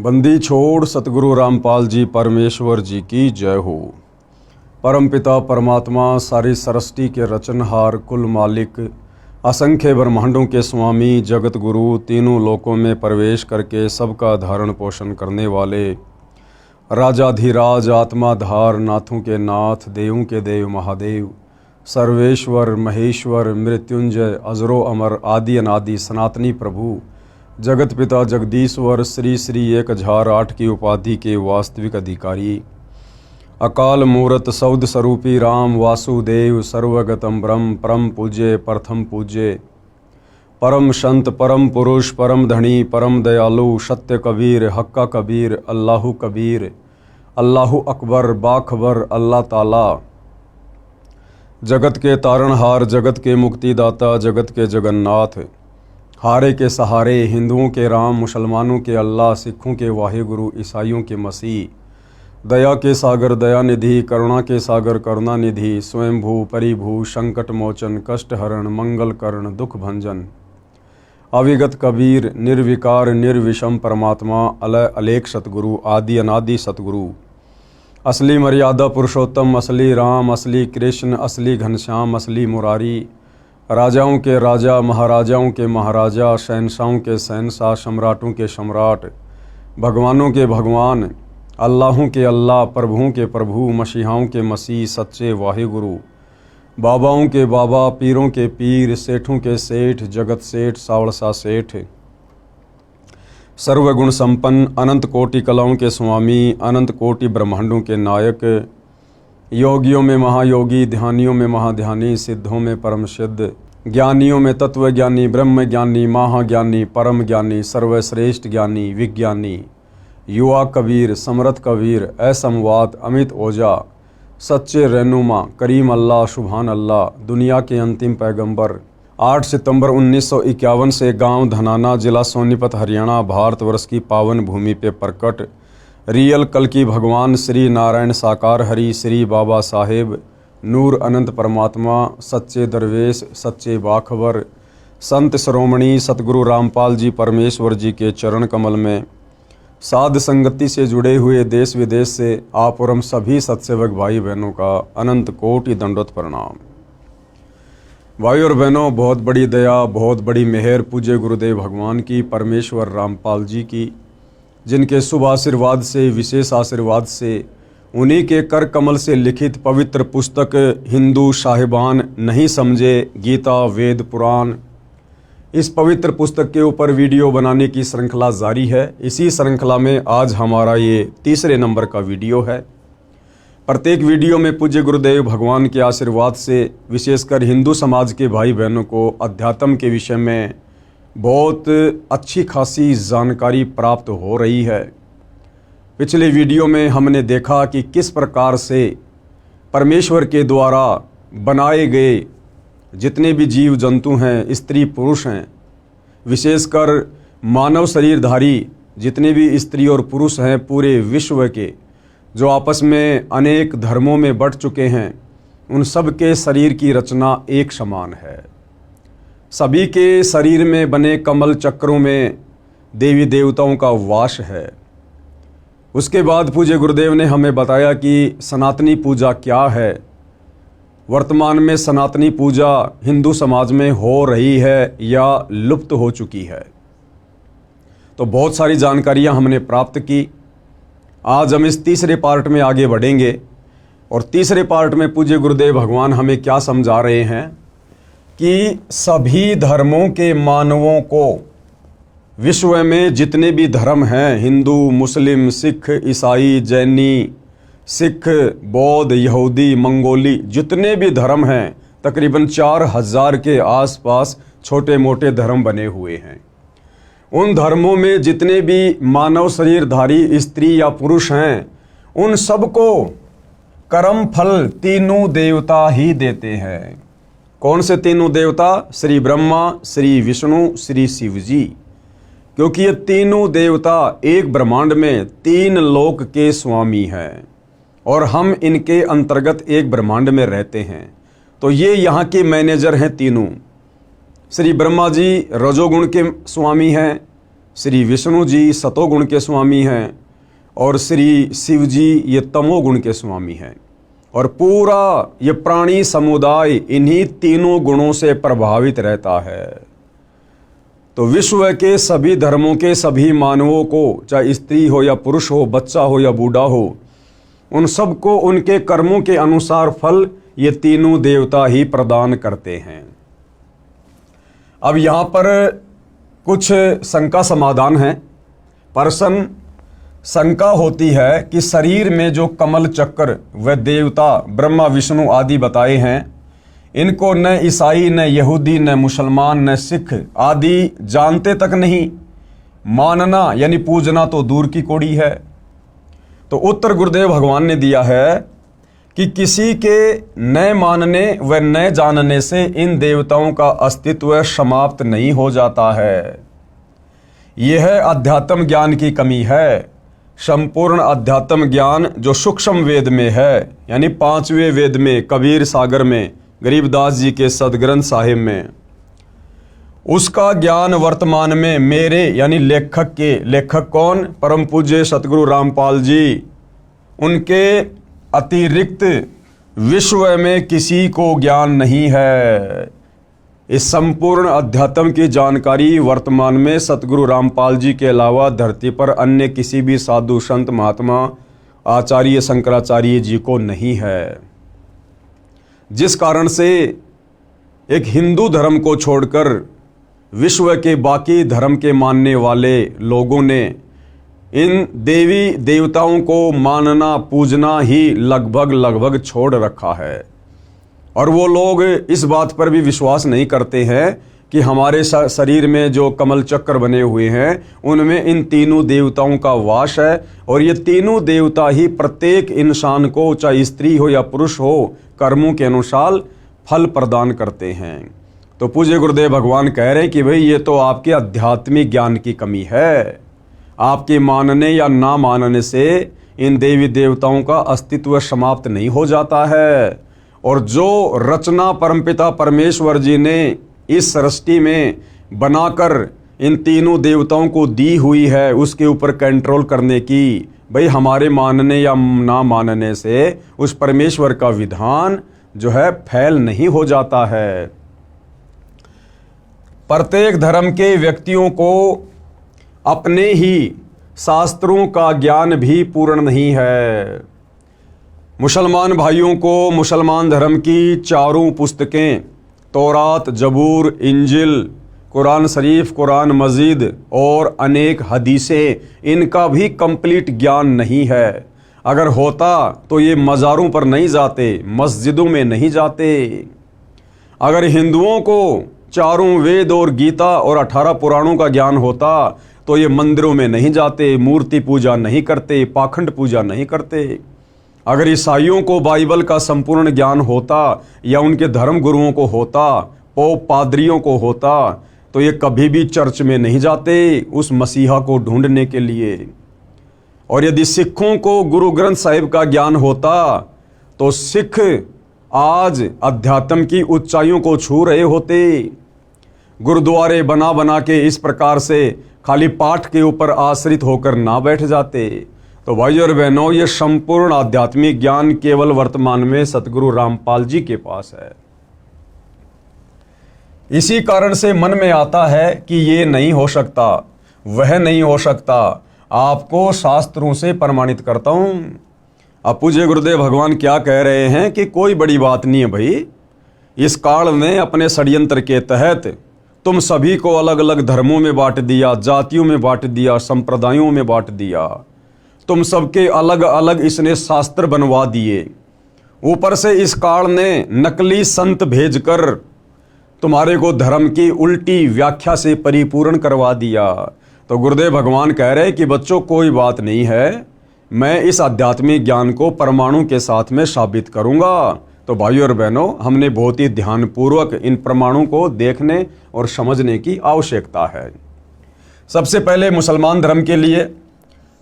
बंदी छोड़ सतगुरु रामपाल जी परमेश्वर जी की जय हो। परमपिता परमात्मा सारी सृष्टि के रचनहार, कुल मालिक, असंख्य ब्रह्मांडों के स्वामी, जगत गुरु, तीनों लोकों में प्रवेश करके सबका धारण पोषण करने वाले राजाधिराज, आत्माधार, नाथों के नाथ, देवों के देव महादेव, सर्वेश्वर महेश्वर, मृत्युंजय, अजरो अमर, आदि अनादि सनातनी प्रभु, जगत पिता जगदीश्वर, श्री श्री 1008 की उपाधि के वास्तविक अधिकारी, अकाल मूरत सौद स्वरूपी राम वासुदेव, सर्वगतम ब्रह्म, परम पूज्य, प्रथम पूज्य, परम संत, परम पुरुष, परम धनी, परम दयालु, सत्य कबीर, हक्का कबीर, अल्लाहु कबीर, अल्लाहु अकबर, बाखबर, अल्लाह ताला, जगत के तारणहार, जगत के मुक्तिदाता, जगत के जगन्नाथ, हारे के सहारे, हिंदुओं के राम, मुसलमानों के अल्लाह, सिखों के वाहिगुरु, ईसाइयों के मसीह, दया के सागर दयानिधि, करुणा के सागर करुणानिधि, स्वयंभू परिभू, संकट मोचन, कष्ट हरण, मंगल करण, दुख भंजन, अविगत कबीर, निर्विकार निर्विषम परमात्मा, अलय अलेख सतगुरु, आदि अनादि सतगुरु, असली मर्यादा पुरुषोत्तम, असली राम, असली कृष्ण, असली घनश्याम, असली मुरारी, राजाओं के राजा, महाराजाओं के महाराजा, शहंशाहों के शहंशाह, सम्राटों के सम्राट, भगवानों के भगवान, अल्लाहों के अल्लाह, प्रभुओं के प्रभु, मसीहाओं के मसीह, सच्चे वाहिगुरु, बाबाओं के बाबा, पीरों के पीर, सेठों के सेठ, जगत सेठ, सावड़सा सेठ, सर्वगुण संपन्न, अनंत कोटि कलाओं के स्वामी, अनंत कोटि ब्रह्मांडों के नायक, योगियों में महायोगी, ध्यानियों में महाध्यानी, सिद्धों में परम सिद्ध, ज्ञानियों में तत्वज्ञानी, ब्रह्म ज्ञानी, महाज्ञानी, परम ज्ञानी, सर्वश्रेष्ठ ज्ञानी, विज्ञानी, युवा कबीर, समरथ कबीर, असमवात, अमित ओझा, सच्चे रहनुमा, करीम अल्लाह, सुभान अल्लाह, दुनिया के अंतिम पैगंबर, 8 सितंबर 1951 से गांव धनाना, जिला सोनीपत, हरियाणा, भारतवर्ष की पावन भूमि पे प्रकट रियल कल की भगवान श्री नारायण साकार हरि, श्री बाबा साहेब, नूर अनंत परमात्मा, सच्चे दरवेश, सच्चे बाखबर, संत श्रोमणी सतगुरु रामपाल जी परमेश्वर जी के चरण कमल में साध संगति से जुड़े हुए देश विदेश से आप और हम सभी सत्सेवक भाई बहनों का अनंत कोटि दंडवत प्रणाम। भाई और बहनों, बहुत बड़ी दया, बहुत बड़ी मेहर पूज्य गुरुदेव भगवान की, परमेश्वर रामपाल जी की, जिनके शुभ आशीर्वाद से, विशेष आशीर्वाद से, उन्हीं के कर कमल से लिखित पवित्र पुस्तक हिंदू साहिबान नहीं समझे, गीता, वेद, पुराण, इस पवित्र पुस्तक के ऊपर वीडियो बनाने की श्रृंखला जारी है। इसी श्रृंखला में आज हमारा ये तीसरे नंबर का वीडियो है। प्रत्येक वीडियो में पूज्य गुरुदेव भगवान के आशीर्वाद से विशेषकर हिंदू समाज के भाई बहनों को अध्यात्म के विषय में बहुत अच्छी खासी जानकारी प्राप्त हो रही है। पिछले वीडियो में हमने देखा कि किस प्रकार से परमेश्वर के द्वारा बनाए गए जितने भी जीव जंतु हैं, स्त्री पुरुष हैं, विशेषकर मानव शरीरधारी जितने भी स्त्री और पुरुष हैं पूरे विश्व के, जो आपस में अनेक धर्मों में बंट चुके हैं, उन सब के शरीर की रचना एक समान है। सभी के शरीर में बने कमल चक्रों में देवी देवताओं का वास है। उसके बाद पूज्य गुरुदेव ने हमें बताया कि सनातनी पूजा क्या है। वर्तमान में सनातनी पूजा हिंदू समाज में हो रही है या लुप्त हो चुकी है। तो बहुत सारी जानकारियां हमने प्राप्त की। आज हम इस तीसरे पार्ट में आगे बढ़ेंगे और तीसरे पार्ट में पूज्य गुरुदेव भगवान हमें क्या समझा रहे हैं कि सभी धर्मों के मानवों को, विश्व में जितने भी धर्म हैं, हिंदू, मुस्लिम, सिख, ईसाई, जैनी, सिख, बौद्ध, यहूदी, मंगोली, जितने भी धर्म हैं, तकरीबन 4000 के आसपास छोटे मोटे धर्म बने हुए हैं। उन धर्मों में जितने भी मानव शरीरधारी स्त्री या पुरुष हैं, उन सबको कर्म फल तीनों देवता ही देते हैं। कौन से तीनों देवता? श्री ब्रह्मा, श्री विष्णु, श्री शिव जी। क्योंकि ये तीनों देवता एक ब्रह्मांड में 3 लोक के स्वामी हैं और हम इनके अंतर्गत एक ब्रह्मांड में रहते हैं। तो ये यहाँ के मैनेजर हैं तीनों। श्री ब्रह्मा जी रजोगुण के स्वामी हैं, श्री विष्णु जी सतोगुण के स्वामी हैं और श्री शिव जी ये तमोगुण के स्वामी हैं। और पूरा ये प्राणी समुदाय इन्हीं तीनों गुणों से प्रभावित रहता है। तो विश्व के सभी धर्मों के सभी मानवों को, चाहे स्त्री हो या पुरुष हो, बच्चा हो या बूढ़ा हो, उन सबको उनके कर्मों के अनुसार फल ये तीनों देवता ही प्रदान करते हैं। अब यहाँ पर कुछ शंका समाधान है। प्रश्न शंका होती है कि शरीर में जो कमल चक्र व देवता ब्रह्मा विष्णु आदि बताए हैं, इनको न ईसाई, न यहूदी, न मुसलमान, न सिख आदि जानते तक नहीं। मानना यानी पूजना तो दूर की कौड़ी है। तो उत्तर गुरुदेव भगवान ने दिया है कि किसी के न मानने व न जानने से इन देवताओं का अस्तित्व समाप्त नहीं हो जाता है। यह अध्यात्म ज्ञान की कमी है। संपूर्ण अध्यात्म ज्ञान जो सूक्ष्म वेद में है, यानी 5वें वेद में, कबीर सागर में, गरीबदास जी के सदग्रंथ साहिब में, उसका ज्ञान वर्तमान में मेरे यानी लेखक के, लेखक कौन? परम पूज्य सतगुरु रामपाल जी, उनके अतिरिक्त विश्व में किसी को ज्ञान नहीं है। इस संपूर्ण अध्यात्म की जानकारी वर्तमान में सतगुरु रामपाल जी के अलावा धरती पर अन्य किसी भी साधु संत महात्मा आचार्य शंकराचार्य जी को नहीं है। जिस कारण से एक हिंदू धर्म को छोड़कर विश्व के बाकी धर्म के मानने वाले लोगों ने इन देवी देवताओं को मानना पूजना ही लगभग छोड़ रखा है। और वो लोग इस बात पर भी विश्वास नहीं करते हैं कि हमारे शरीर में जो कमल चक्र बने हुए हैं उनमें इन तीनों देवताओं का वास है। और ये तीनों देवता ही प्रत्येक इंसान को, चाहे स्त्री हो या पुरुष हो, कर्मों के अनुसार फल प्रदान करते हैं। तो पूज्य गुरुदेव भगवान कह रहे हैं कि भाई ये तो आपके आध्यात्मिक ज्ञान की कमी है। आपके मानने या ना मानने से इन देवी देवताओं का अस्तित्व समाप्त नहीं हो जाता है। और जो रचना परमपिता परमेश्वर जी ने इस सृष्टि में बनाकर इन तीनों देवताओं को दी हुई है, उसके ऊपर कंट्रोल करने की, भाई हमारे मानने या ना मानने से उस परमेश्वर का विधान जो है फैल नहीं हो जाता है। प्रत्येक धर्म के व्यक्तियों को अपने ही शास्त्रों का ज्ञान भी पूर्ण नहीं है। मुसलमान भाइयों को मुसलमान धर्म की चारों पुस्तकें, तौरात, जबूर, इंजिल, कुरान शरीफ, कुरान मजीद और अनेक हदीसें, इनका भी कंप्लीट ज्ञान नहीं है। अगर होता तो ये मज़ारों पर नहीं जाते, मस्जिदों में नहीं जाते। अगर हिंदुओं को चारों वेद और गीता और 18 पुराणों का ज्ञान होता तो ये मंदिरों में नहीं जाते, मूर्ति पूजा नहीं करते, पाखंड पूजा नहीं करते। अगर ईसाइयों को बाइबल का संपूर्ण ज्ञान होता या उनके धर्म गुरुओं को होता, पोप पादरियों को होता, तो ये कभी भी चर्च में नहीं जाते उस मसीहा को ढूंढने के लिए। और यदि सिखों को गुरु ग्रंथ साहिब का ज्ञान होता तो सिख आज अध्यात्म की ऊंचाइयों को छू रहे होते। गुरुद्वारे बना बना के इस प्रकार से खाली पाठ के ऊपर आश्रित होकर ना बैठ जाते। तो भाइयों और बहनों, ये संपूर्ण आध्यात्मिक ज्ञान केवल वर्तमान में सतगुरु रामपाल जी के पास है। इसी कारण से मन में आता है कि ये नहीं हो सकता, वह नहीं हो सकता। आपको शास्त्रों से प्रमाणित करता हूं। अब पूज्य गुरुदेव भगवान क्या कह रहे हैं कि कोई बड़ी बात नहीं है भाई। इस काल ने अपने षड्यंत्र के तहत तुम सभी को अलग अलग धर्मों में बांट दिया, जातियों में बांट दिया, संप्रदायों में बांट दिया। तुम सबके अलग अलग इसने शास्त्र बनवा दिए। ऊपर से इस काल ने नकली संत भेजकर तुम्हारे को धर्म की उल्टी व्याख्या से परिपूर्ण करवा दिया। तो गुरुदेव भगवान कह रहे हैं कि बच्चों कोई बात नहीं है, मैं इस आध्यात्मिक ज्ञान को परमाणु के साथ में साबित करूंगा। तो भाइयों और बहनों, हमने बहुत ही ध्यानपूर्वक इन प्रमाणों को देखने और समझने की आवश्यकता है। सबसे पहले मुसलमान धर्म के लिए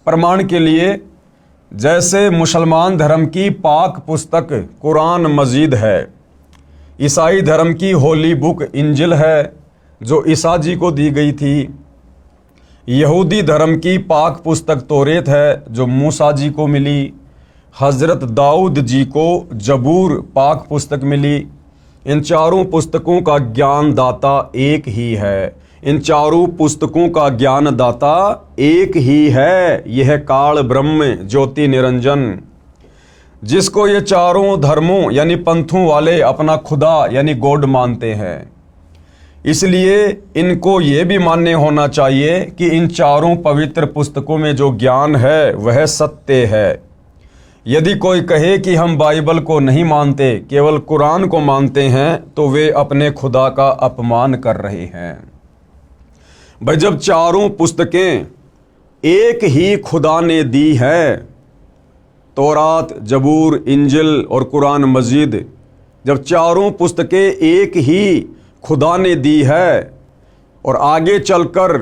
प्रमाण के लिए, जैसे मुसलमान धर्म की पाक पुस्तक कुरान मजीद है, ईसाई धर्म की होली बुक इंजिल है जो ईसा जी को दी गई थी, यहूदी धर्म की पाक पुस्तक तौरेत है जो मूसा जी को मिली। हज़रत दाऊद जी को जबूर पाक पुस्तक मिली। इन चारों पुस्तकों का ज्ञान दाता एक ही है। इन चारों पुस्तकों का ज्ञान दाता एक ही है। यह काल ब्रह्म ज्योति निरंजन, जिसको ये चारों धर्मों यानी पंथों वाले अपना खुदा यानी गॉड मानते हैं। इसलिए इनको ये भी मान्य होना चाहिए कि इन चारों पवित्र पुस्तकों में जो ज्ञान है वह सत्य है। यदि कोई कहे कि हम बाइबल को नहीं मानते, केवल कुरान को मानते हैं, तो वे अपने खुदा का अपमान कर रहे हैं। भाई, जब चारों पुस्तकें एक ही खुदा ने दी है, तौरात, जबूर, इंजिल और कुरान मजीद, जब चारों पुस्तकें एक ही खुदा ने दी है और आगे चलकर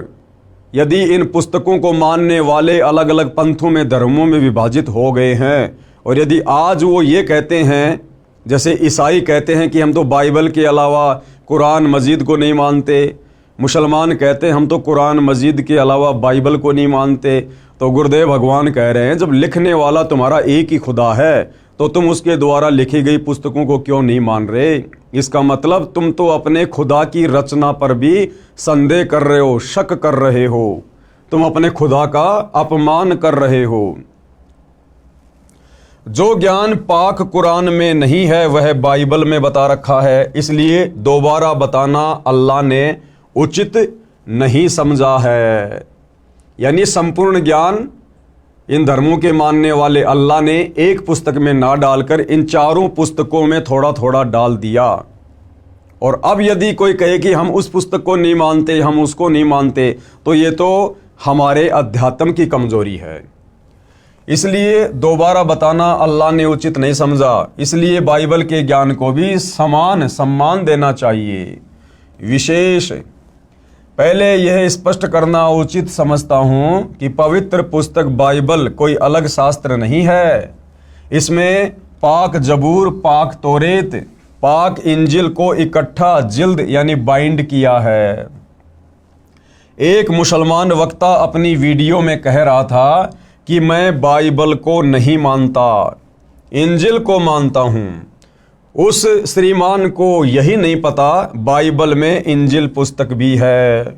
यदि इन पुस्तकों को मानने वाले अलग अलग पंथों में, धर्मों में विभाजित हो गए हैं, और यदि आज वो ये कहते हैं, जैसे ईसाई कहते हैं कि हम तो बाइबल के अलावा कुरान मजीद को नहीं मानते, मुसलमान कहते हैं हम तो कुरान मजीद के अलावा बाइबल को नहीं मानते, तो गुरुदेव भगवान कह रहे हैं जब लिखने वाला तुम्हारा एक ही खुदा है तो तुम उसके द्वारा लिखी गई पुस्तकों को क्यों नहीं मान रहे? इसका मतलब तुम तो अपने खुदा की रचना पर भी संदेह कर रहे हो, शक कर रहे हो, तुम अपने खुदा का अपमान कर रहे हो। जो ज्ञान पाक कुरान में नहीं है वह बाइबल में बता रखा है, इसलिए दोबारा बताना अल्लाह ने उचित नहीं समझा है। यानी संपूर्ण ज्ञान इन धर्मों के मानने वाले अल्लाह ने एक पुस्तक में ना डालकर इन चारों पुस्तकों में थोड़ा थोड़ा डाल दिया। और अब यदि कोई कहे कि हम उस पुस्तक को नहीं मानते, हम उसको नहीं मानते, तो ये तो हमारे अध्यात्म की कमजोरी है। इसलिए दोबारा बताना अल्लाह ने उचित नहीं समझा। इसलिए बाइबल के ज्ञान को भी समान सम्मान देना चाहिए। विशेष पहले यह स्पष्ट करना उचित समझता हूं कि पवित्र पुस्तक बाइबल कोई अलग शास्त्र नहीं है। इसमें पाक जबूर, पाक तौरेत, पाक इंजिल को इकट्ठा जिल्द यानी बाइंड किया है। एक मुसलमान वक्ता अपनी वीडियो में कह रहा था कि मैं बाइबल को नहीं मानता, इंजिल को मानता हूं। उस श्रीमान को यही नहीं पता बाइबल में इंजिल पुस्तक भी है।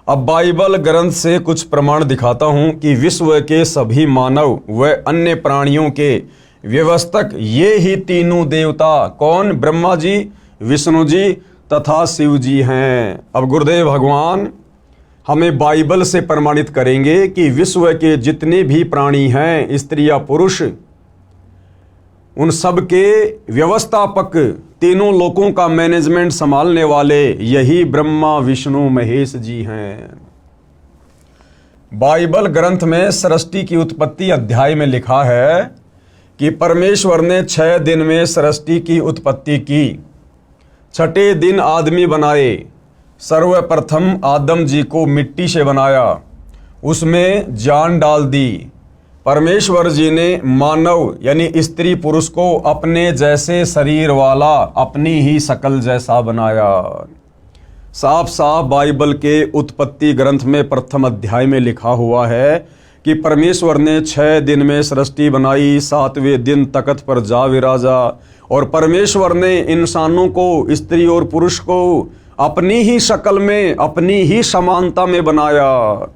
अब बाइबल ग्रंथ से कुछ प्रमाण दिखाता हूं कि विश्व के सभी मानव व अन्य प्राणियों के व्यवस्थक ये ही तीनों देवता कौन? ब्रह्मा जी, विष्णु जी तथा शिव जी हैं। अब गुरुदेव भगवान हमें बाइबल से प्रमाणित करेंगे कि विश्व के जितने भी प्राणी हैं, स्त्री या पुरुष, उन सब के व्यवस्थापक, तीनों लोकों का मैनेजमेंट संभालने वाले यही ब्रह्मा विष्णु महेश जी हैं। बाइबल ग्रंथ में सृष्टि की उत्पत्ति अध्याय में लिखा है कि परमेश्वर ने 6 दिन में सृष्टि की उत्पत्ति की, 6ठे दिन आदमी बनाए। सर्वप्रथम आदम जी को मिट्टी से बनाया, उसमें जान डाल दी। परमेश्वर जी ने मानव यानी स्त्री पुरुष को अपने जैसे शरीर वाला, अपनी ही शक्ल जैसा बनाया। साफ साफ बाइबल के उत्पत्ति ग्रंथ में प्रथम अध्याय में लिखा हुआ है कि परमेश्वर ने 6 दिन में सृष्टि बनाई, 7वें दिन तख्त पर जा विराजा। और परमेश्वर ने इंसानों को, स्त्री और पुरुष को अपनी ही शक्ल में, अपनी ही समानता में बनाया।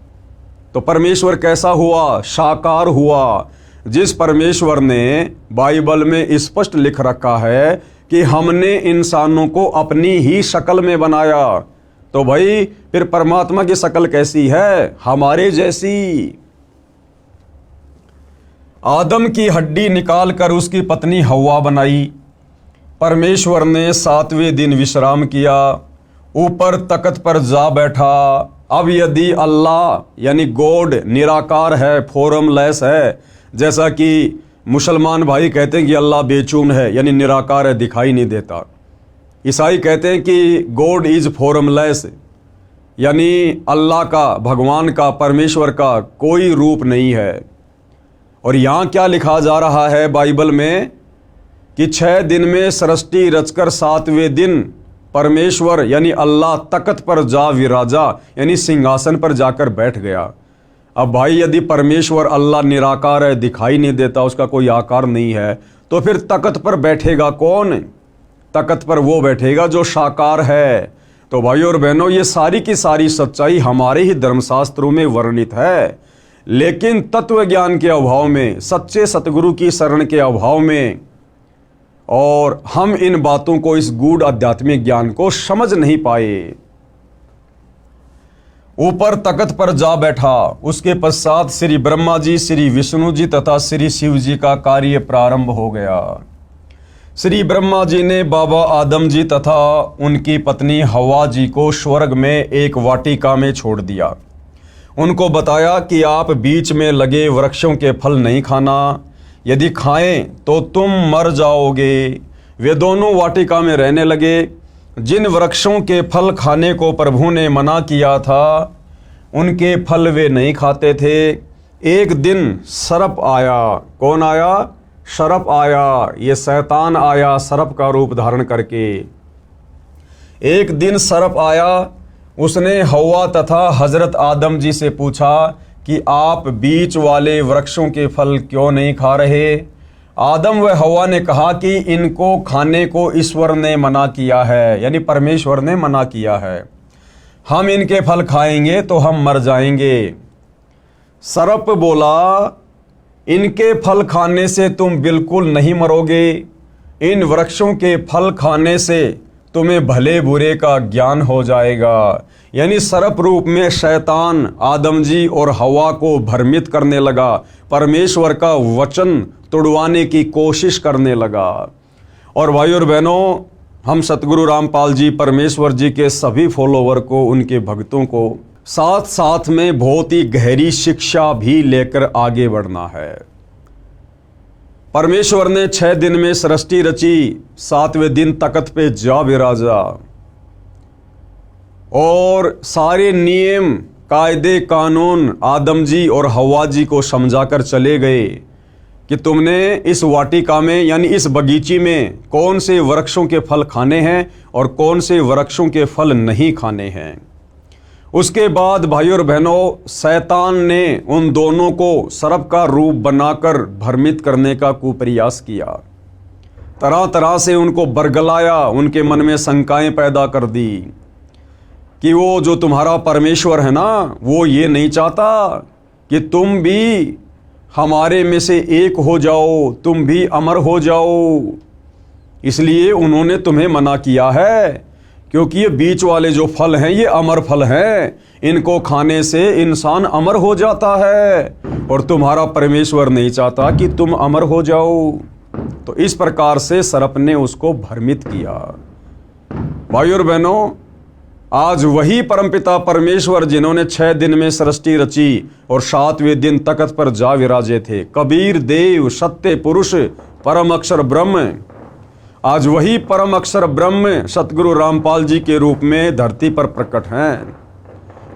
तो परमेश्वर कैसा हुआ? साकार हुआ। जिस परमेश्वर ने बाइबल में स्पष्ट लिख रखा है कि हमने इंसानों को अपनी ही शक्ल में बनाया, तो भाई फिर परमात्मा की शक्ल कैसी है? हमारे जैसी। आदम की हड्डी निकालकर उसकी पत्नी हव्वा बनाई। परमेश्वर ने 7वें दिन विश्राम किया, ऊपर तख्त पर जा बैठा। अब यदि अल्लाह यानी गॉड निराकार है, फॉर्मलेस है, जैसा कि मुसलमान भाई कहते हैं कि अल्लाह बेचून है यानी निराकार है, दिखाई नहीं देता। ईसाई कहते हैं कि गॉड इज फॉर्मलेस यानी अल्लाह का, भगवान का, परमेश्वर का कोई रूप नहीं है। और यहाँ क्या लिखा जा रहा है बाइबल में कि 6 दिन में सृष्टि रचकर 7वें दिन परमेश्वर यानी अल्लाह तख्त पर जा विराजा यानी सिंहासन पर जाकर बैठ गया। अब भाई यदि परमेश्वर अल्लाह निराकार है, दिखाई नहीं देता, उसका कोई आकार नहीं है, तो फिर तख्त पर बैठेगा कौन? तख्त पर वो बैठेगा जो साकार है। तो भाई और बहनों, ये सारी की सारी सच्चाई हमारे ही धर्मशास्त्रों में वर्णित है, लेकिन तत्व ज्ञान के अभाव में, सच्चे सतगुरु की शरण के अभाव में, और हम इन बातों को, इस गूढ़ आध्यात्मिक ज्ञान को समझ नहीं पाए। ऊपर तख्त पर जा बैठा, उसके पश्चात श्री ब्रह्मा जी, श्री विष्णु जी तथा श्री शिव जी का कार्य प्रारंभ हो गया। श्री ब्रह्मा जी ने बाबा आदम जी तथा उनकी पत्नी हवा जी को स्वर्ग में एक वाटिका में छोड़ दिया। उनको बताया कि आप बीच में लगे वृक्षों के फल नहीं खाना, यदि खाएं तो तुम मर जाओगे। वे दोनों वाटिका में रहने लगे। जिन वृक्षों के फल खाने को प्रभु ने मना किया था, उनके फल वे नहीं खाते थे। एक दिन सर्प आया। कौन आया? सर्प आया। ये शैतान आया सर्प का रूप धारण करके। एक दिन सर्प आया, उसने हवा तथा हजरत आदम जी से पूछा कि आप बीच वाले वृक्षों के फल क्यों नहीं खा रहे? आदम व हवा ने कहा कि इनको खाने को ईश्वर ने मना किया है, यानी परमेश्वर ने मना किया है। हम इनके फल खाएंगे तो हम मर जाएंगे। सर्प बोला, इनके फल खाने से तुम बिल्कुल नहीं मरोगे। इन वृक्षों के फल खाने से तुम्हें भले बुरे का ज्ञान हो जाएगा। यानी सर्प रूप में शैतान आदम जी और हवा को भ्रमित करने लगा, परमेश्वर का वचन तुड़वाने की कोशिश करने लगा। और भाई और बहनों, हम सतगुरु रामपाल जी परमेश्वर जी के सभी फॉलोवर को, उनके भक्तों को साथ साथ में बहुत ही गहरी शिक्षा भी लेकर आगे बढ़ना है। परमेश्वर ने 6 दिन में सृष्टि रची, 7वें दिन तख्त पे जा विराजा और सारे नियम कायदे कानून आदम जी और हवा जी को समझाकर चले गए कि तुमने इस वाटिका में यानी इस बगीचे में कौन से वृक्षों के फल खाने हैं और कौन से वृक्षों के फल नहीं खाने हैं। उसके बाद भाई और बहनों, शैतान ने उन दोनों को सर्प का रूप बनाकर भ्रमित करने का कुप्रयास किया। तरह तरह से उनको बरगलाया, उनके मन में शंकाएं पैदा कर दी कि वो जो तुम्हारा परमेश्वर है ना, वो ये नहीं चाहता कि तुम भी हमारे में से एक हो जाओ, तुम भी अमर हो जाओ। इसलिए उन्होंने तुम्हें मना किया है, क्योंकि ये बीच वाले जो फल हैं ये अमर फल हैं, इनको खाने से इंसान अमर हो जाता है और तुम्हारा परमेश्वर नहीं चाहता कि तुम अमर हो जाओ। तो इस प्रकार से सर्प ने उसको भ्रमित किया। भाई और बहनों, आज वही परमपिता परमेश्वर जिन्होंने 6 दिन में सृष्टि रची और 7वें दिन तख्त पर जा विराजे थे, कबीर देव सत्य पुरुष परम अक्षर ब्रह्म, आज वही परम अक्षर ब्रह्म सतगुरु रामपाल जी के रूप में धरती पर प्रकट हैं।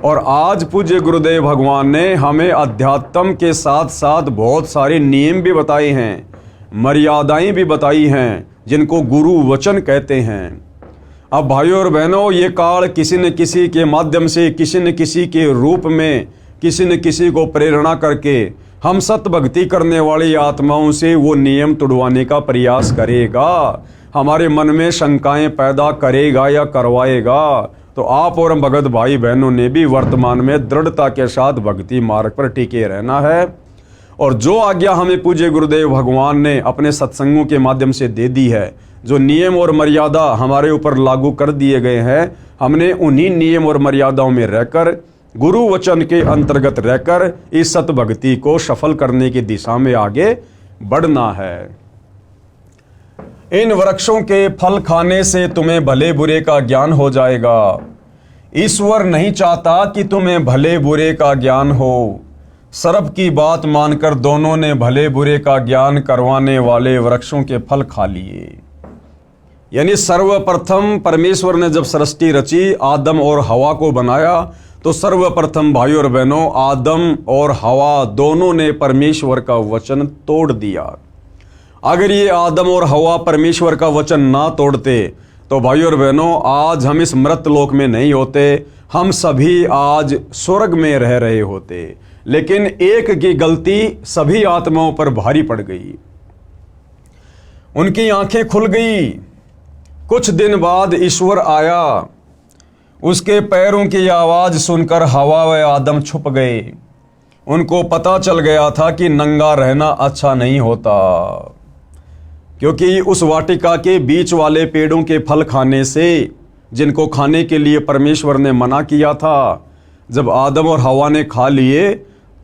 और आज पूज्य गुरुदेव भगवान ने हमें अध्यात्म के साथ साथ बहुत सारे नियम भी बताए हैं, मर्यादाएं भी बताई हैं, जिनको गुरु वचन कहते हैं। अब भाइयों और बहनों, ये काल किसी न किसी के माध्यम से, किसी न किसी के रूप में, किसी न किसी को प्रेरणा करके हम सत भक्ति करने वाली आत्माओं से वो नियम तुड़वाने का प्रयास करेगा, हमारे मन में शंकाएं पैदा करेगा या करवाएगा। तो आप और हम भगत भाई बहनों ने भी वर्तमान में दृढ़ता के साथ भक्ति मार्ग पर टिके रहना है। और जो आज्ञा हमें पूज्य गुरुदेव भगवान ने अपने सत्संगों के माध्यम से दे दी है, जो नियम और मर्यादा हमारे ऊपर लागू कर दिए गए हैं, हमने उन्हीं नियम और मर्यादाओं में रहकर, गुरु वचन के अंतर्गत रहकर इस सत भक्ति को सफल करने की दिशा में आगे बढ़ना है। इन वृक्षों के फल खाने से तुम्हें भले बुरे का ज्ञान हो जाएगा। ईश्वर नहीं चाहता कि तुम्हें भले बुरे का ज्ञान हो। सर्प की बात मानकर दोनों ने भले बुरे का ज्ञान करवाने वाले वृक्षों के फल खा लिए। यानी सर्वप्रथम परमेश्वर ने जब सृष्टि रची, आदम और हवा को बनाया, तो सर्वप्रथम भाइयों और बहनों, आदम और हवा दोनों ने परमेश्वर का वचन तोड़ दिया। अगर ये आदम और हवा परमेश्वर का वचन ना तोड़ते तो भाइयों और बहनों, आज हम इस मृत लोक में नहीं होते, हम सभी आज स्वर्ग में रह रहे होते, लेकिन एक की गलती सभी आत्माओं पर भारी पड़ गई। उनकी आंखें खुल गई। कुछ दिन बाद ईश्वर आया। उसके पैरों की आवाज़ सुनकर हवा व आदम छुप गए। उनको पता चल गया था कि नंगा रहना अच्छा नहीं होता, क्योंकि उस वाटिका के बीच वाले पेड़ों के फल खाने से, जिनको खाने के लिए परमेश्वर ने मना किया था, जब आदम और हवा ने खा लिए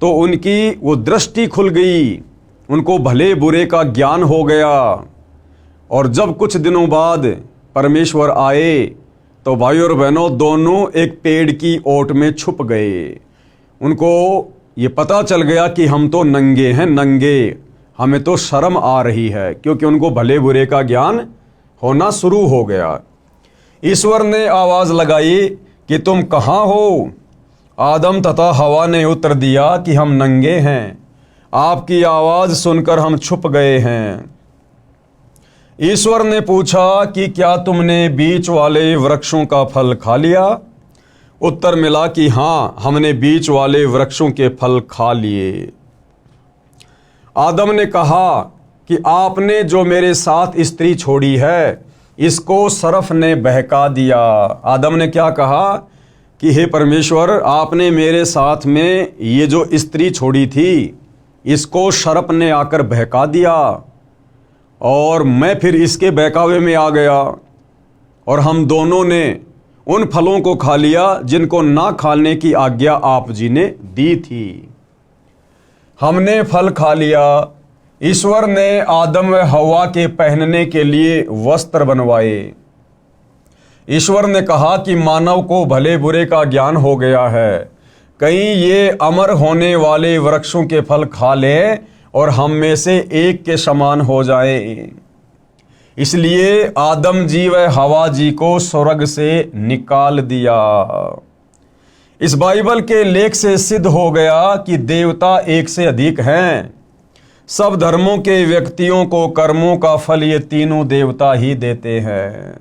तो उनकी वो दृष्टि खुल गई, उनको भले बुरे का ज्ञान हो गया। और जब कुछ दिनों बाद परमेश्वर आए तो भाइयों और बहनों, दोनों एक पेड़ की ओट में छुप गए। उनको ये पता चल गया कि हम तो नंगे हैं, नंगे, हमें तो शर्म आ रही है, क्योंकि उनको भले बुरे का ज्ञान होना शुरू हो गया। ईश्वर ने आवाज़ लगाई कि तुम कहाँ हो? आदम तथा हवा ने उत्तर दिया कि हम नंगे हैं, आपकी आवाज़ सुनकर हम छुप गए हैं। ईश्वर ने पूछा कि क्या तुमने बीच वाले वृक्षों का फल खा लिया? उत्तर मिला कि हाँ, हमने बीच वाले वृक्षों के फल खा लिए। आदम ने कहा कि आपने जो मेरे साथ स्त्री छोड़ी है, इसको सर्फ ने बहका दिया। आदम ने क्या कहा कि हे परमेश्वर, आपने मेरे साथ में ये जो स्त्री छोड़ी थी, इसको सर्प ने आकर बहका दिया और मैं फिर इसके बहकावे में आ गया, और हम दोनों ने उन फलों को खा लिया जिनको ना खाने की आज्ञा आप जी ने दी थी। हमने फल खा लिया। ईश्वर ने आदम व हवा के पहनने के लिए वस्त्र बनवाए। ईश्वर ने कहा कि मानव को भले बुरे का ज्ञान हो गया है, कहीं ये अमर होने वाले वृक्षों के फल खा ले और हम में से एक के समान हो जाए। इसलिए आदम जी व हवा जी को स्वर्ग से निकाल दिया। इस बाइबल के लेख से सिद्ध हो गया कि देवता एक से अधिक हैं। सब धर्मों के व्यक्तियों को कर्मों का फल ये तीनों देवता ही देते हैं।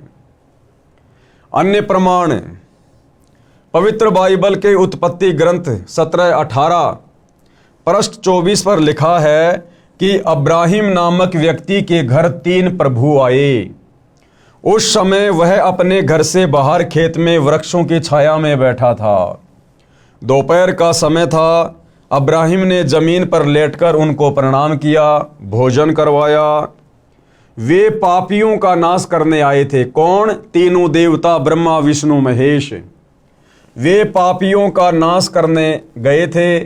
अन्य प्रमाण, पवित्र बाइबल के उत्पत्ति ग्रंथ 17:18 पृष्ठ 24 पर लिखा है कि अब्राहिम नामक व्यक्ति के घर 3 प्रभु आए। उस समय वह अपने घर से बाहर खेत में वृक्षों की छाया में बैठा था। दोपहर का समय था। अब्राहिम ने जमीन पर लेटकर उनको प्रणाम किया, भोजन करवाया। वे पापियों का नाश करने आए थे। कौन? तीनों देवता ब्रह्मा विष्णु महेश। वे पापियों का नाश करने गए थे।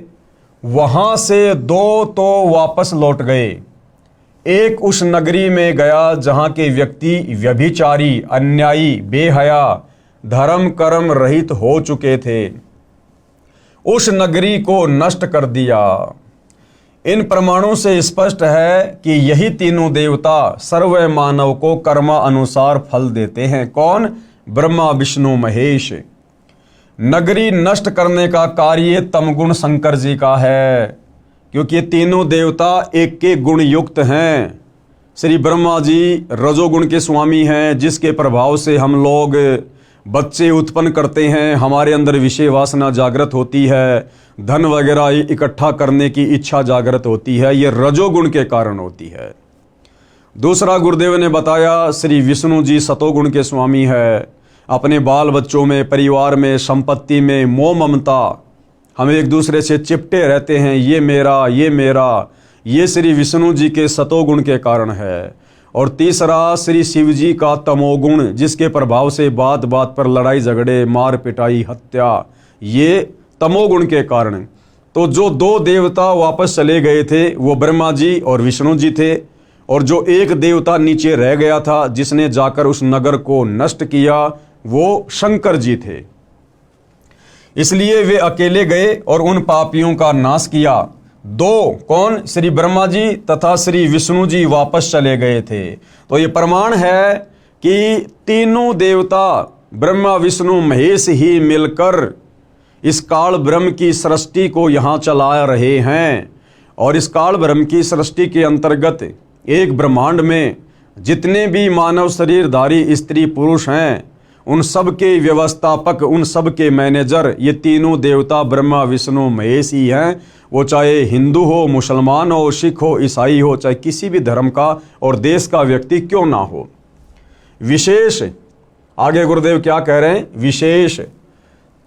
वहां से 2 तो वापस लौट गए। एक उस नगरी में गया जहां के व्यक्ति व्यभिचारी, अन्यायी, बेहया, धर्म कर्म रहित हो चुके थे। उस नगरी को नष्ट कर दिया। इन प्रमाणों से स्पष्ट है कि यही तीनों देवता सर्व मानव को कर्मा अनुसार फल देते हैं। कौन? ब्रह्मा विष्णु महेश। नगरी नष्ट करने का कार्य तमगुण शंकर जी का है, क्योंकि तीनों देवता एक के गुण युक्त हैं। श्री ब्रह्मा जी रजोगुण के स्वामी हैं, जिसके प्रभाव से हम लोग बच्चे उत्पन्न करते हैं, हमारे अंदर विषय वासना जागृत होती है, धन वगैरह इकट्ठा करने की इच्छा जागृत होती है। ये रजोगुण के कारण होती है। दूसरा, गुरुदेव ने बताया श्री विष्णु जी सतोगुण के स्वामी है। अपने बाल बच्चों में, परिवार में, संपत्ति में मोह ममता, हम एक दूसरे से चिपटे रहते हैं, ये मेरा, ये मेरा, ये श्री विष्णु जी के सतोगुण के कारण है। और तीसरा, श्री शिव जी का तमोगुण, जिसके प्रभाव से बात बात पर लड़ाई झगड़े, मार पिटाई, हत्या, ये तमोगुण के कारण। तो जो 2 देवता वापस चले गए थे वो ब्रह्मा जी और विष्णु जी थे, और जो एक देवता नीचे रह गया था जिसने जाकर उस नगर को नष्ट किया, वो शंकर जी थे। इसलिए वे अकेले गए और उन पापियों का नाश किया। 2 कौन? श्री ब्रह्मा जी तथा श्री विष्णु जी वापस चले गए थे। तो ये प्रमाण है कि तीनों देवता ब्रह्मा विष्णु महेश ही मिलकर इस काल ब्रह्म की सृष्टि को यहाँ चला रहे हैं। और इस काल ब्रह्म की सृष्टि के अंतर्गत एक ब्रह्मांड में जितने भी मानव शरीरधारी स्त्री पुरुष हैं, उन सब के व्यवस्थापक, उन सब के मैनेजर ये तीनों देवता ब्रह्मा विष्णु महेश ही हैं। वो चाहे हिंदू हो, मुसलमान हो, सिख हो, ईसाई हो, चाहे किसी भी धर्म का और देश का व्यक्ति क्यों ना हो। विशेष आगे गुरुदेव क्या कह रहे हैं, विशेष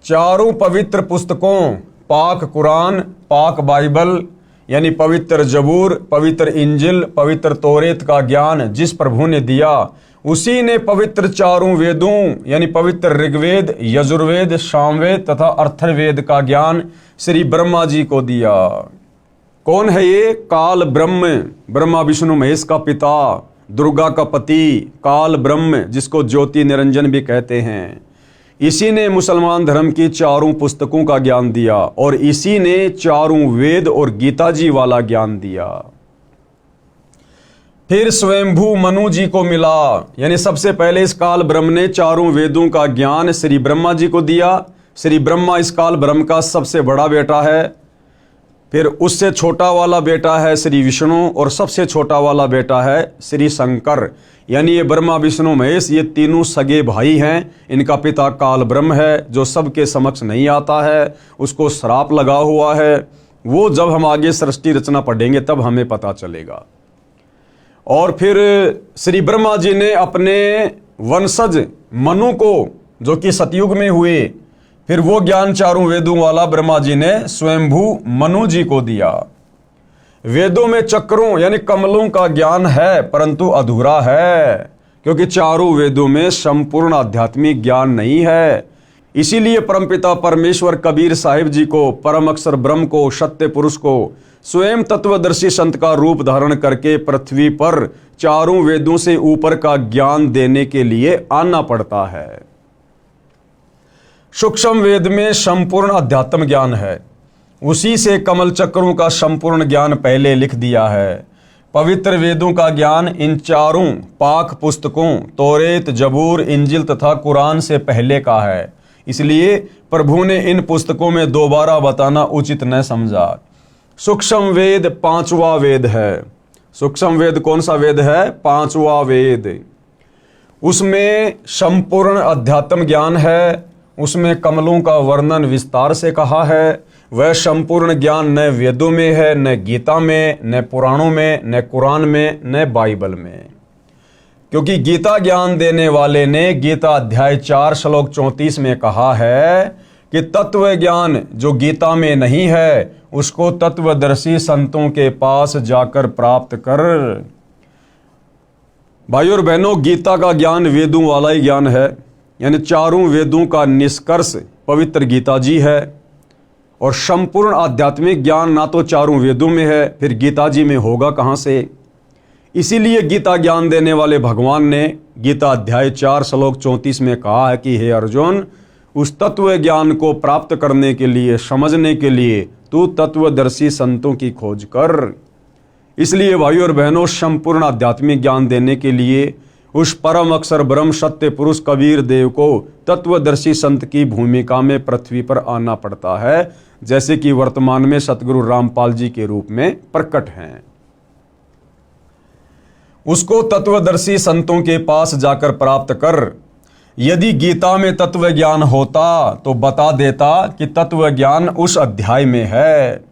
चारों पवित्र पुस्तकों, पाक कुरान, पाक बाइबल यानी पवित्र जबूर, पवित्र इंजिल, पवित्र तौरेत का ज्ञान जिस प्रभु ने दिया, उसी ने पवित्र चारों वेदों यानी पवित्र ऋग्वेद, यजुर्वेद, सामवेद तथा अथर्ववेद का ज्ञान श्री ब्रह्मा जी को दिया। कौन है ये? काल ब्रह्म, ब्रह्मा विष्णु महेश का पिता, दुर्गा का पति, काल ब्रह्म, जिसको ज्योति निरंजन भी कहते हैं। इसी ने मुसलमान धर्म की चारों पुस्तकों का ज्ञान दिया और इसी ने चारों वेद और गीता जी वाला ज्ञान दिया। फिर स्वयंभू मनु जी को मिला, यानी सबसे पहले इस काल ब्रह्म ने चारों वेदों का ज्ञान श्री ब्रह्मा जी को दिया। श्री ब्रह्मा इस काल ब्रह्म का सबसे बड़ा बेटा है। फिर उससे छोटा वाला बेटा है श्री विष्णु और सबसे छोटा वाला बेटा है श्री शंकर। यानी ये ब्रह्मा विष्णु महेश ये तीनों सगे भाई हैं। इनका पिता काल ब्रह्म है जो सबके समक्ष नहीं आता है, उसको श्राप लगा हुआ है। वो जब हम आगे सृष्टि रचना पढ़ेंगे तब हमें पता चलेगा। और फिर श्री ब्रह्मा जी ने अपने वंशज मनु को, जो कि सतयुग में हुए, फिर वो ज्ञान चारों वेदों वाला ब्रह्मा जी ने स्वयंभू मनु जी को दिया। वेदों में चक्रों यानी कमलों का ज्ञान है परंतु अधूरा है, क्योंकि चारों वेदों में संपूर्ण आध्यात्मिक ज्ञान नहीं है। इसीलिए परमपिता परमेश्वर कबीर साहिब जी को, परम अक्षर ब्रह्म को, सत्य पुरुष को स्वयं तत्वदर्शी संत का रूप धारण करके पृथ्वी पर चारों वेदों से ऊपर का ज्ञान देने के लिए आना पड़ता है। सूक्ष्म वेद में संपूर्ण अध्यात्म ज्ञान है, उसी से कमल चक्रों का संपूर्ण ज्ञान पहले लिख दिया है। पवित्र वेदों का ज्ञान इन चारों पाक पुस्तकों तौरेत, जबूर, इंजिल तथा कुरान से पहले का है। इसलिए प्रभु ने इन पुस्तकों में दोबारा बताना उचित न समझा। सूक्ष्म वेद पांचवा वेद है। सूक्ष्म वेद कौन सा वेद है? पांचवा वेद। उसमें संपूर्ण अध्यात्म ज्ञान है, उसमें कमलों का वर्णन विस्तार से कहा है। वह संपूर्ण ज्ञान न वेदों में है, न गीता में, न पुराणों में, न कुरान में, न बाइबल में। क्योंकि गीता ज्ञान देने वाले ने गीता अध्याय 4 श्लोक 34 में कहा है कि तत्व ज्ञान जो गीता में नहीं है उसको तत्वदर्शी संतों के पास जाकर प्राप्त कर। भाइयों और बहनों, गीता का ज्ञान वेदों वाला ही ज्ञान है, यानी चारों वेदों का निष्कर्ष पवित्र गीता जी है। और संपूर्ण आध्यात्मिक ज्ञान ना तो चारों वेदों में है, फिर गीता जी में होगा कहाँ से? इसीलिए गीता ज्ञान देने वाले भगवान ने गीता अध्याय 4 श्लोक 34 में कहा है कि हे अर्जुन, उस तत्व ज्ञान को प्राप्त करने के लिए, समझने के लिए तू तत्वदर्शी संतों की खोज कर। इसलिए भाइयों और बहनों, संपूर्ण आध्यात्मिक ज्ञान देने के लिए उस परम अक्षर ब्रह्म सत्य पुरुष कबीर देव को तत्वदर्शी संत की भूमिका में पृथ्वी पर आना पड़ता है, जैसे कि वर्तमान में सतगुरु रामपाल जी के रूप में प्रकट हैं। उसको तत्वदर्शी संतों के पास जाकर प्राप्त कर। यदि गीता में तत्व ज्ञान होता तो बता देता कि तत्व ज्ञान उस अध्याय में है।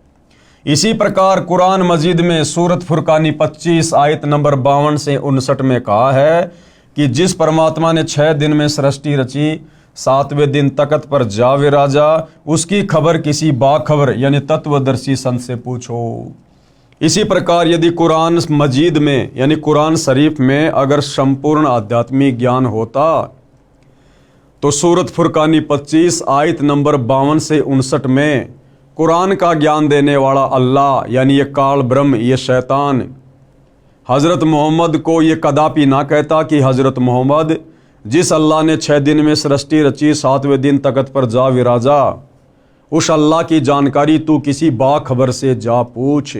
इसी प्रकार कुरान मजीद में सूरत फुरकानी 25 आयत नंबर 52 से 59 में कहा है कि जिस परमात्मा ने 6 दिन में सृष्टि रची, 7वें दिन तख्त पर जा विराजा, उसकी खबर किसी बाखबर यानी तत्वदर्शी संत से पूछो। इसी प्रकार यदि कुरान मजीद में यानी कुरान शरीफ में अगर संपूर्ण आध्यात्मिक ज्ञान होता तो सूरत फुरकानी 25 आयत नंबर 52 से 59 में कुरान का ज्ञान देने वाला अल्लाह यानी ये काल ब्रह्म, ये शैतान हज़रत मोहम्मद को ये कदापि ना कहता कि हज़रत मोहम्मद, जिस अल्लाह ने 6 दिन में सृष्टि रची, 7वें दिन तख्त पर जा विराजा, उस अल्लाह की जानकारी तू किसी बाखबर से जा पूछ।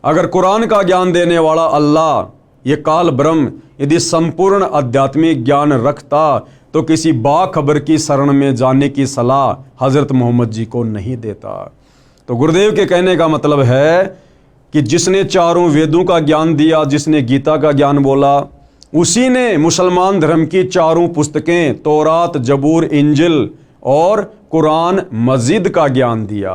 अगर कुरान का ज्ञान देने वाला अल्लाह ये काल ब्रह्म यदि संपूर्ण आध्यात्मिक ज्ञान रखता तो किसी बाखबर की शरण में जाने की सलाह हज़रत मोहम्मद जी को नहीं देता। तो गुरुदेव के कहने का मतलब है कि जिसने चारों वेदों का ज्ञान दिया, जिसने गीता का ज्ञान बोला, उसी ने मुसलमान धर्म की चारों पुस्तकें तौरात, जबूर, इंजिल और कुरान मजीद का ज्ञान दिया।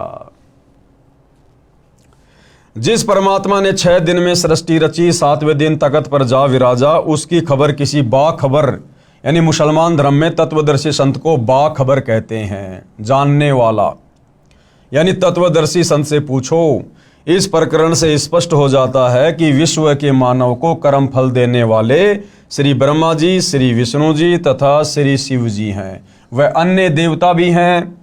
जिस परमात्मा ने 6 दिन में सृष्टि रची, 7वें दिन तख्त पर जा विराजा, उसकी खबर किसी बाखबर यानी मुसलमान धर्म में तत्वदर्शी संत को बाखबर कहते हैं, जानने वाला। यानी तत्वदर्शी संत से पूछो। इस प्रकरण से स्पष्ट हो जाता है कि विश्व के मानव को कर्म फल देने वाले श्री ब्रह्मा जी, श्री विष्णु जी तथा श्री शिव जी हैं। वह अन्य देवता भी हैं।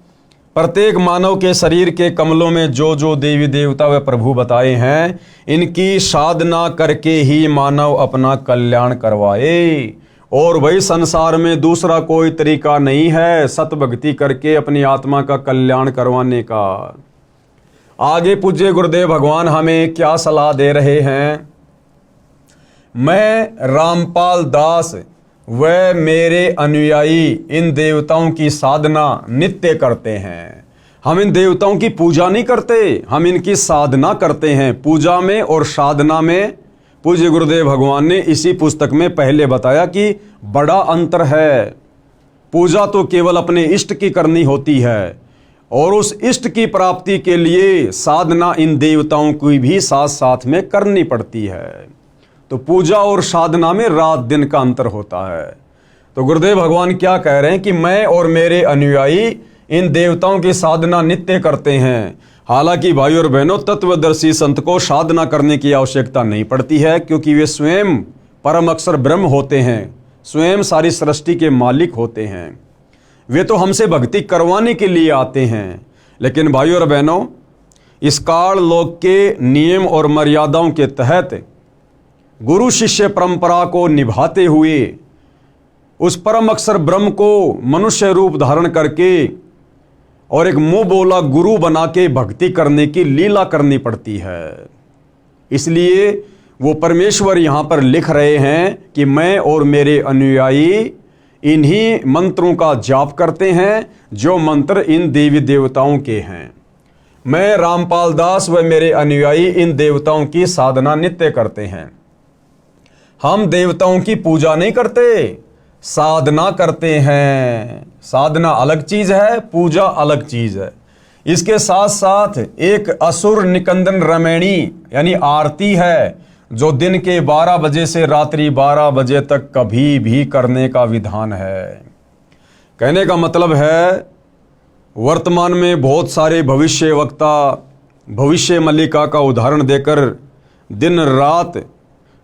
प्रत्येक मानव के शरीर के कमलों में जो जो देवी देवता व प्रभु बताए हैं, इनकी साधना करके ही मानव अपना कल्याण करवाए। और वही संसार में दूसरा कोई तरीका नहीं है सत भक्ति करके अपनी आत्मा का कल्याण करवाने का। आगे पूज्य गुरुदेव भगवान हमें क्या सलाह दे रहे हैं। मैं रामपाल दास व मेरे अनुयायी इन देवताओं की साधना नित्य करते हैं। हम इन देवताओं की पूजा नहीं करते, हम इनकी साधना करते हैं। पूजा में और साधना में पूज्य गुरुदेव भगवान ने इसी पुस्तक में पहले बताया कि बड़ा अंतर है। पूजा तो केवल अपने इष्ट की करनी होती है और उस इष्ट की प्राप्ति के लिए साधना इन देवताओं की भी साथ साथ में करनी पड़ती है। तो पूजा और साधना में रात दिन का अंतर होता है। तो गुरुदेव भगवान क्या कह रहे हैं कि मैं और मेरे अनुयायी इन देवताओं की साधना नित्य करते हैं। हालांकि भाई और बहनों, तत्वदर्शी संत को साधना करने की आवश्यकता नहीं पड़ती है, क्योंकि वे स्वयं परम अक्षर ब्रह्म होते हैं, स्वयं सारी सृष्टि के मालिक होते हैं। वे तो हमसे भक्ति करवाने के लिए आते हैं। लेकिन भाई और बहनों, इस काल लोक के नियम और मर्यादाओं के तहत गुरु शिष्य परंपरा को निभाते हुए उस परम अक्षर ब्रह्म को मनुष्य रूप धारण करके और एक मुंह बोला गुरु बना के भक्ति करने की लीला करनी पड़ती है। इसलिए वो परमेश्वर यहाँ पर लिख रहे हैं कि मैं और मेरे अनुयायी इन्हीं मंत्रों का जाप करते हैं जो मंत्र इन देवी देवताओं के हैं। मैं रामपाल दास व मेरे अनुयायी इन देवताओं की साधना नित्य करते हैं। हम देवताओं की पूजा नहीं करते, साधना करते हैं। साधना अलग चीज है, पूजा अलग चीज है। इसके साथ साथ एक असुर निकंदन रमैणी यानी आरती है, जो दिन के 12 बजे से रात्रि 12 बजे तक कभी भी करने का विधान है। कहने का मतलब है, वर्तमान में बहुत सारे भविष्य वक्ता भविष्य मल्लिका का उदाहरण देकर दिन रात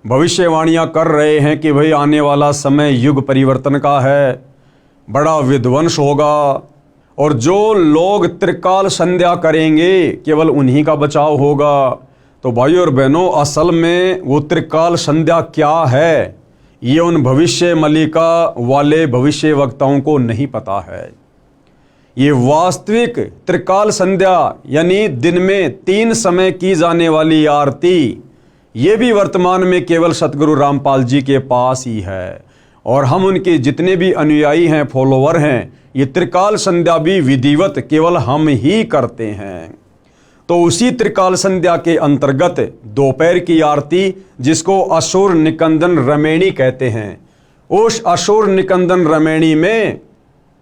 भविष्यवाणियां कर रहे हैं कि भाई आने वाला समय युग परिवर्तन का है, बड़ा विध्वंस होगा और जो लोग त्रिकाल संध्या करेंगे केवल उन्हीं का बचाव होगा। तो भाई और बहनों, असल में वो त्रिकाल संध्या क्या है, ये उन भविष्य मल्लिका वाले भविष्य वक्ताओं को नहीं पता है। ये वास्तविक त्रिकाल संध्या यानी दिन में 3 समय की जाने वाली आरती, ये भी वर्तमान में केवल सतगुरु रामपाल जी के पास ही है। और हम उनके जितने भी अनुयायी हैं, फॉलोवर हैं, ये त्रिकाल संध्या भी विधिवत केवल हम ही करते हैं। तो उसी त्रिकाल संध्या के अंतर्गत दोपहर की आरती, जिसको असुर निकंदन रमैणी कहते हैं, उस असुर निकंदन रमैणी में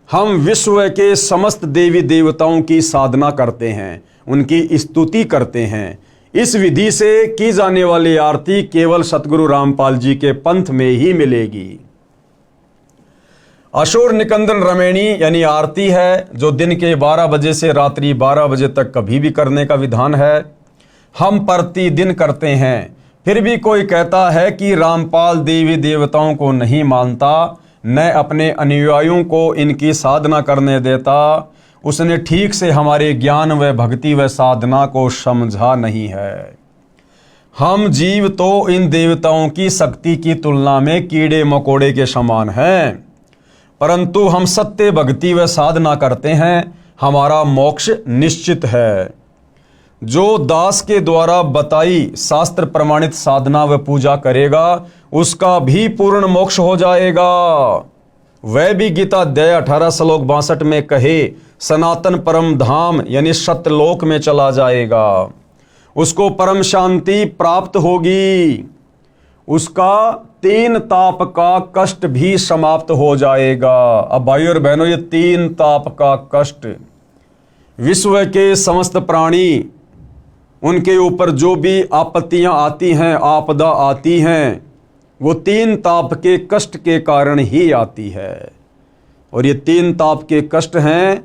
हम विश्व के समस्त देवी देवताओं की साधना करते हैं, उनकी स्तुति करते हैं। इस विधि से की जाने वाली आरती केवल सतगुरु रामपाल जी के पंथ में ही मिलेगी। असुर निकंदन रमैणी यानी आरती है, जो दिन के 12 बजे से रात्रि 12 बजे तक कभी भी करने का विधान है। हम प्रतिदिन करते हैं। फिर भी कोई कहता है कि रामपाल देवी देवताओं को नहीं मानता, न अपने अनुयायियों को इनकी साधना करने देता, उसने ठीक से हमारे ज्ञान व भक्ति व साधना को समझा नहीं है। हम जीव तो इन देवताओं की शक्ति की तुलना में कीड़े मकोड़े के समान हैं, परंतु हम सत्य भक्ति व साधना करते हैं, हमारा मोक्ष निश्चित है। जो दास के द्वारा बताई शास्त्र प्रमाणित साधना व पूजा करेगा, उसका भी पूर्ण मोक्ष हो जाएगा। वह भी गीता अध्याय 18 श्लोक 62 में कहे सनातन परम धाम यानी सत्यलोक में चला जाएगा। उसको परम शांति प्राप्त होगी, उसका तीन ताप का कष्ट भी समाप्त हो जाएगा। अब भाइयों और बहनों, ये तीन ताप का कष्ट, विश्व के समस्त प्राणी, उनके ऊपर जो भी आपत्तियां आती हैं, आपदा आती हैं, वो तीन ताप के कष्ट के कारण ही आती है। और ये तीन ताप के कष्ट हैं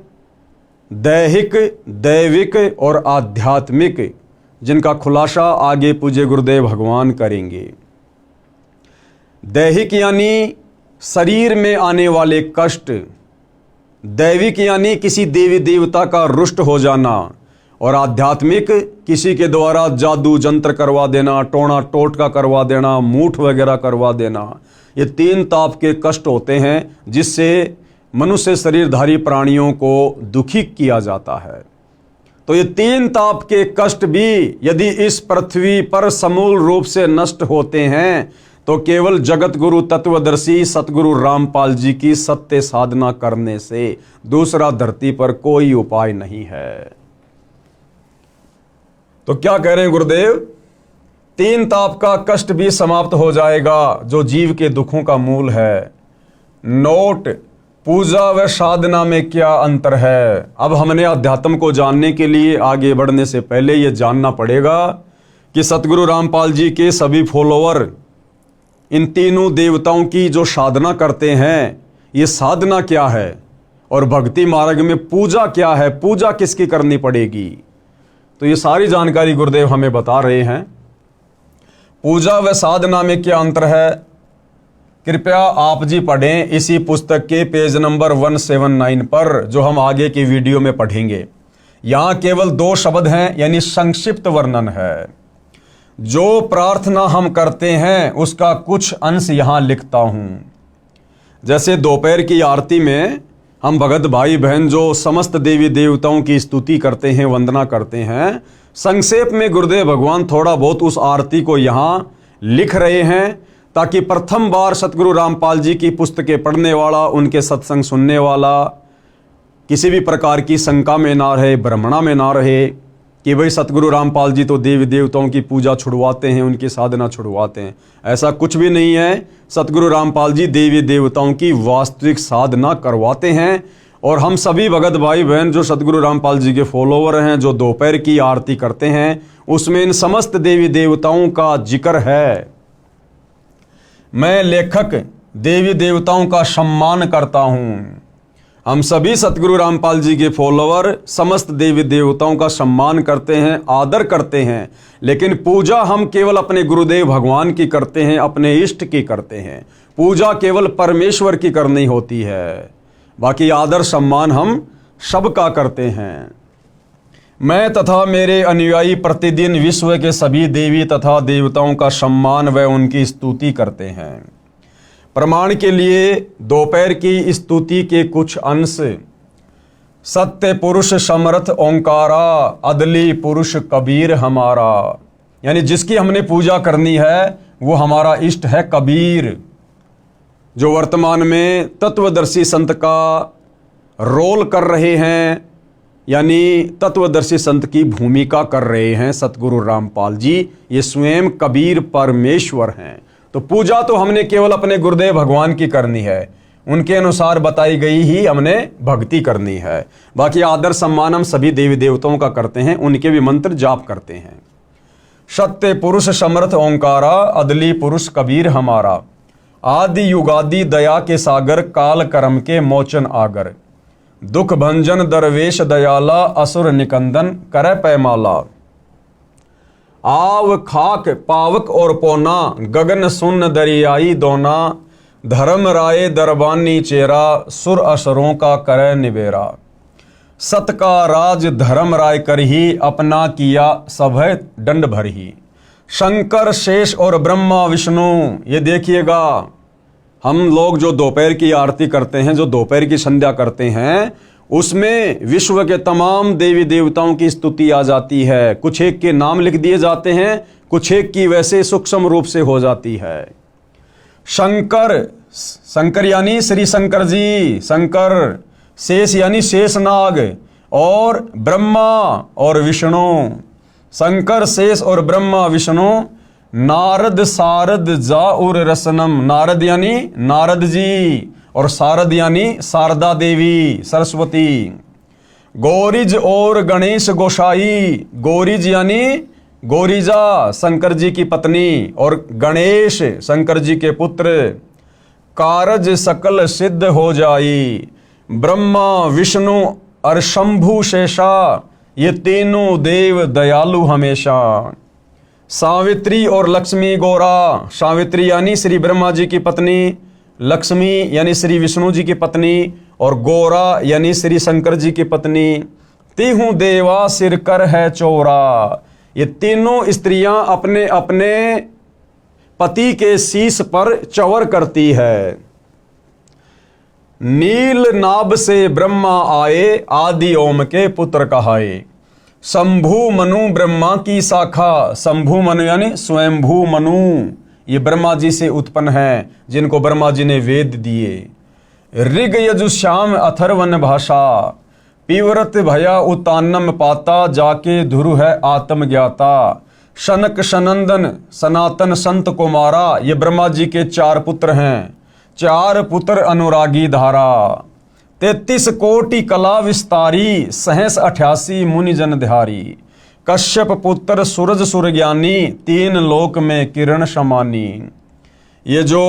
दैहिक, दैविक और आध्यात्मिक, जिनका खुलासा आगे पूज्य गुरुदेव भगवान करेंगे। दैहिक यानी शरीर में आने वाले कष्ट, दैविक यानी किसी देवी देवता का रुष्ट हो जाना, और आध्यात्मिक किसी के द्वारा जादू जंत्र करवा देना, टोना टोटका करवा देना, मूठ वगैरह करवा देना। ये तीन ताप के कष्ट होते हैं जिससे मनुष्य शरीरधारी प्राणियों को दुखी किया जाता है। तो ये तीन ताप के कष्ट भी यदि इस पृथ्वी पर समूल रूप से नष्ट होते हैं तो केवल जगत गुरु तत्वदर्शी सतगुरु रामपाल जी की सत्य साधना करने से दूसरा धरती पर कोई उपाय नहीं है। तो क्या कह रहे हैं गुरुदेव? तीन ताप का कष्ट भी समाप्त हो जाएगा जो जीव के दुखों का मूल है। नोट, पूजा व साधना में क्या अंतर है? अब हमने अध्यात्म को जानने के लिए आगे बढ़ने से पहले यह जानना पड़ेगा कि सतगुरु रामपाल जी के सभी फॉलोअर इन तीनों देवताओं की जो साधना करते हैं, ये साधना क्या है और भक्ति मार्ग में पूजा क्या है, पूजा किसकी करनी पड़ेगी। तो ये सारी जानकारी गुरुदेव हमें बता रहे हैं। पूजा व साधना में क्या अंतर है, कृपया आप जी पढ़ें इसी पुस्तक के पेज नंबर 179 पर, जो हम आगे की वीडियो में पढ़ेंगे। यहाँ केवल 2 शब्द हैं, यानी संक्षिप्त वर्णन है। जो प्रार्थना हम करते हैं उसका कुछ अंश यहाँ लिखता हूँ। जैसे दोपहर की आरती में हम भगत भाई बहन जो समस्त देवी देवताओं की स्तुति करते हैं, वंदना करते हैं, संक्षेप में गुरुदेव भगवान थोड़ा बहुत उस आरती को यहाँ लिख रहे हैं ताकि प्रथम बार सतगुरु रामपाल जी की पुस्तकें पढ़ने वाला, उनके सत्संग सुनने वाला किसी भी प्रकार की शंका में ना रहे, भ्रमणा में ना रहे कि भाई सतगुरु रामपाल जी तो देवी देवताओं की पूजा छुड़वाते हैं, उनकी साधना छुड़वाते हैं। ऐसा कुछ भी नहीं है। सतगुरु रामपाल जी देवी देवताओं की वास्तविक साधना करवाते हैं। और हम सभी भगत भाई बहन जो सतगुरु रामपाल जी के फॉलोवर हैं, जो दोपहर की आरती करते हैं, उसमें इन समस्त देवी देवताओं का जिक्र है। मैं लेखक देवी देवताओं का सम्मान करता हूँ। हम सभी सतगुरु रामपाल जी के फॉलोवर समस्त देवी देवताओं का सम्मान करते हैं, आदर करते हैं, लेकिन पूजा हम केवल अपने गुरुदेव भगवान की करते हैं, अपने इष्ट की करते हैं। पूजा केवल परमेश्वर की करनी होती है, बाकी आदर सम्मान हम सबका करते हैं। मैं तथा मेरे अनुयायी प्रतिदिन विश्व के सभी देवी तथा देवताओं का सम्मान व उनकी स्तुति करते हैं। प्रमाण के लिए दोपहर की स्तुति के कुछ अंश। सत्य पुरुष समर्थ ओंकारा, अदली पुरुष कबीर हमारा, यानी जिसकी हमने पूजा करनी है वो हमारा इष्ट है कबीर, जो वर्तमान में तत्वदर्शी संत का रोल कर रहे हैं, यानी तत्वदर्शी संत की भूमिका कर रहे हैं सतगुरु रामपाल जी। ये स्वयं कबीर परमेश्वर हैं। तो पूजा तो हमने केवल अपने गुरुदेव भगवान की करनी है, उनके अनुसार बताई गई ही हमने भक्ति करनी है। बाकी आदर सम्मान हम सभी देवी देवताओं का करते हैं, उनके भी मंत्र जाप करते हैं। सत्य पुरुष समर्थ ओंकारा, अदली पुरुष कबीर हमारा, आदि युगादि दया के सागर, काल कर्म के मोचन आगर, दुख भंजन दरवेश दयाला, असुर निकंदन करे पैमाला, आव खाक पावक और पोना, गगन सुन दरियाई दोना, धर्म राय दरबानी चेरा, सुर असुरों का करे निबेरा, सत का राज धर्म राय कर ही, अपना किया सभय दंड भर ही। शंकर शेष और ब्रह्मा विष्णु, ये देखिएगा हम लोग जो दोपहर की आरती करते हैं, जो दोपहर की संध्या करते हैं, उसमें विश्व के तमाम देवी देवताओं की स्तुति आ जाती है। कुछ एक के नाम लिख दिए जाते हैं, कुछ एक की वैसे सूक्ष्म रूप से हो जाती है। शंकर, शंकर यानी श्री शंकर जी, शंकर, शेष यानी शेषनाग, और ब्रह्मा और विष्णु, शंकर शेष और ब्रह्मा विष्णु, नारद सारद जाउर रसनम, नारद यानी नारद जी और शारद यानी शारदा देवी सरस्वती। गौरीज और गणेश गोसाई, गौरीज यानी गौरीजा शंकर जी की पत्नी और गणेश शंकर जी के पुत्र। कारज सकल सिद्ध हो जाई, ब्रह्मा विष्णु और शंभु शेषा, ये तीनों देव दयालु हमेशा। सावित्री और लक्ष्मी गौरा, सावित्री यानी श्री ब्रह्मा जी की पत्नी, लक्ष्मी यानी श्री विष्णु जी की पत्नी और गौरा यानी श्री शंकर जी की पत्नी। तीहूं देवा सिर कर है चौरा, ये तीनों स्त्रियां अपने अपने पति के शीश पर चवर करती है। नील नाभ से ब्रह्मा आए, आदि ओम के पुत्र कहाए। शंभु मनु ब्रह्मा की शाखा, शंभु मनु यानी स्वयंभू मनु, ये ब्रह्मा जी से उत्पन्न है जिनको ब्रह्मा जी ने वेद दिए। ऋग यजुश्याम अथर्वन भाषा, पीव्रत भया उतान्नम पाता, जाके धुरु है आत्म ज्ञाता। शनक सनंदन सनातन संत कुमारा, ये ब्रह्मा जी के 4 पुत्र हैं, 4 पुत्र अनुरागी धारा। 33 कोटि कला विस्तारी, सहस 88 मुनि जन ध्यारी। कश्यप पुत्र सूरज सुरज्ञानी, 3 लोक में किरण समानी। ये जो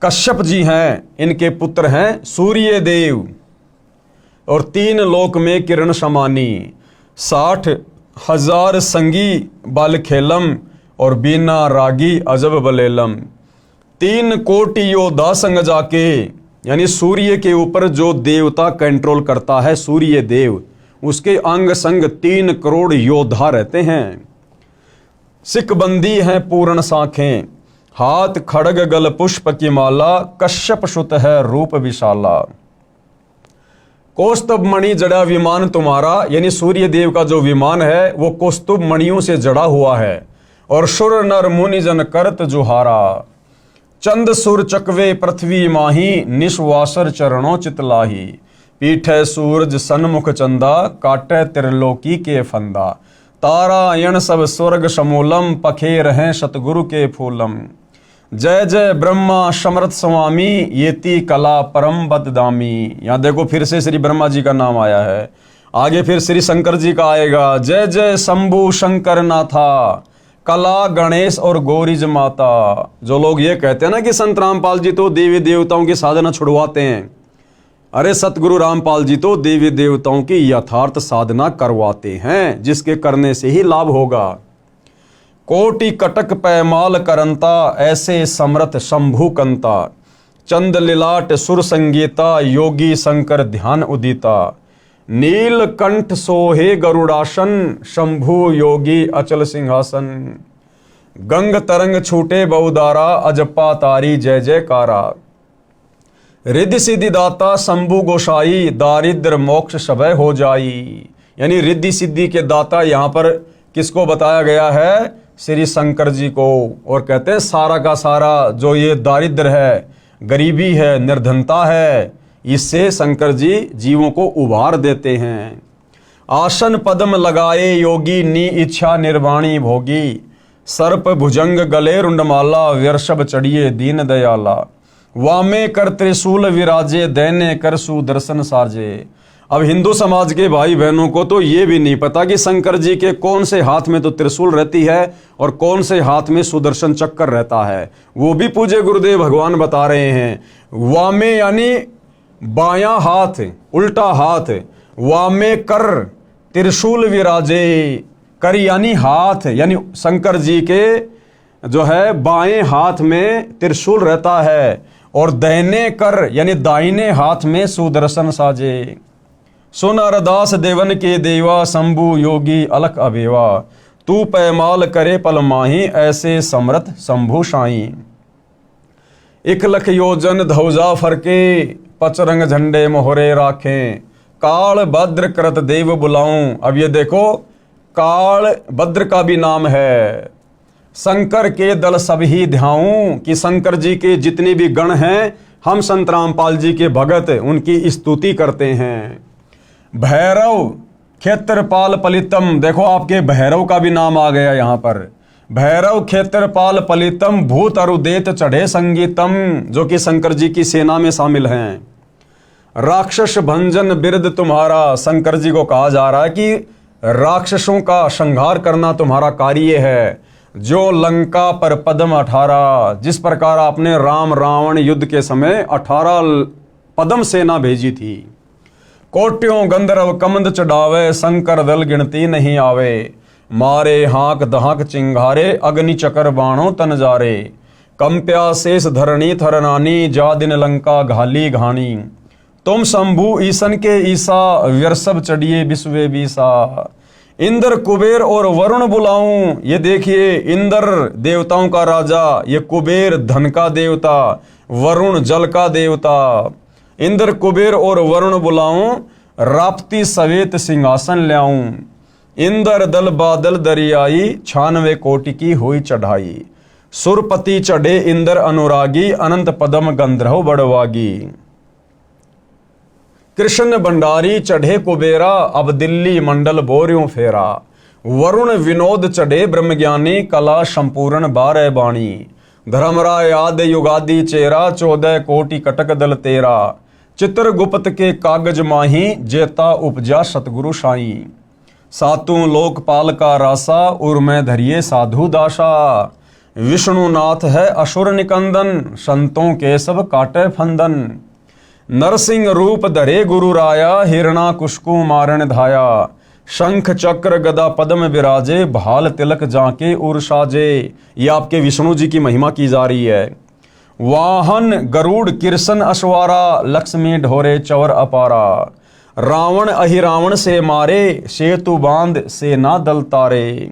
कश्यप जी हैं इनके पुत्र हैं सूर्य देव और 3 लोक में किरण समानी। 60,000 संगी बाल खेलम और बीना रागी अजब बलेलम। 3 कोटि योद्धा संग जाके, यानी सूर्य के ऊपर जो देवता कंट्रोल करता है सूर्य देव, उसके अंग संग 3 करोड़ योद्धा रहते हैं। सिकबंदी हैं पूर्ण साखें, हाथ खड़ग गल पुष्प की माला। कश्यप सुत है रूप विशाला। कौस्तुभ मणि जड़ा विमान तुम्हारा, यानी सूर्य देव का जो विमान है वो कौस्तुभ मणियों से जड़ा हुआ है। और सुर नर मुनि जन करत जुहारा। चंद सुर चकवे पृथ्वी माही, निश्वासर चरणों चितलाही। पीठे सूरज सन्मुख चंदा, काटे त्रिलोकी के फंदा। तारायण सब स्वर्ग समूलम, पखे रहें सतगुरु के फूलम। जय जय ब्रह्मा समर्थ स्वामी, येती कला परम बददामी। यहाँ देखो फिर से श्री ब्रह्मा जी का नाम आया है, आगे फिर श्री शंकर जी का आएगा। जय जय शंभु शंकर नाथा, कला गणेश और गौरीज माता। जो लोग ये कहते हैं ना कि संत रामपाल जी तो देवी देवताओं की साधना छुड़वाते हैं, अरे सतगुरु रामपाल जी तो देवी देवताओं की यथार्थ साधना करवाते हैं, जिसके करने से ही लाभ होगा। कोटि कटक पैमाल करंता, ऐसे समर्थ शंभु कंता। चंद लिलाट सुर संगीता, योगी शंकर ध्यान उदिता। नीलकंठ सोहे गरुड़ासन, शंभु योगी अचल सिंहासन। गंग तरंग छूटे बहुदारा, अजपा तारी जय जयकारा। रिद्धि सिद्धि दाता शंभु गोसाई, दारिद्र मोक्ष सबय हो जाई। यानी रिद्धि सिद्धि के दाता यहाँ पर किसको बताया गया है? श्री शंकर जी को। और कहते हैं सारा का सारा जो ये दारिद्र है, गरीबी है, निर्धनता है, इससे शंकर जी जीवों को उबार देते हैं। आसन पद्म लगाए योगी, नी इच्छा निर्वाणी भोगी। सर्प भुजंग गले रुंडमाला, व्यर्षभ चढ़िए दीन दयाला। वामे कर त्रिशूल विराजे, दैने कर सुदर्शन साजे। अब हिंदू समाज के भाई बहनों को तो ये भी नहीं पता कि शंकर जी के कौन से हाथ में तो त्रिशूल रहती है और कौन से हाथ में सुदर्शन चक्कर रहता है। वो भी पूज्य गुरुदेव भगवान बता रहे हैं। वामे यानी बायां हाथ, उल्टा हाथ। वामे कर त्रिशूल विराजे, कर यानी हाथ, यानी शंकर जी के जो है बाएं हाथ में त्रिशूल रहता है और दाहिने कर यानी दाहिने हाथ में सुदर्शन साजे। सुन अरदास देवन के देवा, शंभु योगी अलख अबेवा। तू पैमाल करे पल माही, ऐसे समर्थ शंभु साई। 1 लख योजन धौजा फरके, पचरंग झंडे मोहरे राखें। काल भद्र कृत देव बुलाऊं। अब ये देखो काल भद्र का भी नाम है। शंकर के दल सब ही ध्याऊं, कि शंकर जी के जितने भी गण हैं हम संत रामपाल जी के भगत उनकी स्तुति करते हैं। भैरव क्षेत्रपाल पलितम, देखो आपके भैरव का भी नाम आ गया यहाँ पर। भैरव क्षेत्रपाल पलितम भूत अरुदेत चढ़े संगीतम, जो कि शंकर जी की सेना में शामिल हैं। राक्षस भंजन बिरद तुम्हारा, शंकर जी को कहा जा रहा है कि राक्षसों का संहार करना तुम्हारा कार्य है। जो लंका पर पद्म 18, जिस प्रकार आपने राम रावण युद्ध के समय 18 पद्म सेना भेजी थी। कोट्यों गंधर्व कमंद चढ़ावे, शंकर दल गिनती नहीं आवे। मारे हाक दहाक चिंगारे, अग्नि चकर बाणों तन जारे। कंप्या शेष धरणी थरनानी, जा दिन लंका घाली घानी। तुम शंभु ईसन के ईसा, व्यर्सभ चढ़िए विश्वे बीसा। इंद्र कुबेर और वरुण बुलाऊं, ये देखिए इंद्र देवताओं का राजा, ये कुबेर धन का देवता, वरुण जल का देवता। इंद्र कुबेर और वरुण बुलाऊं, राप्ती सवेत सिंहासन ल्याऊं। इंद्र दल बादल दरियाई, 96 कोटि की हुई चढ़ाई। सुरपति चढ़े इंद्र अनुरागी, अनंत पदम गंधर्व बड़वागी। कृष्ण भंडारी चढ़े कुबेरा, अब दिल्ली मंडल बोर्यों फेरा। वरुण विनोद चढ़े ब्रह्मज्ञानी, कला संपूर्ण 12 बाणी। धर्मराय आदि युगादि चेरा, 14 कोटि कटक दल तेरा। चित्रगुप्त के कागज माही, जेता उपजा सतगुरु साई। सातों लोकपाल का रासा, उर में धरिए साधु दासा। विष्णुनाथ है असुर निकंदन, संतों के सब काटे फंदन। नरसिंह रूप धरे गुरु राया, हिरणा कुशकु मारण धाया। शंख चक्र गदा पद्म विराजे, भाल तिलक जाके उर साजे। ये आपके विष्णु जी की महिमा की जा रही है। वाहन गरुड़ किरसन अश्वारा, लक्ष्मी ढोरे चवर अपारा। रावण अहिरावण से मारे, सेतु बांध सेना दल तारे।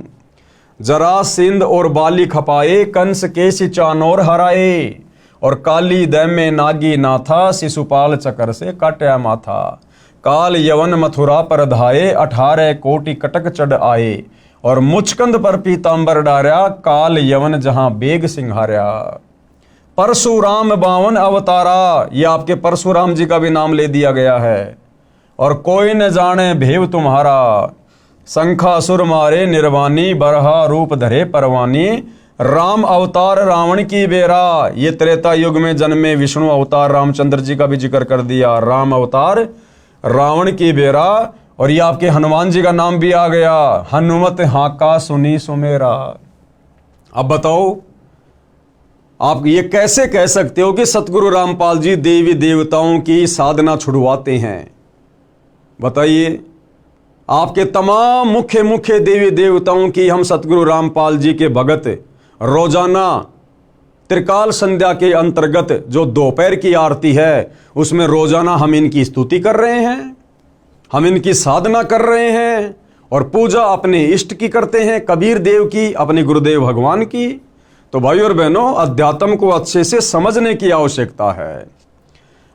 जरासिंध और बाली खपाए, कंस के चानोर हराए। और काली दैम्य नागी नाथा, शिशुपाल चक्र से काट्या माथा। काल यवन मथुरा पर धाये, 18 कोटि कटक चढ़ आए। और मुचकंद पर पीतांबर डार्या, काल यवन जहां बेग सिंहार्या। परशुराम 52 अवतारा, ये आपके परशुराम जी का भी नाम ले दिया गया है। और कोई न जाने भेव तुम्हारा, शंखासुर मारे निर्वाणी, बरहा रूप धरे परवानी। राम अवतार रावण की बेरा, ये त्रेता युग में जन्मे विष्णु अवतार रामचंद्र जी का भी जिक्र कर दिया। राम अवतार रावण की बेरा। और ये आपके हनुमान जी का नाम भी आ गया, हनुमत हाका सुनी सुमेरा। अब बताओ आप ये कैसे कह सकते हो कि सतगुरु रामपाल जी देवी देवताओं की साधना छुड़वाते हैं? बताइए, आपके तमाम मुख्य मुख्य देवी देवताओं की हम सतगुरु रामपाल जी के भगत रोजाना त्रिकाल संध्या के अंतर्गत जो दोपहर की आरती है, उसमें रोजाना हम इनकी स्तुति कर रहे हैं, हम इनकी साधना कर रहे हैं और पूजा अपने इष्ट की करते हैं, कबीर देव की, अपने गुरुदेव भगवान की। तो भाई और बहनों, अध्यात्म को अच्छे से समझने की आवश्यकता है।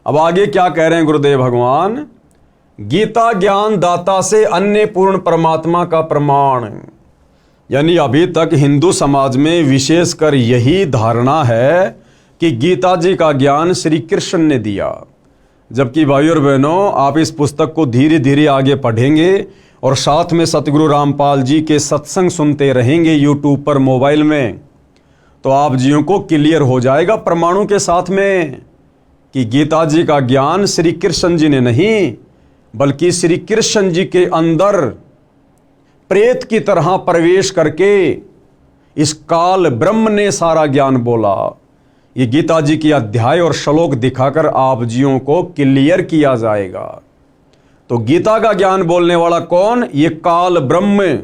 अब आगे क्या कह रहे हैं गुरुदेव भगवान? गीता ज्ञान दाता से अन्य पूर्ण परमात्मा का प्रमाण। यानी अभी तक हिंदू समाज में विशेषकर यही धारणा है कि गीता जी का ज्ञान श्री कृष्ण ने दिया। जबकि भाई और बहनों, आप इस पुस्तक को धीरे धीरे आगे पढ़ेंगे और साथ में सतगुरु रामपाल जी के सत्संग सुनते रहेंगे यूट्यूब पर, मोबाइल में, तो आप जियों को क्लियर हो जाएगा प्रमाणों के साथ में कि गीता जी का ज्ञान श्री कृष्ण जी ने नहीं, बल्कि श्री कृष्ण जी के अंदर प्रेत की तरह प्रवेश करके इस काल ब्रह्म ने सारा ज्ञान बोला। ये गीता जी की अध्याय और श्लोक दिखाकर आप जियों को क्लियर किया जाएगा। तो गीता का ज्ञान बोलने वाला कौन? ये काल ब्रह्म,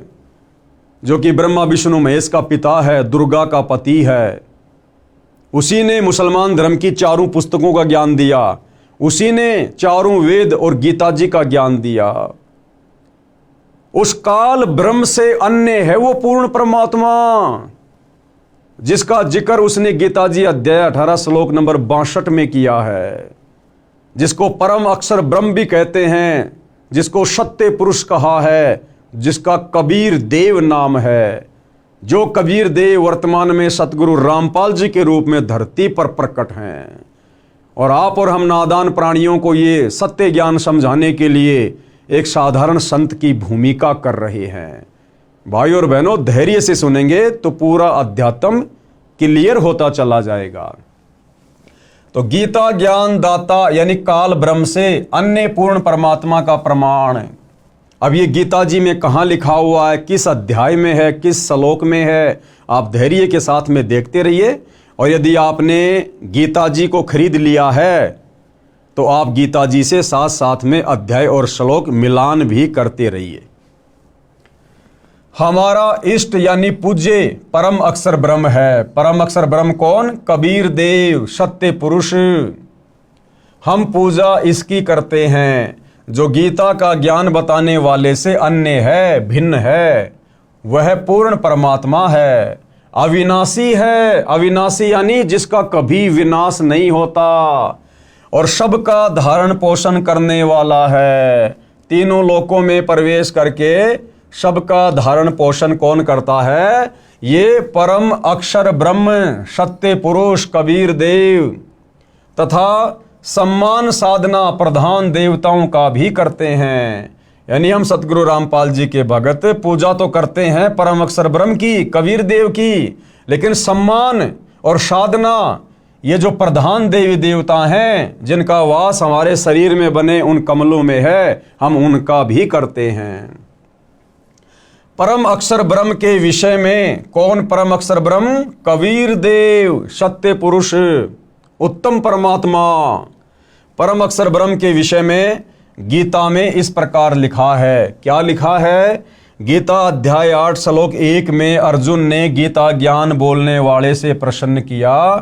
जो कि ब्रह्मा विष्णु महेश का पिता है, दुर्गा का पति है। उसी ने मुसलमान धर्म की 4 पुस्तकों का ज्ञान दिया, उसी ने 4 वेद और गीता जी का ज्ञान दिया। उस काल ब्रह्म से अन्य है वो पूर्ण परमात्मा, जिसका जिक्र उसने गीता जी अध्याय 18 श्लोक नंबर 62 में किया है, जिसको परम अक्षर ब्रह्म भी कहते हैं, जिसको सत्य पुरुष कहा है, जिसका कबीर देव नाम है। जो कबीर देव वर्तमान में सतगुरु रामपाल जी के रूप में धरती पर प्रकट हैं। और आप और हम नादान प्राणियों को ये सत्य ज्ञान समझाने के लिए एक साधारण संत की भूमिका कर रहे हैं। भाई और बहनों, धैर्य से सुनेंगे तो पूरा अध्यात्म क्लियर होता चला जाएगा। तो गीता ज्ञान दाता यानी काल ब्रह्म से अन्य पूर्ण परमात्मा का प्रमाण। अब ये गीता जी में कहाँ लिखा हुआ है, किस अध्याय में है, किस श्लोक में है, आप धैर्य के साथ में देखते रहिए। और यदि आपने गीता जी को खरीद लिया है तो आप गीता जी से साथ साथ में अध्याय और श्लोक मिलान भी करते रहिए। हमारा इष्ट यानी पूज्य परम अक्षर ब्रह्म है। परम अक्षर ब्रह्म कौन? कबीर देव, सत्य पुरुष। हम पूजा इसकी करते हैं जो गीता का ज्ञान बताने वाले से अन्य है, भिन्न है। वह पूर्ण परमात्मा है, अविनाशी है। अविनाशी यानी जिसका कभी विनाश नहीं होता, और सबका धारण पोषण करने वाला है। तीनों लोकों में प्रवेश करके सबका धारण पोषण कौन करता है? ये परम अक्षर ब्रह्म, सत्य पुरुष कबीर देव। तथा सम्मान साधना प्रधान देवताओं का भी करते हैं। यानी हम सतगुरु रामपाल जी के भगत पूजा तो करते हैं परम अक्षर ब्रह्म की, कबीर देव की, लेकिन सम्मान और साधना ये जो प्रधान देवी देवता हैं जिनका वास हमारे शरीर में बने उन कमलों में है, हम उनका भी करते हैं। परम अक्षर ब्रह्म के विषय में कौन परम अक्षर ब्रह्म? कबीर देव, सत्य पुरुष, उत्तम परमात्मा। परम अक्षर ब्रह्म के विषय में गीता में इस प्रकार लिखा है। क्या लिखा है? गीता अध्याय 8 श्लोक 1 में अर्जुन ने गीता ज्ञान बोलने वाले से प्रश्न किया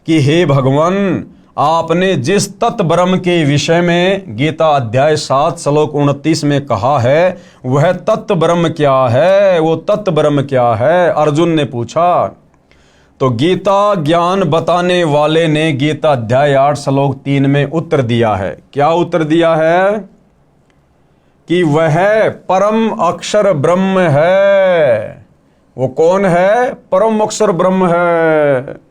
कि हे भगवान, आपने जिस तत्व ब्रह्म के विषय में गीता अध्याय 7 श्लोक 29 में कहा है, वह तत्व ब्रह्म क्या है? वो तत्व ब्रह्म क्या है? अर्जुन ने पूछा। तो गीता ज्ञान बताने वाले ने गीता अध्याय 8 श्लोक 3 में उत्तर दिया है। क्या उत्तर दिया है? कि वह परम अक्षर ब्रह्म है। वो कौन है? परम अक्षर ब्रह्म है।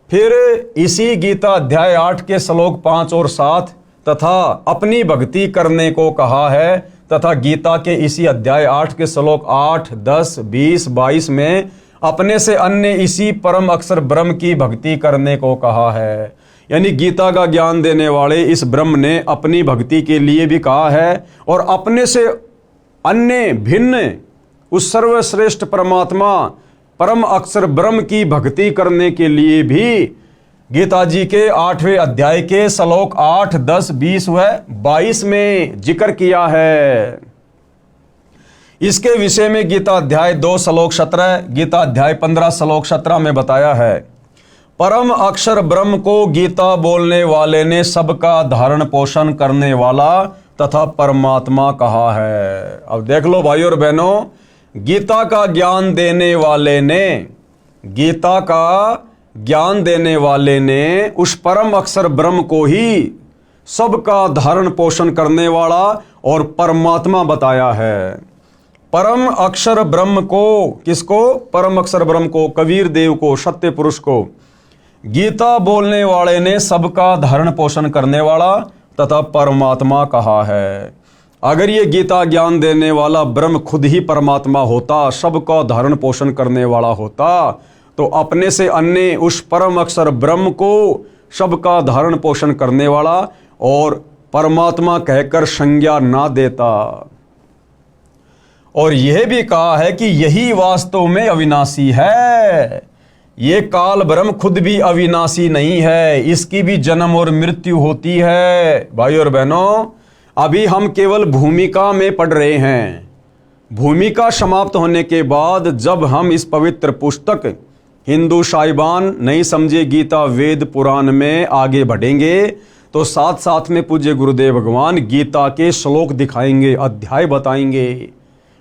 फिर इसी गीता अध्याय 8 के श्लोक 5 और 7 तथा अपनी भक्ति करने को कहा है, तथा गीता के इसी अध्याय 8 के श्लोक 8, 10, 20, 22 में अपने से अन्य इसी परम अक्षर ब्रह्म की भक्ति करने को कहा है। यानी गीता का ज्ञान देने वाले इस ब्रह्म ने अपनी भक्ति के लिए भी कहा है, और अपने से अन्य भिन्न उस सर्वश्रेष्ठ परमात्मा परम अक्षर ब्रह्म की भक्ति करने के लिए भी गीता जी के 8वें अध्याय के श्लोक 8, 10, 20 व 22 में जिक्र किया है। इसके विषय में गीता अध्याय 2 श्लोक 17, गीता अध्याय 15 श्लोक 17 में बताया है। परम अक्षर ब्रह्म को गीता बोलने वाले ने सबका धारण पोषण करने वाला तथा परमात्मा कहा है। अब देख लो भाई और बहनों, गीता का ज्ञान देने वाले ने, गीता का ज्ञान देने वाले ने उस परम अक्षर ब्रह्म को ही सबका धारण पोषण करने वाला और परमात्मा बताया है। परम अक्षर ब्रह्म को, किसको? परम अक्षर ब्रह्म को, कबीर देव को, सत्य पुरुष को गीता बोलने वाले ने सबका धारण पोषण करने वाला तथा परमात्मा कहा है। अगर ये गीता ज्ञान देने वाला ब्रह्म खुद ही परमात्मा होता, सबका धारण पोषण करने वाला होता, तो अपने से अन्य उस परम अक्षर ब्रह्म को सबका धारण पोषण करने वाला और परमात्मा कहकर संज्ञा ना देता। और यह भी कहा है कि यही वास्तव में अविनाशी है। ये काल ब्रह्म खुद भी अविनाशी नहीं है, इसकी भी जन्म और मृत्यु होती है। भाई और बहनों, अभी हम केवल भूमिका में पढ़ रहे हैं। भूमिका समाप्त होने के बाद जब हम इस पवित्र पुस्तक हिंदू साहिबान नहीं समझे गीता वेद पुराण में आगे बढ़ेंगे, तो साथ साथ में पूज्य गुरुदेव भगवान गीता के श्लोक दिखाएंगे, अध्याय बताएंगे,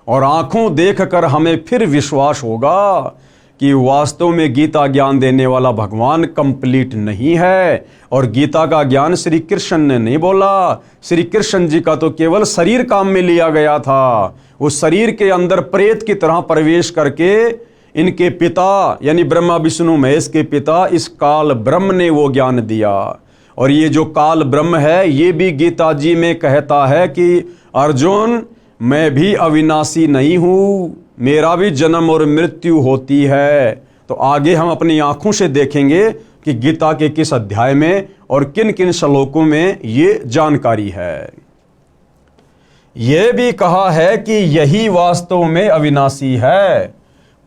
और आंखों देखकर हमें फिर विश्वास होगा कि वास्तव में गीता ज्ञान देने वाला भगवान कंप्लीट नहीं है। और गीता का ज्ञान श्री कृष्ण ने नहीं बोला। श्री कृष्ण जी का तो केवल शरीर काम में लिया गया था। उस शरीर के अंदर प्रेत की तरह प्रवेश करके इनके पिता यानी ब्रह्मा विष्णु महेश के पिता इस काल ब्रह्म ने वो ज्ञान दिया। और ये जो काल ब्रह्म है ये भी गीता जी में कहता है कि अर्जुन, मैं भी अविनाशी नहीं हूँ, मेरा भी जन्म और मृत्यु होती है। तो आगे हम अपनी आंखों से देखेंगे कि गीता के किस अध्याय में और किन किन श्लोकों में ये जानकारी है। यह भी कहा है कि यही वास्तव में अविनाशी है,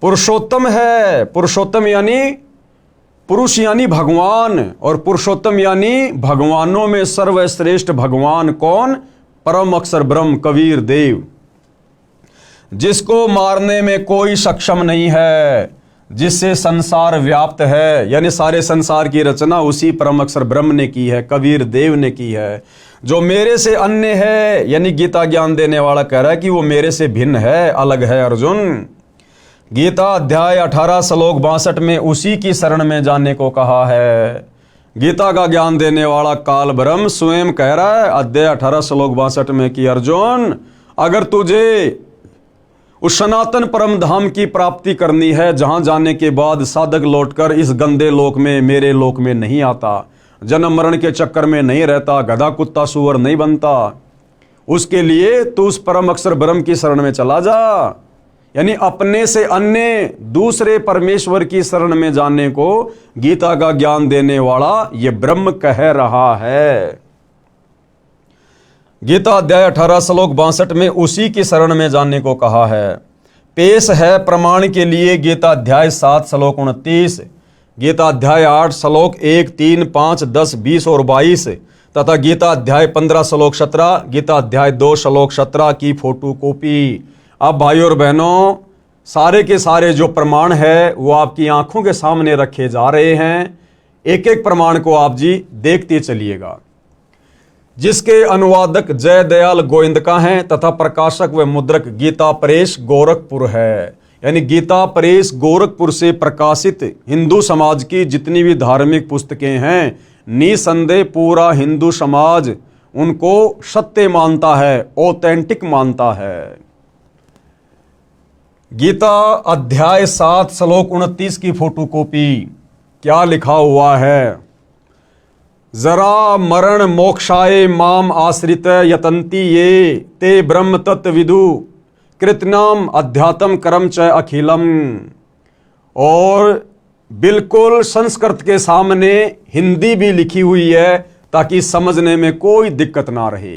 पुरुषोत्तम है। पुरुषोत्तम यानी पुरुष यानी भगवान, और पुरुषोत्तम यानी भगवानों में सर्वश्रेष्ठ भगवान कौन? परम अक्षर ब्रह्म कबीर देव, जिसको मारने में कोई सक्षम नहीं है, जिससे संसार व्याप्त है। यानी सारे संसार की रचना उसी परम अक्षर ब्रह्म ने की है, कबीर देव ने की है। जो मेरे से अन्य है, यानी गीता ज्ञान देने वाला कह रहा है कि वो मेरे से भिन्न है, अलग है। अर्जुन, गीता अध्याय 18 श्लोक 62 में उसी की शरण में जाने को कहा है। गीता का ज्ञान देने वाला काल ब्रह्म स्वयं कह रहा है अध्याय 18 श्लोक 62 में कि अर्जुन, अगर तुझे उस सनातन परम धाम की प्राप्ति करनी है, जहां जाने के बाद साधक लौटकर इस गंदे लोक में, मेरे लोक में नहीं आता, जन्म मरण के चक्कर में नहीं रहता, गधा कुत्ता सुअर नहीं बनता, उसके लिए तू उस परम अक्षर ब्रह्म की शरण में चला जा। यानी अपने से अन्य दूसरे परमेश्वर की शरण में जाने को गीता का ज्ञान देने वाला ये ब्रह्म कह रहा है। गीता अध्याय 18 श्लोक 62 में उसी की शरण में जाने को कहा है। पेश है प्रमाण के लिए गीता अध्याय 7 श्लोक 29, गीता अध्याय 8 श्लोक 1, 3, 5, 10, 20 और 22 तथा गीता अध्याय 15 श्लोक 17, गीता अध्याय 2 श्लोक 17 की फोटो कॉपी। अब भाइयों और बहनों, सारे के सारे जो प्रमाण है वो आपकी आंखों के सामने रखे जा रहे हैं। एक एक प्रमाण को आप जी देखते चलिएगा, जिसके अनुवादक जय दयाल गोविंदका हैं तथा प्रकाशक व मुद्रक गीता प्रेस गोरखपुर है। यानी गीता प्रेस गोरखपुर से प्रकाशित हिंदू समाज की जितनी भी धार्मिक पुस्तकें हैं, निसंदेह पूरा हिंदू समाज उनको सत्य मानता है, ऑथेंटिक मानता है। गीता अध्याय 7 श्लोक 29 की फोटो कॉपी। क्या लिखा हुआ है? जरा मरण मोक्षाय माम आश्रित यतन्ति ये ते ब्रह्म तत्विदु कृतनाम अध्यात्म कर्म च अखिलम। और बिल्कुल संस्कृत के सामने हिंदी भी लिखी हुई है ताकि समझने में कोई दिक्कत ना रहे।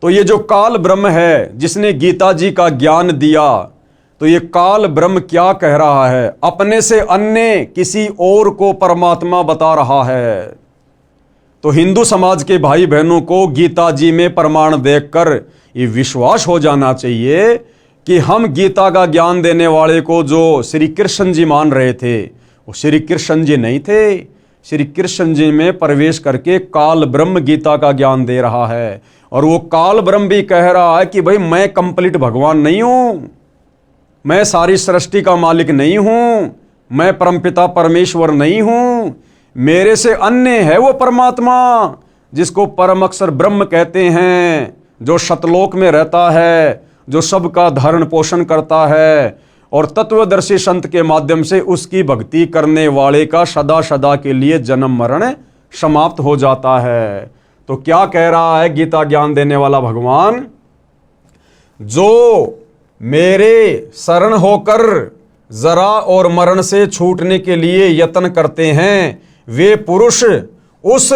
तो ये जो काल ब्रह्म है जिसने गीता जी का ज्ञान दिया, तो ये काल ब्रह्म क्या कह रहा है? अपने से अन्य किसी और को परमात्मा बता रहा है। तो हिंदू समाज के भाई बहनों को गीता जी में प्रमाण देखकर ये विश्वास हो जाना चाहिए कि हम गीता का ज्ञान देने वाले को जो श्री कृष्ण जी मान रहे थे, वो श्री कृष्ण जी नहीं थे। श्री कृष्ण जी में प्रवेश करके काल ब्रह्म गीता का ज्ञान दे रहा है। और वो काल ब्रह्म भी कह रहा है कि भाई मैं कंप्लीट भगवान नहीं हूं, मैं सारी सृष्टि का मालिक नहीं हूं, मैं परमपिता परमेश्वर नहीं हूं, मेरे से अन्य है वो परमात्मा जिसको परम अक्षर ब्रह्म कहते हैं, जो सतलोक में रहता है, जो सबका धारण पोषण करता है और तत्वदर्शी संत के माध्यम से उसकी भक्ति करने वाले का सदा सदा के लिए जन्म मरण समाप्त हो जाता है। तो क्या कह रहा है गीता ज्ञान देने वाला भगवान? जो मेरे शरण होकर जरा और मरण से छूटने के लिए यत्न करते हैं, वे पुरुष उस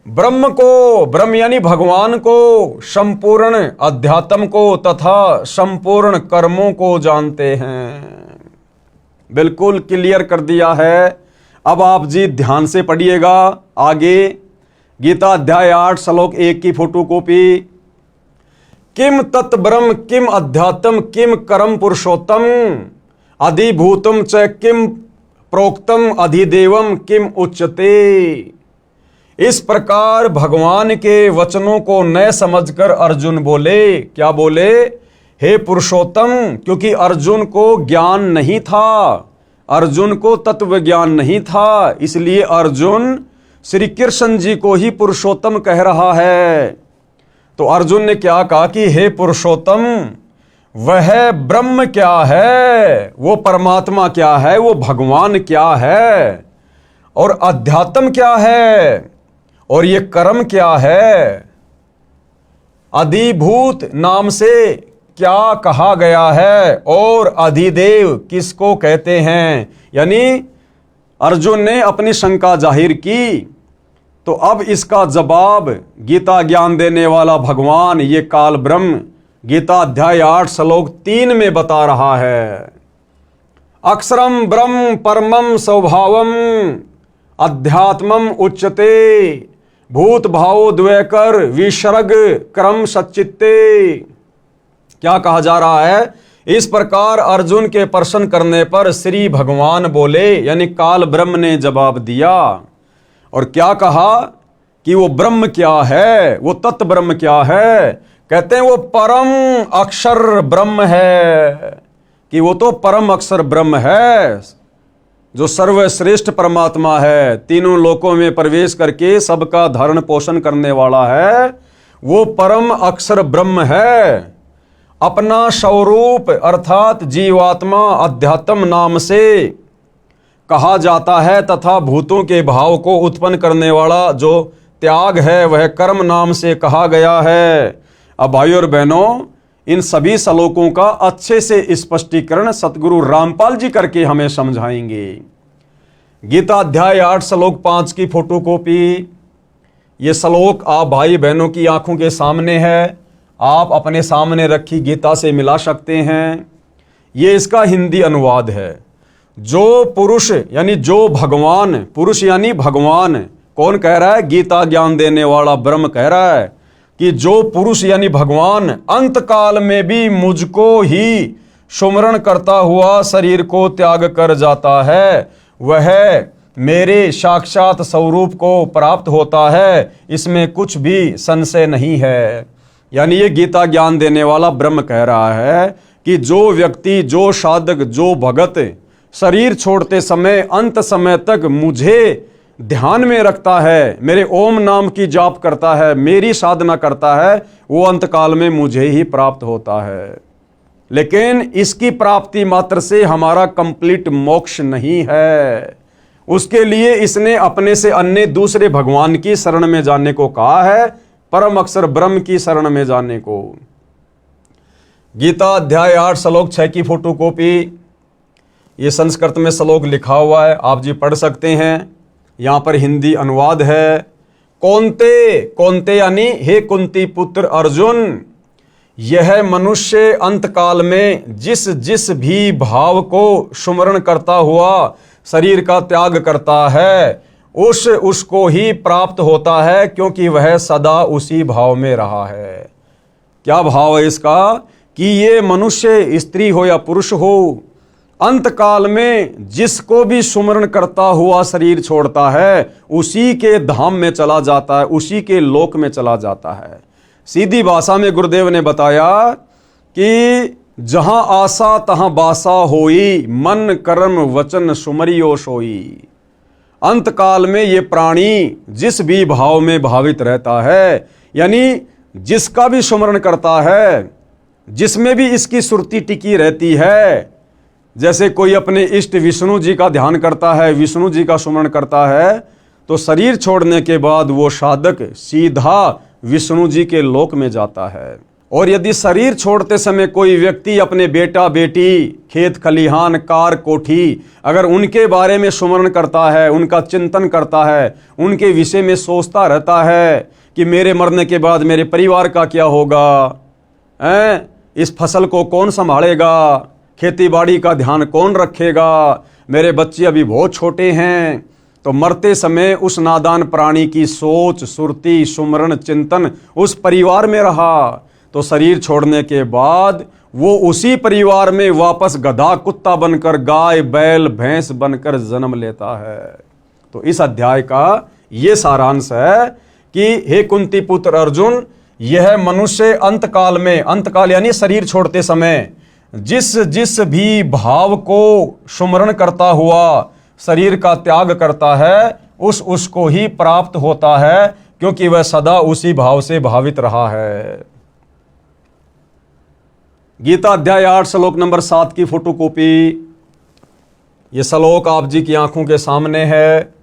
ब्रह्म को, ब्रह्म यानी भगवान को, संपूर्ण अध्यात्म को तथा संपूर्ण कर्मों को जानते हैं। बिल्कुल क्लियर कर दिया है। अब आप जी ध्यान से पढ़िएगा आगे। गीता अध्याय 8 श्लोक 1 की फोटो कॉपी। किम तत् ब्रह्म किम अध्यात्म किम कर्म पुरुषोत्तम अधिभूतम च किम प्रोक्तम अधिदेवम किम उच्चते। इस प्रकार भगवान के वचनों को न समझकर अर्जुन बोले, क्या बोले? हे पुरुषोत्तम, क्योंकि अर्जुन को ज्ञान नहीं था, अर्जुन को तत्व ज्ञान नहीं था, इसलिए अर्जुन श्री कृष्ण जी को ही पुरुषोत्तम कह रहा है। तो अर्जुन ने क्या कहा कि हे पुरुषोत्तम, वह ब्रह्म क्या है, वो परमात्मा क्या है, वो भगवान क्या है, और अध्यात्म क्या है, और ये कर्म क्या है। अधिभूत नाम से क्या कहा गया है और अधिदेव किसको कहते हैं। यानी अर्जुन ने अपनी शंका जाहिर की, तो अब इसका जवाब गीता ज्ञान देने वाला भगवान ये काल ब्रह्म गीता अध्याय 8 श्लोक 3 में बता रहा है। अक्षरम ब्रह्म परमम स्वभावम अध्यात्मम उच्यते भूत भावो द्वैकर विसर्ग क्रम सच्चित्ते। क्या कहा जा रहा है? इस प्रकार अर्जुन के प्रश्न करने पर श्री भगवान बोले, यानी काल ब्रह्म ने जवाब दिया। और क्या कहा कि वो ब्रह्म क्या है, वो तत्व ब्रह्म क्या है? कहते हैं वो परम अक्षर ब्रह्म है, कि वो तो परम अक्षर ब्रह्म है, जो सर्वश्रेष्ठ परमात्मा है, तीनों लोकों में प्रवेश करके सबका धारण पोषण करने वाला है, वो परम अक्षर ब्रह्म है। अपना स्वरूप अर्थात जीवात्मा अध्यात्म नाम से कहा जाता है तथा भूतों के भाव को उत्पन्न करने वाला जो त्याग है वह कर्म नाम से कहा गया है। अब भाइयों और बहनों, इन सभी श्लोकों का अच्छे से स्पष्टीकरण सतगुरु रामपाल जी करके हमें समझाएंगे। गीता अध्याय 8 श्लोक 5 की फोटोकॉपी, ये श्लोक आप भाई बहनों की आंखों के सामने है, आप अपने सामने रखी गीता से मिला सकते हैं। ये इसका हिंदी अनुवाद है। जो पुरुष यानी जो भगवान, पुरुष यानी भगवान, कौन कह रहा है? गीता ज्ञान देने वाला ब्रह्म कह रहा है कि जो पुरुष यानी भगवान अंत काल में भी मुझको ही सुमरण करता हुआ शरीर को त्याग कर जाता है, वह मेरे साक्षात स्वरूप को प्राप्त होता है, इसमें कुछ भी संशय नहीं है। यानी ये गीता ज्ञान देने वाला ब्रह्म कह रहा है कि जो व्यक्ति, जो साधक, जो भगत शरीर छोड़ते समय अंत समय तक मुझे ध्यान में रखता है, मेरे ओम नाम की जाप करता है, मेरी साधना करता है, वो अंत काल में मुझे ही प्राप्त होता है। लेकिन इसकी प्राप्ति मात्र से हमारा कंप्लीट मोक्ष नहीं है। उसके लिए इसने अपने से अन्य दूसरे भगवान की शरण में जाने को कहा है, परम अक्षर ब्रह्म की शरण में जाने को। गीता अध्याय 8 श्लोक 6 की फोटोकॉपी, ये संस्कृत में श्लोक लिखा हुआ है, आप जी पढ़ सकते हैं। यहां पर हिंदी अनुवाद है। कौन्ते, कौन्ते यानी हे कुंती पुत्र अर्जुन, यह मनुष्य अंतकाल में जिस जिस भी भाव को सुमरण करता हुआ शरीर का त्याग करता है, उसको ही प्राप्त होता है, क्योंकि वह सदा उसी भाव में रहा है। क्या भाव है इसका? कि ये मनुष्य स्त्री हो या पुरुष हो, अंत काल में जिसको भी सुमरण करता हुआ शरीर छोड़ता है, उसी के धाम में चला जाता है, उसी के लोक में चला जाता है। सीधी भाषा में गुरुदेव ने बताया कि जहां आशा तहां बासा होई, मन कर्म वचन सुमरियो सोई। अंत काल में ये प्राणी जिस भी भाव में भावित रहता है, यानी जिसका भी सुमरण करता है, जिसमें भी इसकी सुरती टिकी रहती है, जैसे कोई अपने इष्ट विष्णु जी का ध्यान करता है, विष्णु जी का सुमरण करता है, तो शरीर छोड़ने के बाद वो साधक सीधा विष्णु जी के लोक में जाता है। और यदि शरीर छोड़ते समय कोई व्यक्ति अपने बेटा बेटी, खेत खलिहान, कार कोठी, अगर उनके बारे में सुमरण करता है, उनका चिंतन करता है, उनके विषय में सोचता रहता है कि मेरे मरने के बाद मेरे परिवार का क्या होगा, इस फसल को कौन संभालेगा, खेती बाड़ी का ध्यान कौन रखेगा, मेरे बच्चे अभी बहुत छोटे हैं, तो मरते समय उस नादान प्राणी की सोच, सुरती, सुमरण, चिंतन उस परिवार में रहा, तो शरीर छोड़ने के बाद वो उसी परिवार में वापस गधा कुत्ता बनकर, गाय बैल भैंस बनकर जन्म लेता है। तो इस अध्याय का ये सारांश है कि हे कुंती पुत्र अर्जुन, यह मनुष्य अंतकाल में, अंतकाल यानी शरीर छोड़ते समय जिस जिस भी भाव को सुमरण करता हुआ शरीर का त्याग करता है, उसको ही प्राप्त होता है, क्योंकि वह सदा उसी भाव से भावित रहा है। गीता अध्याय 8 श्लोक नंबर 7 की फोटोकॉपी, ये श्लोक आप जी की आंखों के सामने है,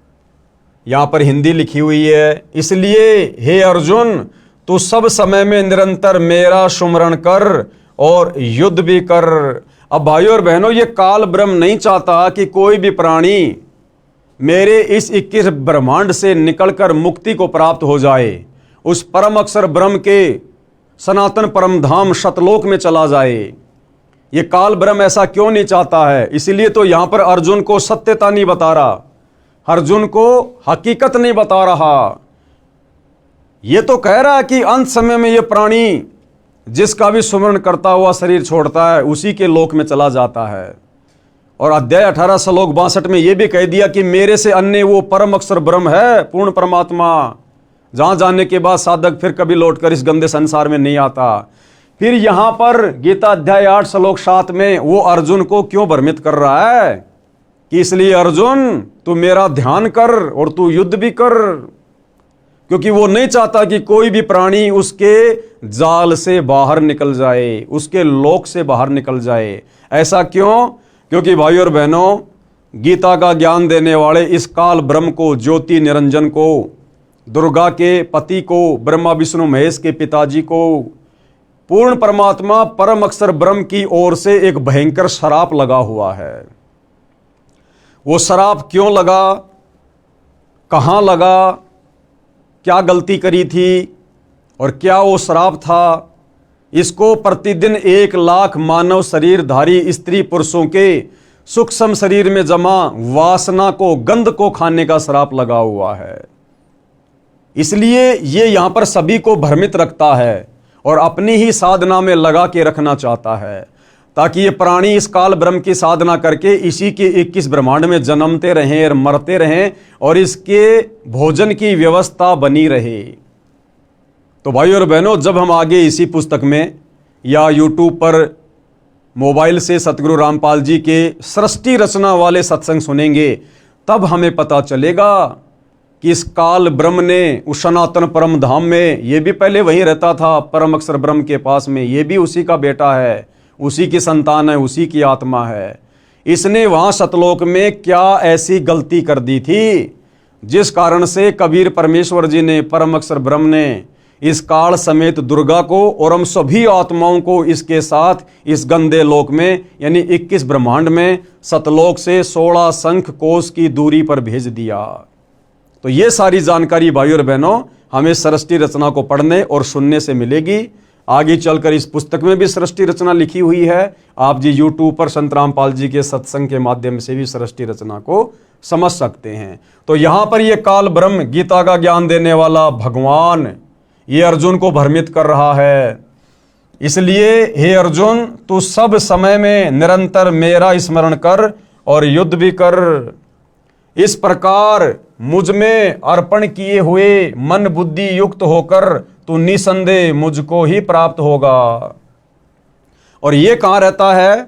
यहां पर हिंदी लिखी हुई है। इसलिए हे अर्जुन, तू सब समय में निरंतर मेरा सुमरण कर और युद्ध भी कर। अब भाइयों और बहनों, ये काल ब्रह्म नहीं चाहता कि कोई भी प्राणी मेरे इस 21 ब्रह्मांड से निकलकर मुक्ति को प्राप्त हो जाए, उस परम अक्षर ब्रह्म के सनातन परम धाम सतलोक में चला जाए। ये काल ब्रह्म ऐसा क्यों नहीं चाहता है? इसीलिए तो यहां पर अर्जुन को सत्यता नहीं बता रहा, अर्जुन को हकीकत नहीं बता रहा। ये तो कह रहा है कि अंत समय में ये प्राणी जिसका भी सुमरण करता हुआ शरीर छोड़ता है उसी के लोक में चला जाता है। और अध्याय 18 श्लोक 62 में यह भी कह दिया कि मेरे से अन्य वो परम अक्षर ब्रह्म है, पूर्ण परमात्मा, जहां जाने के बाद साधक फिर कभी लौटकर इस गंदे संसार में नहीं आता। फिर यहां पर गीता अध्याय 8 श्लोक 7 में वो अर्जुन को क्यों भ्रमित कर रहा है कि इसलिए अर्जुन तू मेरा ध्यान कर और तू युद्ध भी कर, क्योंकि वो नहीं चाहता कि कोई भी प्राणी उसके जाल से बाहर निकल जाए, उसके लोक से बाहर निकल जाए। ऐसा क्यों? क्योंकि भाइयों और बहनों, गीता का ज्ञान देने वाले इस काल ब्रह्म को, ज्योति निरंजन को, दुर्गा के पति को, ब्रह्मा विष्णु महेश के पिताजी को, पूर्ण परमात्मा परम अक्षर ब्रह्म की ओर से एक भयंकर श्राप लगा हुआ है। वो श्राप क्यों लगा, कहां लगा, क्या गलती करी थी और क्या वो श्राप था, इसको प्रतिदिन 1 लाख मानव शरीरधारी स्त्री पुरुषों के सूक्ष्म शरीर में जमा वासना को, गंध को खाने का श्राप लगा हुआ है। इसलिए ये यहां पर सभी को भ्रमित रखता है और अपनी ही साधना में लगा के रखना चाहता है, ताकि ये प्राणी इस काल ब्रह्म की साधना करके इसी के 21 ब्रह्मांड में जन्मते रहें और मरते रहें और इसके भोजन की व्यवस्था बनी रहे। तो भाइयों और बहनों, जब हम आगे इसी पुस्तक में या यूट्यूब पर मोबाइल से सतगुरु रामपाल जी के सृष्टि रचना वाले सत्संग सुनेंगे, तब हमें पता चलेगा कि इस काल ब्रह्म ने उस सनातन परम धाम में, ये भी पहले वहीं रहता था परम अक्षर ब्रह्म के पास में, ये भी उसी का बेटा है, उसी की संतान है, उसी की आत्मा है। इसने वहां सतलोक में क्या ऐसी गलती कर दी थी जिस कारण से कबीर परमेश्वर जी ने, परम अक्षर ब्रह्म ने इस काल समेत दुर्गा को और हम सभी आत्माओं को इसके साथ इस गंदे लोक में यानी 21 ब्रह्मांड में सतलोक से 16 शंख कोश की दूरी पर भेज दिया। तो ये सारी जानकारी भाइयों और बहनों हमें सृष्टि रचना को पढ़ने और सुनने से मिलेगी। आगे चलकर इस पुस्तक में भी सृष्टि रचना लिखी हुई है। आप जी यूट्यूब पर संत रामपाल जी के सत्संग के माध्यम से भी सृष्टि रचना को समझ सकते हैं। तो यहां पर यह काल ब्रह्म, गीता का ज्ञान देने वाला भगवान, ये अर्जुन को भ्रमित कर रहा है। इसलिए हे अर्जुन, तू सब समय में निरंतर मेरा स्मरण कर और युद्ध भी कर। इस प्रकार मुझ में अर्पण किए हुए मन बुद्धि युक्त होकर तू निसंदेह मुझको ही प्राप्त होगा। और ये कहां रहता है?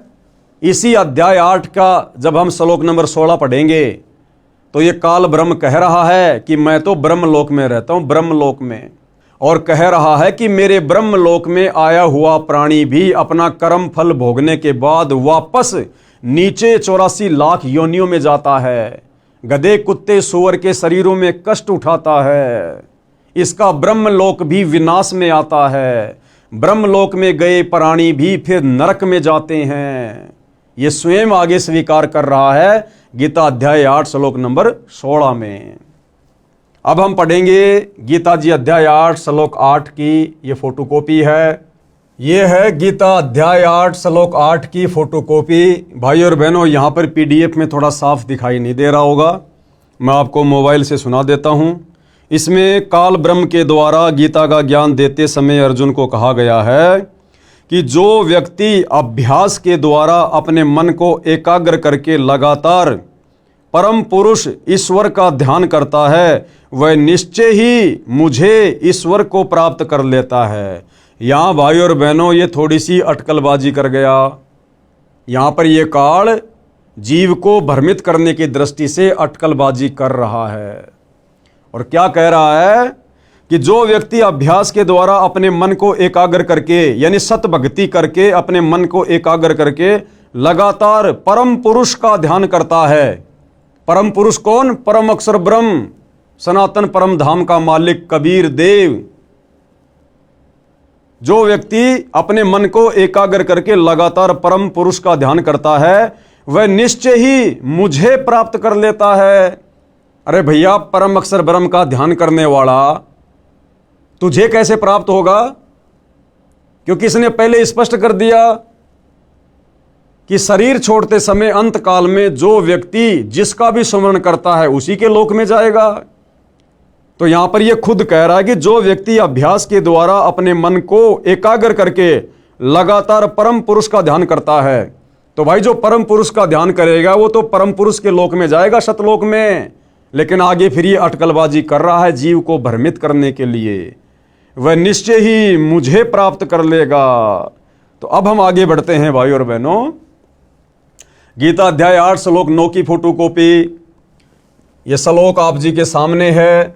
इसी अध्याय 8 का जब हम श्लोक नंबर 16 पढ़ेंगे तो ये काल ब्रह्म कह रहा है कि मैं तो ब्रह्मलोक में रहता हूं, ब्रह्मलोक में, और कह रहा है कि मेरे ब्रह्मलोक में आया हुआ प्राणी भी अपना कर्म फल भोगने के बाद वापस नीचे 84 लाख योनियों में जाता है, गधे कुत्ते सूअर के शरीरों में कष्ट उठाता है। इसका ब्रह्मलोक भी विनाश में आता है। ब्रह्मलोक में गए प्राणी भी फिर नरक में जाते हैं। ये स्वयं आगे स्वीकार कर रहा है गीता अध्याय 8 श्लोक नंबर 16 में। अब हम पढ़ेंगे गीता जी अध्याय 8 श्लोक 8 की ये फोटोकॉपी है। ये है गीता अध्याय 8 श्लोक 8 की फोटोकॉपी। भाई और बहनों, यहाँ पर पीडीएफ में थोड़ा साफ दिखाई नहीं दे रहा होगा, मैं आपको मोबाइल से सुना देता हूँ। इसमें काल ब्रह्म के द्वारा गीता का ज्ञान देते समय अर्जुन को कहा गया है कि जो व्यक्ति अभ्यास के द्वारा अपने मन को एकाग्र करके लगातार परम पुरुष ईश्वर का ध्यान करता है, वह निश्चय ही मुझे ईश्वर को प्राप्त कर लेता है। यहाँ भाई और बहनों, ये थोड़ी सी अटकलबाजी कर गया। यहाँ पर यह काल जीव को भ्रमित करने की दृष्टि से अटकलबाजी कर रहा है और क्या कह रहा है कि जो व्यक्ति अभ्यास के द्वारा अपने मन को एकाग्र करके यानी सत भक्ति करके अपने मन को एकाग्र करके लगातार परम पुरुष का ध्यान करता है। परम पुरुष कौन? परम अक्षर ब्रह्म, सनातन परम धाम का मालिक कबीर देव। जो व्यक्ति अपने मन को एकाग्र करके लगातार परम पुरुष का ध्यान करता है वह निश्चय ही मुझे प्राप्त कर लेता है। अरे भैया, परम अक्षर ब्रह्म का ध्यान करने वाला तुझे कैसे प्राप्त होगा? क्योंकि इसने पहले स्पष्ट कर दिया कि शरीर छोड़ते समय अंत काल में जो व्यक्ति जिसका भी स्मरण करता है उसी के लोक में जाएगा। तो यहां पर यह खुद कह रहा है कि जो व्यक्ति अभ्यास के द्वारा अपने मन को एकाग्र करके लगातार परम पुरुष का ध्यान करता है, तो भाई जो परम पुरुष का ध्यान करेगा वो तो परम पुरुष के लोक में जाएगा, सतलोक में। लेकिन आगे फिर ये अटकलबाजी कर रहा है जीव को भ्रमित करने के लिए, वह निश्चय ही मुझे प्राप्त कर लेगा। तो अब हम आगे बढ़ते हैं भाई और बहनों। गीता अध्याय 8 श्लोक 9 की फोटोकॉपी यह श्लोक आप जी के सामने है।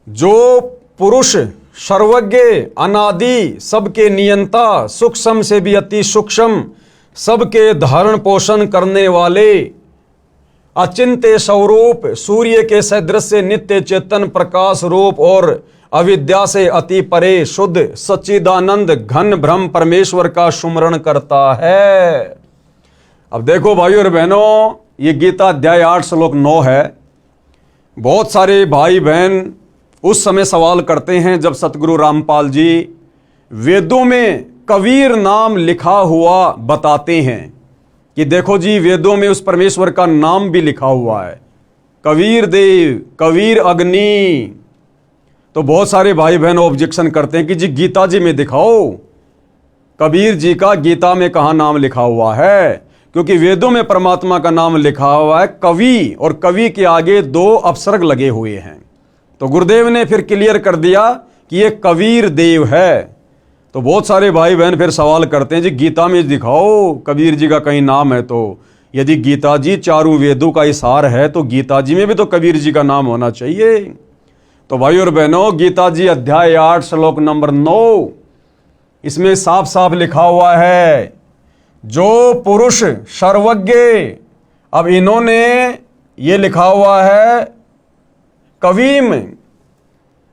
जो पुरुष सर्वज्ञ, अनादि, सबके नियंता, सूक्ष्म से भी अति सूक्ष्म, सबके धारण पोषण करने वाले, अचिंत्य स्वरूप, सूर्य के सदृश नित्य चेतन प्रकाश रूप और अविद्या से अति परे शुद्ध सच्चिदानंद घन ब्रह्म परमेश्वर का सुमरण करता है। अब देखो भाई और बहनों, ये गीता अध्याय 8 श्लोक 9 है। बहुत सारे भाई बहन उस समय सवाल करते हैं जब सतगुरु रामपाल जी वेदों में कबीर नाम लिखा हुआ बताते हैं कि देखो जी वेदों में उस परमेश्वर का नाम भी लिखा हुआ है, कबीर देव, कबीर अग्नि। तो बहुत सारे भाई बहन ऑब्जेक्शन करते हैं कि जी गीता जी में दिखाओ कबीर जी का गीता में कहाँ नाम लिखा हुआ है, क्योंकि वेदों में परमात्मा का नाम लिखा हुआ है कवि, और कवि के आगे 2 अपसर्ग लगे हुए हैं। तो गुरुदेव ने फिर क्लियर कर दिया कि ये कबीर देव है। तो बहुत सारे भाई बहन फिर सवाल करते हैं जी गीता में दिखाओ कबीर जी का कहीं नाम है। तो यदि गीता जी चारों वेदों का इसार है तो गीता जी में भी तो कबीर जी का नाम होना चाहिए। तो भाई और बहनों, गीता जी अध्याय 8 श्लोक नंबर 9, इसमें साफ साफ लिखा हुआ है जो पुरुष सर्वज्ञ। अब इन्होंने ये लिखा हुआ है कवीम।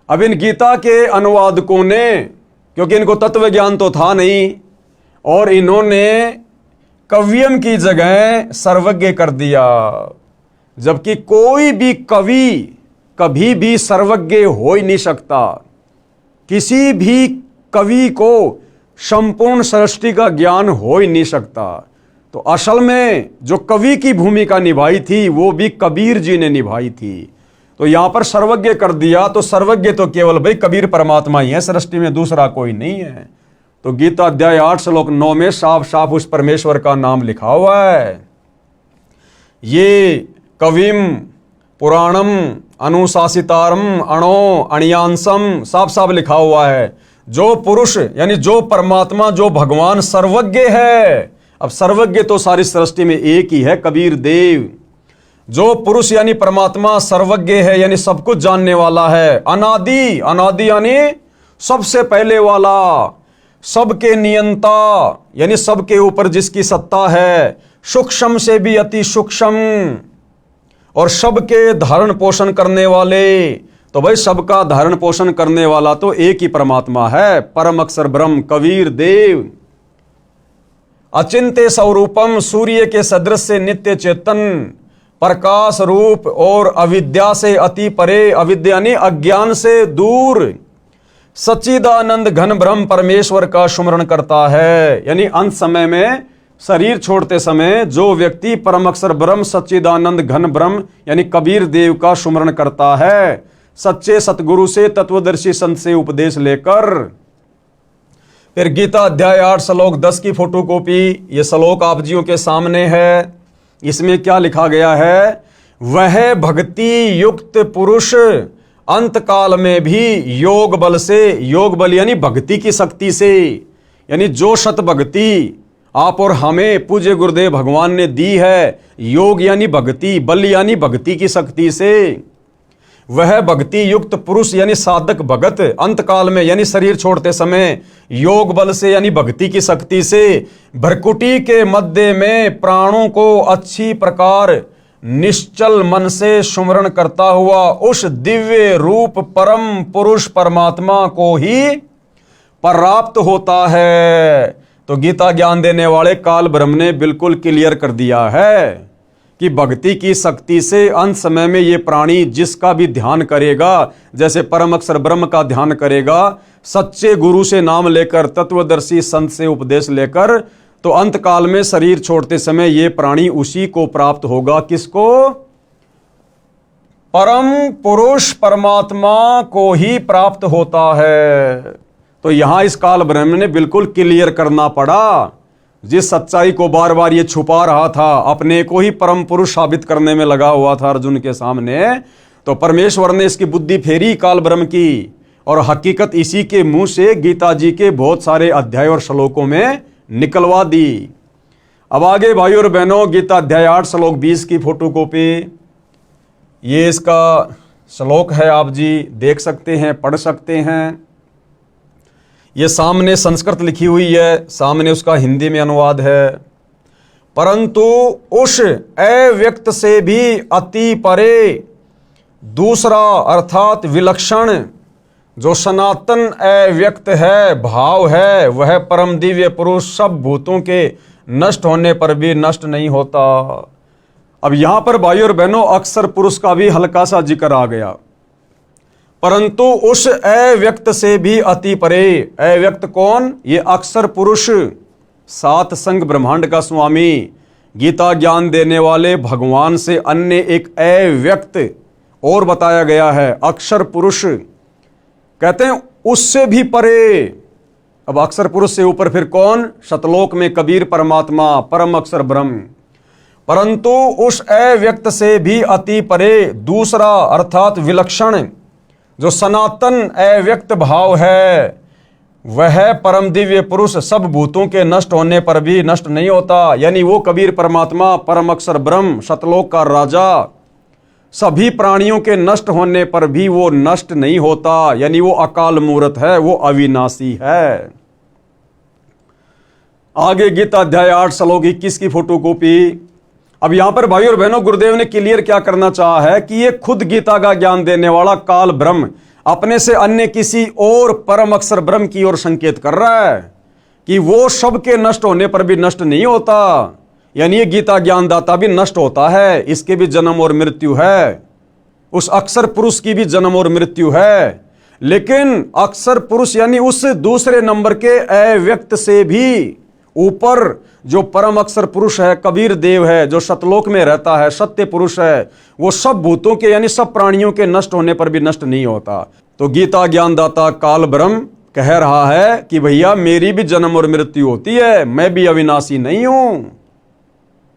अब इन गीता के अनुवादकों ने, क्योंकि इनको तत्व ज्ञान तो था नहीं, और इन्होंने कव्यम की जगह सर्वज्ञ कर दिया, जबकि कोई भी कवि कभी भी सर्वज्ञ हो ही नहीं सकता। किसी भी कवि को संपूर्ण सृष्टि का ज्ञान हो ही नहीं सकता। तो असल में जो कवि की भूमिका निभाई थी वो भी कबीर जी ने निभाई थी। तो यहां पर सर्वज्ञ कर दिया, तो सर्वज्ञ तो केवल भाई कबीर परमात्मा ही है, सृष्टि में दूसरा कोई नहीं है। तो गीता अध्याय 8 श्लोक 9 में साफ साफ उस परमेश्वर का नाम लिखा हुआ है। ये कविम पुराणम अनुशासितारम अणो अणियांसम साफ साफ लिखा हुआ है। जो पुरुष यानी जो परमात्मा, जो भगवान सर्वज्ञ है। अब सर्वज्ञ तो सारी सृष्टि में एक ही है, कबीर देव। जो पुरुष यानी परमात्मा सर्वज्ञ है, यानी सब कुछ जानने वाला है। अनादि, अनादि यानी सबसे पहले वाला, सबके नियंता यानी सबके ऊपर जिसकी सत्ता है, सूक्ष्म से भी अति सूक्ष्म, और सबके धारण पोषण करने वाले। तो भाई सबका धारण पोषण करने वाला तो एक ही परमात्मा है, परम अक्षर ब्रह्म कबीर देव। अचिंत्य स्वरूपम, सूर्य के सदृश नित्य चेतन प्रकाश रूप और अविद्या से अति परे, अविद्या यानी अज्ञान से दूर, सच्चिदानंद घन ब्रह्म परमेश्वर का सुमरण करता है। यानी अंत समय में शरीर छोड़ते समय जो व्यक्ति परम अक्षर ब्रह्म सच्चिदानंद घन ब्रह्म यानी कबीर देव का सुमरण करता है, सच्चे सतगुरु से, तत्वदर्शी संत से उपदेश लेकर। फिर गीता अध्याय 8 श्लोक 10 की फोटोकॉपी ये श्लोक आप जियों के सामने है। इसमें क्या लिखा गया है? वह भक्ति युक्त पुरुष अंत काल में भी योग बल से, योग बल यानी भक्ति की शक्ति से, यानी जो शत भक्ति आप और हमें पूज्य गुरुदेव भगवान ने दी है, योग यानी भक्ति, बल यानी भक्ति की शक्ति से, वह भक्ति युक्त पुरुष यानी साधक भगत अंत काल में यानी शरीर छोड़ते समय योग बल से यानी भक्ति की शक्ति से भ्रकुटी के मध्य में प्राणों को अच्छी प्रकार निश्चल मन से सुमरण करता हुआ उस दिव्य रूप परम पुरुष परमात्मा को ही प्राप्त होता है। तो गीता ज्ञान देने वाले काल ब्रह्म ने बिल्कुल क्लियर कर दिया है कि भक्ति की शक्ति से अंत समय में ये प्राणी जिसका भी ध्यान करेगा, जैसे परम अक्षर ब्रह्म का ध्यान करेगा, सच्चे गुरु से नाम लेकर, तत्वदर्शी संत से उपदेश लेकर, तो अंत काल में शरीर छोड़ते समय ये प्राणी उसी को प्राप्त होगा। किसको? परम पुरुष परमात्मा को ही प्राप्त होता है। तो यहां इस काल ब्रह्म ने बिल्कुल क्लियर करना पड़ा। जिस सच्चाई को बार बार ये छुपा रहा था, अपने को ही परम पुरुष साबित करने में लगा हुआ था अर्जुन के सामने, तो परमेश्वर ने इसकी बुद्धि फेरी काल ब्रह्म की, और हकीकत इसी के मुंह से गीता जी के बहुत सारे अध्याय और श्लोकों में निकलवा दी। अब आगे भाइयों और बहनों, गीता अध्याय 8 श्लोक 20 की फोटोकॉपी, ये इसका श्लोक है, आप जी देख सकते हैं, पढ़ सकते हैं। ये सामने संस्कृत लिखी हुई है, सामने उसका हिंदी में अनुवाद है। परंतु उस अव्यक्त से भी अति परे दूसरा अर्थात विलक्षण जो सनातन अव्यक्त है, भाव है, वह परम दिव्य पुरुष सब भूतों के नष्ट होने पर भी नष्ट नहीं होता। अब यहां पर भाइयों और बहनों अक्षर पुरुष का भी हल्का सा जिक्र आ गया। परंतु उस अव्यक्त से भी अति परे, अव्यक्त कौन? ये अक्षर पुरुष, सात संग ब्रह्मांड का स्वामी, गीता ज्ञान देने वाले भगवान से अन्य एक अव्यक्त और बताया गया है, अक्षर पुरुष। कहते हैं उससे भी परे। अब अक्षर पुरुष से ऊपर फिर कौन? सतलोक में कबीर परमात्मा, परम अक्षर ब्रह्म। परंतु उस अव्यक्त से भी अति परे दूसरा अर्थात विलक्षण जो सनातन अव्यक्त भाव है, वह परम दिव्य पुरुष सब भूतों के नष्ट होने पर भी नष्ट नहीं होता। यानी वो कबीर परमात्मा, परम अक्षर ब्रह्म, सतलोक का राजा, सभी प्राणियों के नष्ट होने पर भी वो नष्ट नहीं होता। यानी वो अकाल मूर्त है, वो अविनाशी है। आगे गीता अध्याय 8 श्लोक 21 की फोटोकॉपी। अब यहां पर भाई और बहनों गुरुदेव ने क्लियर क्या करना चाहा है कि ये खुद गीता का ज्ञान देने वाला काल ब्रह्म अपने से अन्य किसी और परम अक्षर ब्रह्म की ओर संकेत कर रहा है कि वो सबके नष्ट होने पर भी नष्ट नहीं होता। यानी ये गीता ज्ञानदाता भी नष्ट होता है, इसके भी जन्म और मृत्यु है, उस अक्षर पुरुष की भी जन्म और मृत्यु है। लेकिन अक्षर पुरुष यानी उस दूसरे नंबर के अव्यक्त से भी ऊपर जो परम अक्षर पुरुष है, कबीर देव है, जो सतलोक में रहता है, सत्य पुरुष है, वो सब भूतों के यानी सब प्राणियों के नष्ट होने पर भी नष्ट नहीं होता। तो गीता ज्ञानदाता काल ब्रह्म कह रहा है कि भैया मेरी भी जन्म और मृत्यु होती है, मैं भी अविनाशी नहीं हूं।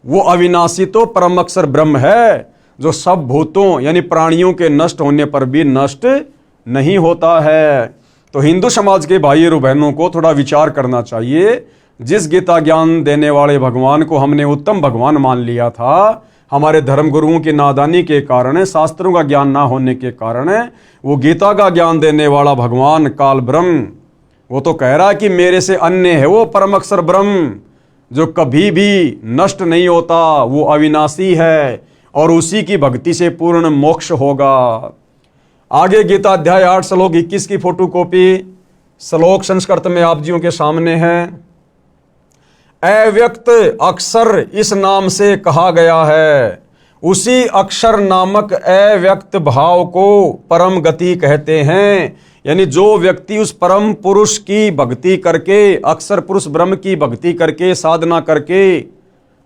वो अविनाशी तो परम अक्षर ब्रह्म है जो सब भूतों यानी प्राणियों के नष्ट होने पर भी नष्ट नहीं होता है। तो हिंदू समाज के भाई और बहनों को थोड़ा विचार करना चाहिए। जिस गीता ज्ञान देने वाले भगवान को हमने उत्तम भगवान मान लिया था, हमारे धर्म गुरुओं की नादानी के कारण, शास्त्रों का ज्ञान ना होने के कारण, वो गीता का ज्ञान देने वाला भगवान काल ब्रह्म वो तो कह रहा है कि मेरे से अन्य है वो परम अक्षर ब्रह्म जो कभी भी नष्ट नहीं होता, वो अविनाशी है और उसी की भक्ति से पूर्ण मोक्ष होगा। आगे गीता अध्याय 8 श्लोक 21 की फोटोकॉपी, श्लोक संस्कृत में आप जियों के सामने है। अव्यक्त अक्षर इस नाम से कहा गया है, उसी अक्षर नामक अव्यक्त भाव को परम गति कहते हैं। यानी जो व्यक्ति उस परम पुरुष की भक्ति करके, अक्षर पुरुष ब्रह्म की भक्ति करके, साधना करके,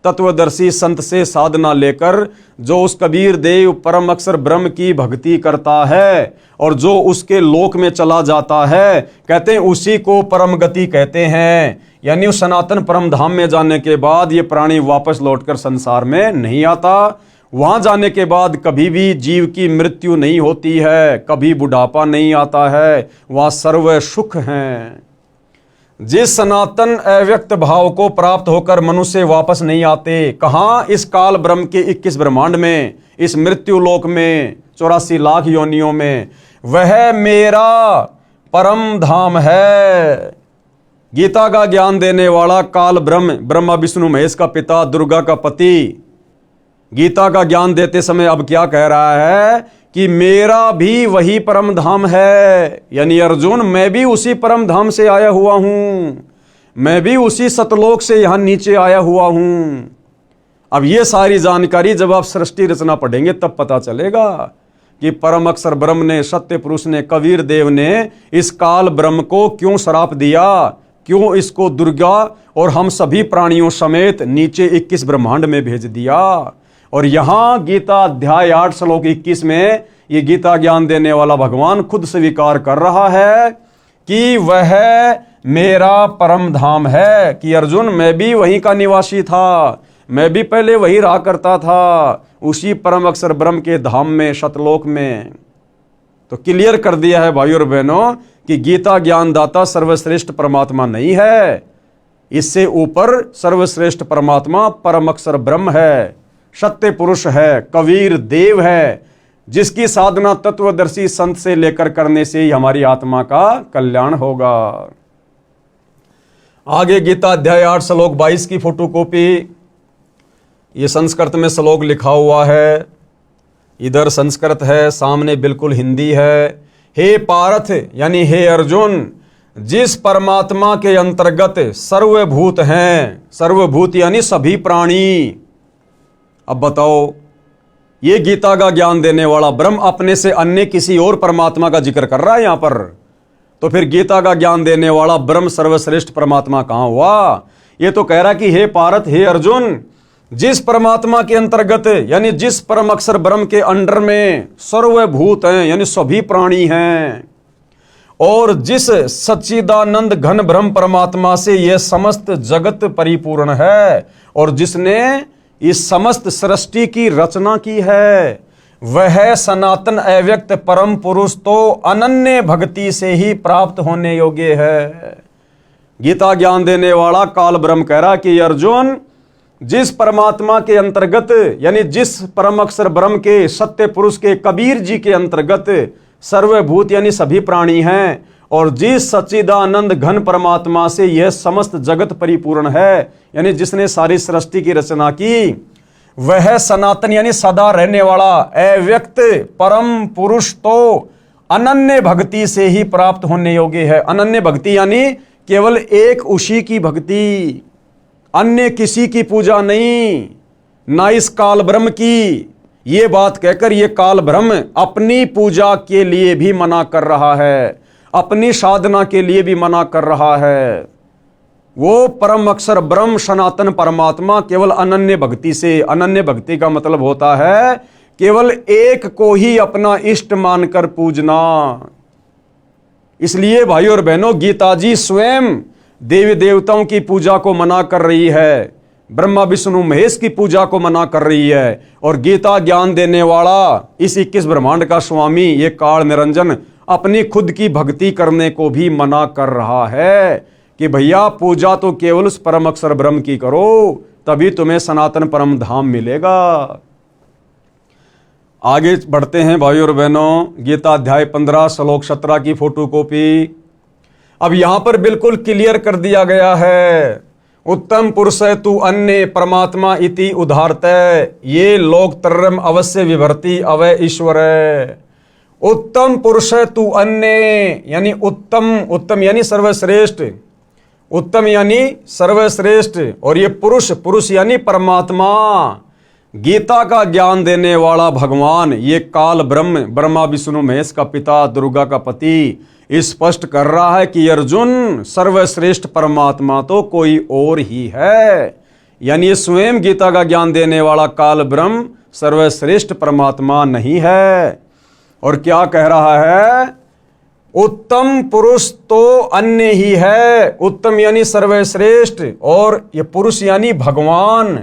तत्वदर्शी संत से साधना लेकर जो उस कबीर देव परम अक्षर ब्रह्म की भक्ति करता है और जो उसके लोक में चला जाता है, कहते हैं उसी को परम गति कहते हैं। यानी उस सनातन परम धाम में जाने के बाद ये प्राणी वापस लौटकर संसार में नहीं आता। वहां जाने के बाद कभी भी जीव की मृत्यु नहीं होती है, कभी बुढ़ापा नहीं आता है, वहां सर्व सुख हैं। जिस सनातन अव्यक्त भाव को प्राप्त होकर मनुष्य वापस नहीं आते, कहां? इस काल ब्रह्म के 21 ब्रह्मांड में, इस मृत्यु लोक में, 84 लाख योनियों में, वह मेरा परम धाम है। गीता का ज्ञान देने वाला काल ब्रह्म, ब्रह्मा विष्णु महेश का पिता, दुर्गा का पति, गीता का ज्ञान देते समय अब क्या कह रहा है कि मेरा भी वही परम धाम है, यानी अर्जुन मैं भी उसी परम धाम से आया हुआ हूं, मैं भी उसी सतलोक से यहां नीचे आया हुआ हूं। अब ये सारी जानकारी जब आप सृष्टि रचना पढ़ेंगे तब पता चलेगा कि परम अक्षर ब्रह्म ने, सत्य पुरुष ने, कबीर देव ने इस काल ब्रह्म को क्यों श्राप दिया, क्यों इसको दुर्गा और हम सभी प्राणियों समेत नीचे 21 ब्रह्मांड में भेज दिया। और यहां गीता अध्याय 8 श्लोक 21 में ये गीता ज्ञान देने वाला भगवान खुद स्वीकार कर रहा है कि वह मेरा परम धाम है, कि अर्जुन मैं भी वहीं का निवासी था, मैं भी पहले वही रहा करता था, उसी परम अक्षर ब्रह्म के धाम में, सतलोक में। तो क्लियर कर दिया है भाइयों और बहनों कि गीता ज्ञानदाता सर्वश्रेष्ठ परमात्मा नहीं है, इससे ऊपर सर्वश्रेष्ठ परमात्मा परम अक्षर ब्रह्म है, सत्य पुरुष है, कबीर देव है, जिसकी साधना तत्वदर्शी संत से लेकर करने से ही हमारी आत्मा का कल्याण होगा। आगे गीता अध्याय 8 श्लोक 22 की फोटोकॉपी, ये संस्कृत में श्लोक लिखा हुआ है, इधर संस्कृत है, सामने बिल्कुल हिंदी है। हे पार्थ यानी हे अर्जुन, जिस परमात्मा के अंतर्गत सर्वभूत हैं, सर्वभूत यानी सभी प्राणी। अब बताओ, ये गीता का ज्ञान देने वाला ब्रह्म अपने से अन्य किसी और परमात्मा का जिक्र कर रहा है यहां पर, तो फिर गीता का ज्ञान देने वाला ब्रह्म सर्वश्रेष्ठ परमात्मा कहां हुआ? ये तो कह रहा कि हे पार्थ, हे अर्जुन, जिस परमात्मा के अंतर्गत यानी जिस परम अक्षर ब्रह्म के अंडर में सर्वभूत हैं यानी सभी प्राणी हैं, और जिस सच्चिदानंद घन ब्रह्म परमात्मा से यह समस्त जगत परिपूर्ण है, और जिसने इस समस्त सृष्टि की रचना की है, वह सनातन अव्यक्त परम पुरुष तो अनन्य भक्ति से ही प्राप्त होने योग्य है। गीता ज्ञान देने वाला काल ब्रह्म कह रहा कि अर्जुन, जिस परमात्मा के अंतर्गत यानी जिस परम अक्षर ब्रह्म के, सत्य पुरुष के, कबीर जी के अंतर्गत सर्वभूत यानी सभी प्राणी हैं, और जिस सच्चिदानंद घन परमात्मा से यह समस्त जगत परिपूर्ण है, यानी जिसने सारी सृष्टि की रचना की, वह सनातन यानी सदा रहने वाला अव्यक्त परम पुरुष तो अनन्य भक्ति से ही प्राप्त होने योग्य है। अनन्य भक्ति यानी केवल एक उसी की भक्ति, अन्य किसी की पूजा नहीं, ना इस काल ब्रह्म की। ये बात कहकर ये काल ब्रह्म अपनी पूजा के लिए भी मना कर रहा है, अपनी साधना के लिए भी मना कर रहा है। वो परम अक्षर ब्रह्म सनातन परमात्मा केवल अनन्य भक्ति से, अनन्य भक्ति का मतलब होता है केवल एक को ही अपना इष्ट मानकर पूजना। इसलिए भाइयों और बहनों, गीता जी स्वयं देवी देवताओं की पूजा को मना कर रही है, ब्रह्मा विष्णु महेश की पूजा को मना कर रही है, और गीता ज्ञान देने वाला इस 21 ब्रह्मांड का स्वामी ये काल निरंजन अपनी खुद की भक्ति करने को भी मना कर रहा है कि भैया पूजा तो केवल उस परम अक्षर ब्रह्म की करो, तभी तुम्हें सनातन परम धाम मिलेगा। आगे बढ़ते हैं भाइयों और बहनों, गीता अध्याय 15 श्लोक 17 की फोटोकॉपी। अब यहां पर बिल्कुल क्लियर कर दिया गया है, उत्तम पुरुष तु अन्य परमात्मा इति उदाहरतः ये लोक तरम अवश्य विभर्ति अवय ईश्वर। उत्तम पुरुष तु अन्य यानी उत्तम, उत्तम यानी सर्वश्रेष्ठ, उत्तम यानी सर्वश्रेष्ठ, और ये पुरुष, पुरुष यानी परमात्मा, गीता का ज्ञान देने वाला भगवान, ये काल ब्रह्म, ब्रह्मा विष्णु महेश का पिता, दुर्गा का पति, स्पष्ट कर रहा है कि अर्जुन सर्वश्रेष्ठ परमात्मा तो कोई और ही है, यानी ये स्वयं गीता का ज्ञान देने वाला काल ब्रह्म सर्वश्रेष्ठ परमात्मा नहीं है। और क्या कह रहा है? उत्तम पुरुष तो अन्य ही है, उत्तम यानी सर्वश्रेष्ठ, और ये पुरुष यानी भगवान,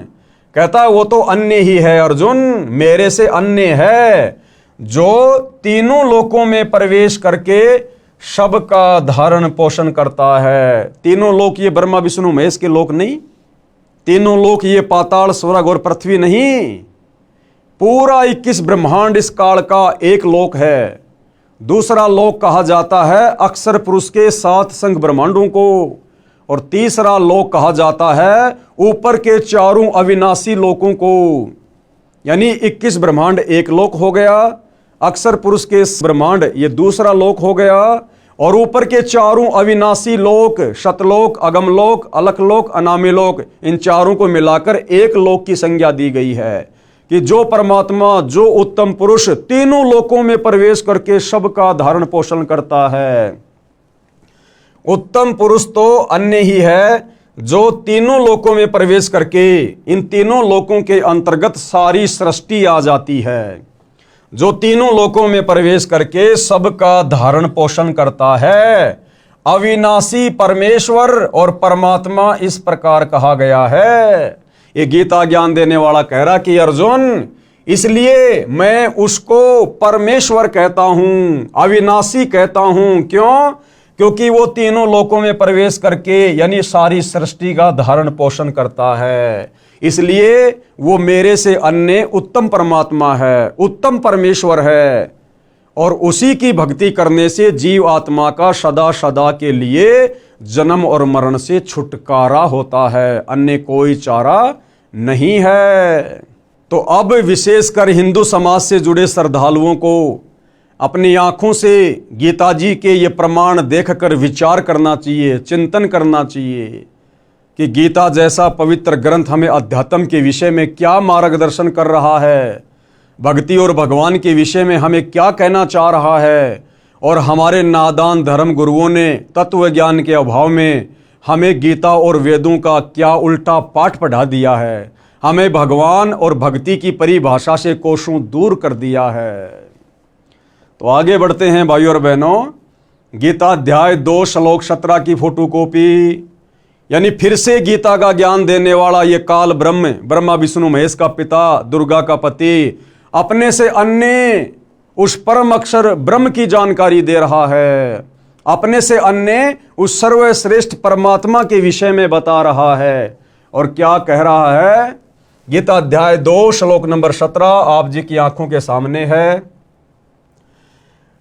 कहता है वो तो अन्य ही है अर्जुन, मेरे से अन्य है, जो तीनों लोकों में प्रवेश करके सबका धारण पोषण करता है। तीनों लोक ये ब्रह्मा विष्णु महेश के लोक नहीं, तीनों लोक ये पाताल स्वर्ग और पृथ्वी नहीं, पूरा 21 ब्रह्मांड इस काल का एक लोक है। दूसरा लोक कहा जाता है अक्षर पुरुष के 7 संग ब्रह्मांडों को, और तीसरा लोक कहा जाता है ऊपर के चारों अविनाशी लोकों को। यानी 21 ब्रह्मांड एक लोक हो गया, अक्षर पुरुष के ब्रह्मांड ये दूसरा लोक हो गया, और ऊपर के चारों अविनाशी लोक, शतलोक, अगमलोक, अलखलोक, अनामी लोक, इन चारों को मिलाकर एक लोक की संज्ञा दी गई है कि जो परमात्मा, जो उत्तम पुरुष तीनों लोकों में प्रवेश करके सबका धारण पोषण करता है। उत्तम पुरुष तो अन्य ही है जो तीनों लोकों में प्रवेश करके इन तीनों लोकों के अंतर्गत सारी सृष्टि आ जाती है, जो तीनों लोकों में प्रवेश करके सबका धारण पोषण करता है। अविनाशी परमेश्वर और परमात्मा इस प्रकार कहा गया है। ये गीता ज्ञान देने वाला कह रहा कि अर्जुन, इसलिए मैं उसको परमेश्वर कहता हूं, अविनाशी कहता हूं। क्यों? क्योंकि वो तीनों लोकों में प्रवेश करके यानी सारी सृष्टि का धारण पोषण करता है, इसलिए वो मेरे से अन्य उत्तम परमात्मा है, उत्तम परमेश्वर है। और उसी की भक्ति करने से जीव आत्मा का सदा सदा के लिए जन्म और मरण से छुटकारा होता है, अन्य कोई चारा नहीं है। तो अब विशेषकर हिंदू समाज से जुड़े श्रद्धालुओं को अपनी आंखों से गीता जी के ये प्रमाण देखकर विचार करना चाहिए, चिंतन करना चाहिए कि गीता जैसा पवित्र ग्रंथ हमें अध्यात्म के विषय में क्या मार्गदर्शन कर रहा है, भक्ति और भगवान के विषय में हमें क्या कहना चाह रहा है। और हमारे नादान धर्म गुरुओं ने तत्व ज्ञान के अभाव में हमें गीता और वेदों का क्या उल्टा पाठ पढ़ा दिया है, हमें भगवान और भक्ति की परिभाषा से कोसों दूर कर दिया है। तो आगे बढ़ते हैं भाइयों और बहनों, गीता अध्याय 2 श्लोक 17 की फोटोकॉपी, यानी फिर से गीता का ज्ञान देने वाला ये काल ब्रह्म, ब्रह्मा विष्णु महेश का पिता, दुर्गा का पति, अपने से अन्य उस परम अक्षर ब्रह्म की जानकारी दे रहा है, अपने से अन्य उस सर्वश्रेष्ठ परमात्मा के विषय में बता रहा है। और क्या कह रहा है? गीता अध्याय 2 श्लोक नंबर 17 आप जी की आंखों के सामने है।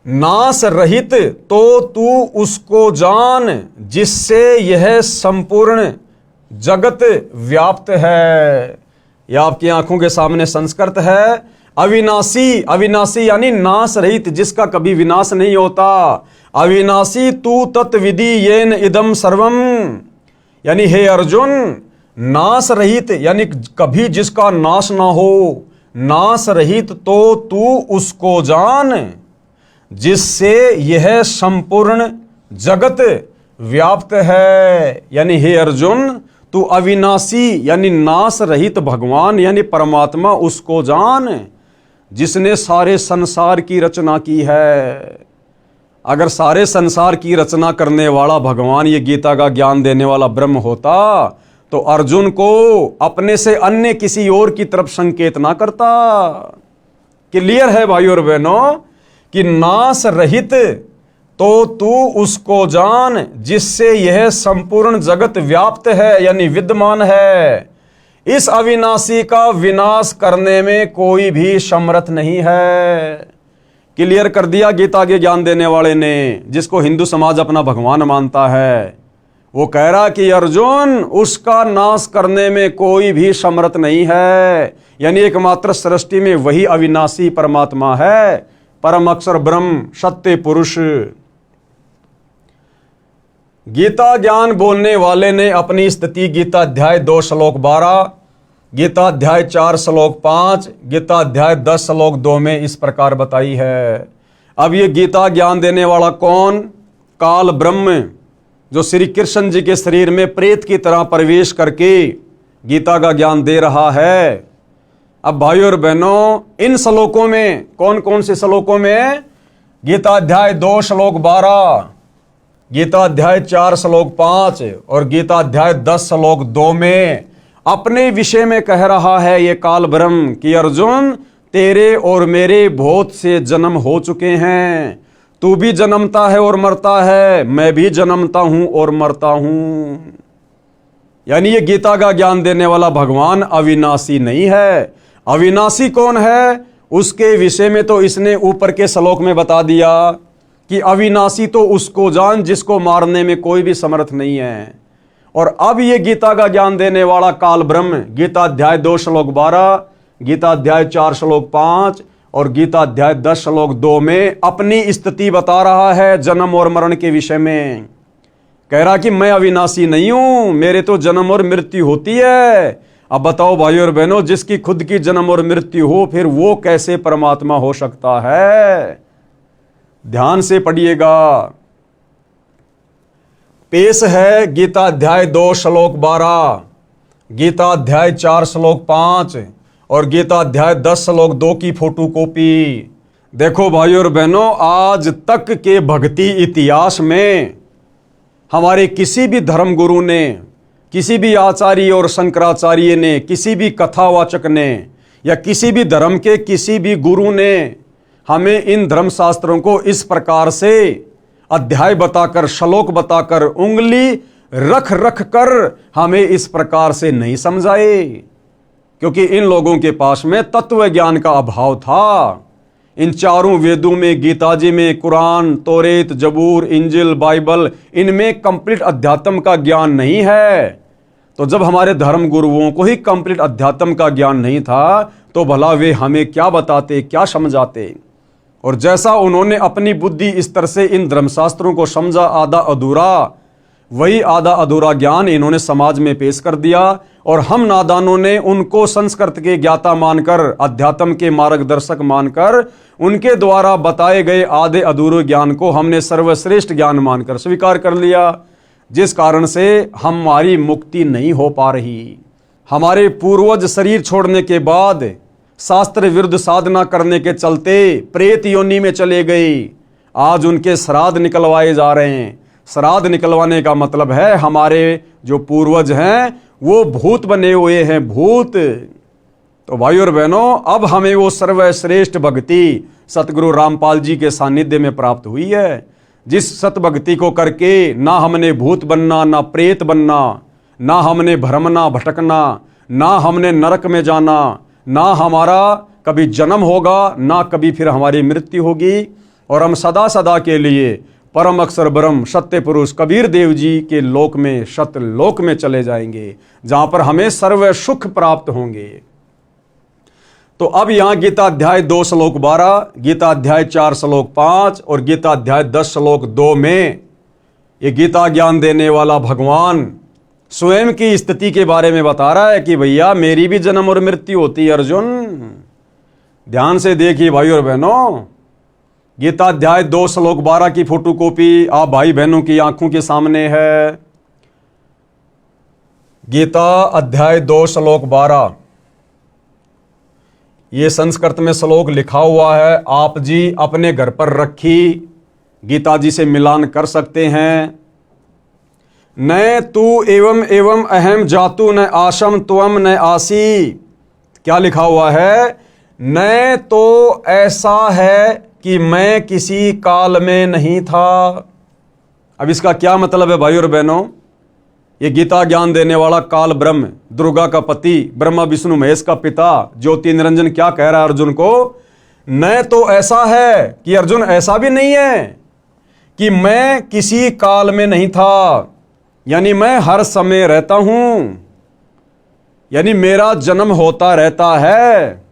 नाश रहित तो तू उसको जान जिससे यह संपूर्ण जगत व्याप्त है। यह आपकी आंखों के सामने संस्कृत है। अविनाशी, अविनाशी यानी नाश रहित, जिसका कभी विनाश नहीं होता। अविनाशी तू तत्विधि येन इदम सर्वम, यानी हे अर्जुन, नाश रहित यानी कभी जिसका नाश ना हो, नाश रहित तो तू उसको जान जिससे यह संपूर्ण जगत व्याप्त है। यानी हे अर्जुन, तू अविनाशी यानी नाश रहित भगवान यानी परमात्मा उसको जान जिसने सारे संसार की रचना की है। अगर सारे संसार की रचना करने वाला भगवान ये गीता का ज्ञान देने वाला ब्रह्म होता तो अर्जुन को अपने से अन्य किसी और की तरफ संकेत ना करता। क्लियर है भाइयों और बहनों कि नाश रहित तो तू उसको जान जिससे यह संपूर्ण जगत व्याप्त है यानी विद्यमान है। इस अविनाशी का विनाश करने में कोई भी समर्थ नहीं है। क्लियर कर दिया गीता के ज्ञान देने वाले ने, जिसको हिंदू समाज अपना भगवान मानता है। वो कह रहा कि अर्जुन, उसका नाश करने में कोई भी समर्थ नहीं है, यानी एकमात्र सृष्टि में वही अविनाशी परमात्मा है, परम अक्षर ब्रह्म सत्य पुरुष। गीता ज्ञान बोलने वाले ने अपनी स्थिति गीता अध्याय 2 श्लोक 12, गीता अध्याय 4 श्लोक 5, गीता अध्याय 10 श्लोक 2 में इस प्रकार बताई है। अब ये गीता ज्ञान देने वाला कौन? काल ब्रह्म, जो श्री कृष्ण जी के शरीर में प्रेत की तरह प्रवेश करके गीता का ज्ञान दे रहा है। अब भाइयों और बहनों, इन श्लोकों में कौन कौन से श्लोकों में? गीता अध्याय 2 श्लोक 12, गीता अध्याय 4 श्लोक 5 और गीता अध्याय 10 श्लोक 2 में अपने विषय में कह रहा है ये काल ब्रह्म कि अर्जुन, तेरे और मेरे बहुत से जन्म हो चुके हैं। तू भी जन्मता है और मरता है, मैं भी जन्मता हूं और मरता हूं। यानी ये गीता का ज्ञान देने वाला भगवान अविनाशी नहीं है। अविनाशी कौन है? उसके विषय में तो इसने ऊपर के श्लोक में बता दिया कि अविनाशी तो उसको जान जिसको मारने में कोई भी समर्थ नहीं है। और अब ये गीता का ज्ञान देने वाला काल ब्रह्म गीता अध्याय 2 श्लोक 12, गीता अध्याय 4 श्लोक 5 और गीता अध्याय 10 श्लोक 2 में अपनी स्थिति बता रहा है जन्म और मरण के विषय में। कह रहा कि मैं अविनाशी नहीं हूं, मेरे तो जन्म और मृत्यु होती है। अब बताओ भाइयों और बहनों, जिसकी खुद की जन्म और मृत्यु हो, फिर वो कैसे परमात्मा हो सकता है? ध्यान से पढ़िएगा। पेश है गीता अध्याय 2 श्लोक 12, गीता अध्याय 4 श्लोक 5 और गीता अध्याय 10 श्लोक 2 की फोटोकॉपी। देखो भाइयों और बहनों, आज तक के भक्ति इतिहास में हमारे किसी भी धर्म गुरु ने, किसी भी आचार्य और शंकराचार्य ने, किसी भी कथावाचक ने या किसी भी धर्म के किसी भी गुरु ने हमें इन धर्मशास्त्रों को इस प्रकार से अध्याय बताकर, श्लोक बताकर, उंगली रख रख कर हमें इस प्रकार से नहीं समझाए, क्योंकि इन लोगों के पास में तत्व ज्ञान का अभाव था। इन चारों वेदों में, गीता जी में, कुरान, तौरेत, जबूर, इंजिल, बाइबल, इनमें कंप्लीट अध्यात्म का ज्ञान नहीं है। तो जब हमारे धर्म गुरुओं को ही कंप्लीट अध्यात्म का ज्ञान नहीं था, तो भला वे हमें क्या बताते, क्या समझाते? और जैसा उन्होंने अपनी बुद्धि स्तर से इन धर्मशास्त्रों को समझा आधा अधूरा, वही आधा अधूरा ज्ञान इन्होंने समाज में पेश कर दिया। और हम नादानों ने उनको संस्कृत के ज्ञाता मानकर, अध्यात्म के मार्गदर्शक मानकर, उनके द्वारा बताए गए आधे अधूरे ज्ञान को हमने सर्वश्रेष्ठ ज्ञान मानकर स्वीकार कर लिया, जिस कारण से हमारी मुक्ति नहीं हो पा रही। हमारे पूर्वज शरीर छोड़ने के बाद शास्त्र विरुद्ध साधना करने के चलते प्रेत योनि में चले गए। आज उनके श्राद्ध निकलवाए जा रहे हैं। श्राद्ध निकलवाने का मतलब है हमारे जो पूर्वज हैं वो भूत बने हुए हैं, भूत। तो भाइयों और बहनों, अब हमें वो सर्वश्रेष्ठ भक्ति सतगुरु रामपाल जी के सानिध्य में प्राप्त हुई है, जिस सत भक्ति को करके ना हमने भूत बनना, ना प्रेत बनना, ना हमने भ्रमना भटकना, ना हमने नरक में जाना, ना हमारा कभी जन्म होगा, ना कभी फिर हमारी मृत्यु होगी। और हम सदा सदा के लिए परम अक्षर ब्रह्म सत्य पुरुष कबीर देव जी के लोक में, सत्य लोक में चले जाएंगे, जहां पर हमें सर्व सुख प्राप्त होंगे। तो अब यहां गीता अध्याय 2 श्लोक 12, गीता अध्याय 4 श्लोक 5 और गीता अध्याय 10 श्लोक 2 में ये गीता ज्ञान देने वाला भगवान स्वयं की स्थिति के बारे में बता रहा है कि भैया मेरी भी जन्म और मृत्यु होती है अर्जुन। ध्यान से देखिए भाइयों और बहनों, गीता अध्याय 2 श्लोक 12 की फोटोकॉपी आप भाई बहनों की आंखों के सामने है। गीता अध्याय 2 श्लोक 12, ये संस्कृत में श्लोक लिखा हुआ है, आप जी अपने घर पर रखी गीता जी से मिलान कर सकते हैं। न तू एवं एवं अहम जातु न आशम त्वम न आसी। क्या लिखा हुआ है? न तो ऐसा है कि मैं किसी काल में नहीं था। अब इसका क्या मतलब है भाइयों और बहनों? ये गीता ज्ञान देने वाला काल ब्रह्म, दुर्गा का पति, ब्रह्मा विष्णु महेश का पिता, ज्योति निरंजन क्या कह रहा है अर्जुन को? न तो ऐसा है कि अर्जुन ऐसा भी नहीं है कि मैं किसी काल में नहीं था, यानी मैं हर समय रहता हूं, यानी मेरा जन्म होता रहता है।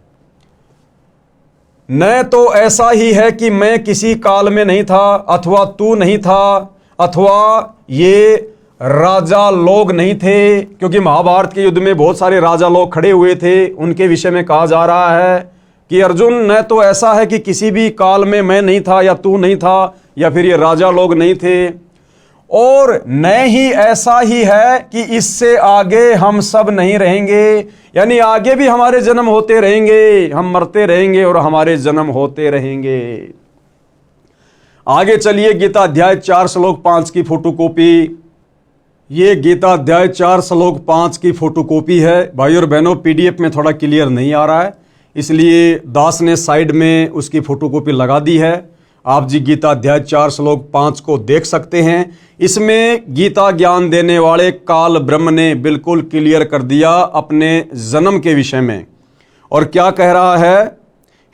न तो ऐसा ही है कि मैं किसी काल में नहीं था, अथवा तू नहीं था, अथवा ये राजा लोग नहीं थे, क्योंकि महाभारत के युद्ध में बहुत सारे राजा लोग खड़े हुए थे। उनके विषय में कहा जा रहा है कि अर्जुन न तो ऐसा है कि किसी भी काल में मैं नहीं था या तू नहीं था या फिर ये राजा लोग नहीं थे, और न ही ऐसा ही है कि इससे आगे हम सब नहीं रहेंगे, यानी आगे भी हमारे जन्म होते रहेंगे, हम मरते रहेंगे और हमारे जन्म होते रहेंगे। आगे चलिए गीता अध्याय 4 श्लोक 5 की फोटोकॉपी। ये गीता अध्याय 4 श्लोक 5 की फोटोकॉपी है। भाइयों और बहनों, पीडीएफ में थोड़ा क्लियर नहीं आ रहा है, इसलिए दास ने साइड में उसकी फोटोकॉपी लगा दी है। आप जी गीता अध्याय 4 श्लोक 5 को देख सकते हैं। इसमें गीता ज्ञान देने वाले काल ब्रह्म ने बिल्कुल क्लियर कर दिया अपने जन्म के विषय में। और क्या कह रहा है?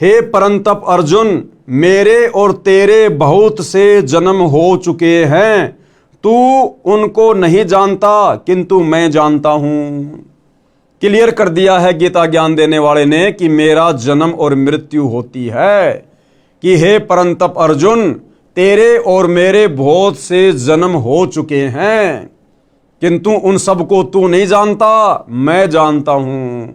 हे परंतप अर्जुन, मेरे और तेरे बहुत से जन्म हो चुके हैं, तू उनको नहीं जानता किंतु मैं जानता हूं। क्लियर कर दिया है गीता ज्ञान देने वाले ने कि मेरा जन्म और मृत्यु होती है, कि हे परंतप अर्जुन, तेरे और मेरे बहुत से जन्म हो चुके हैं, किंतु उन सबको तू नहीं जानता, मैं जानता हूं।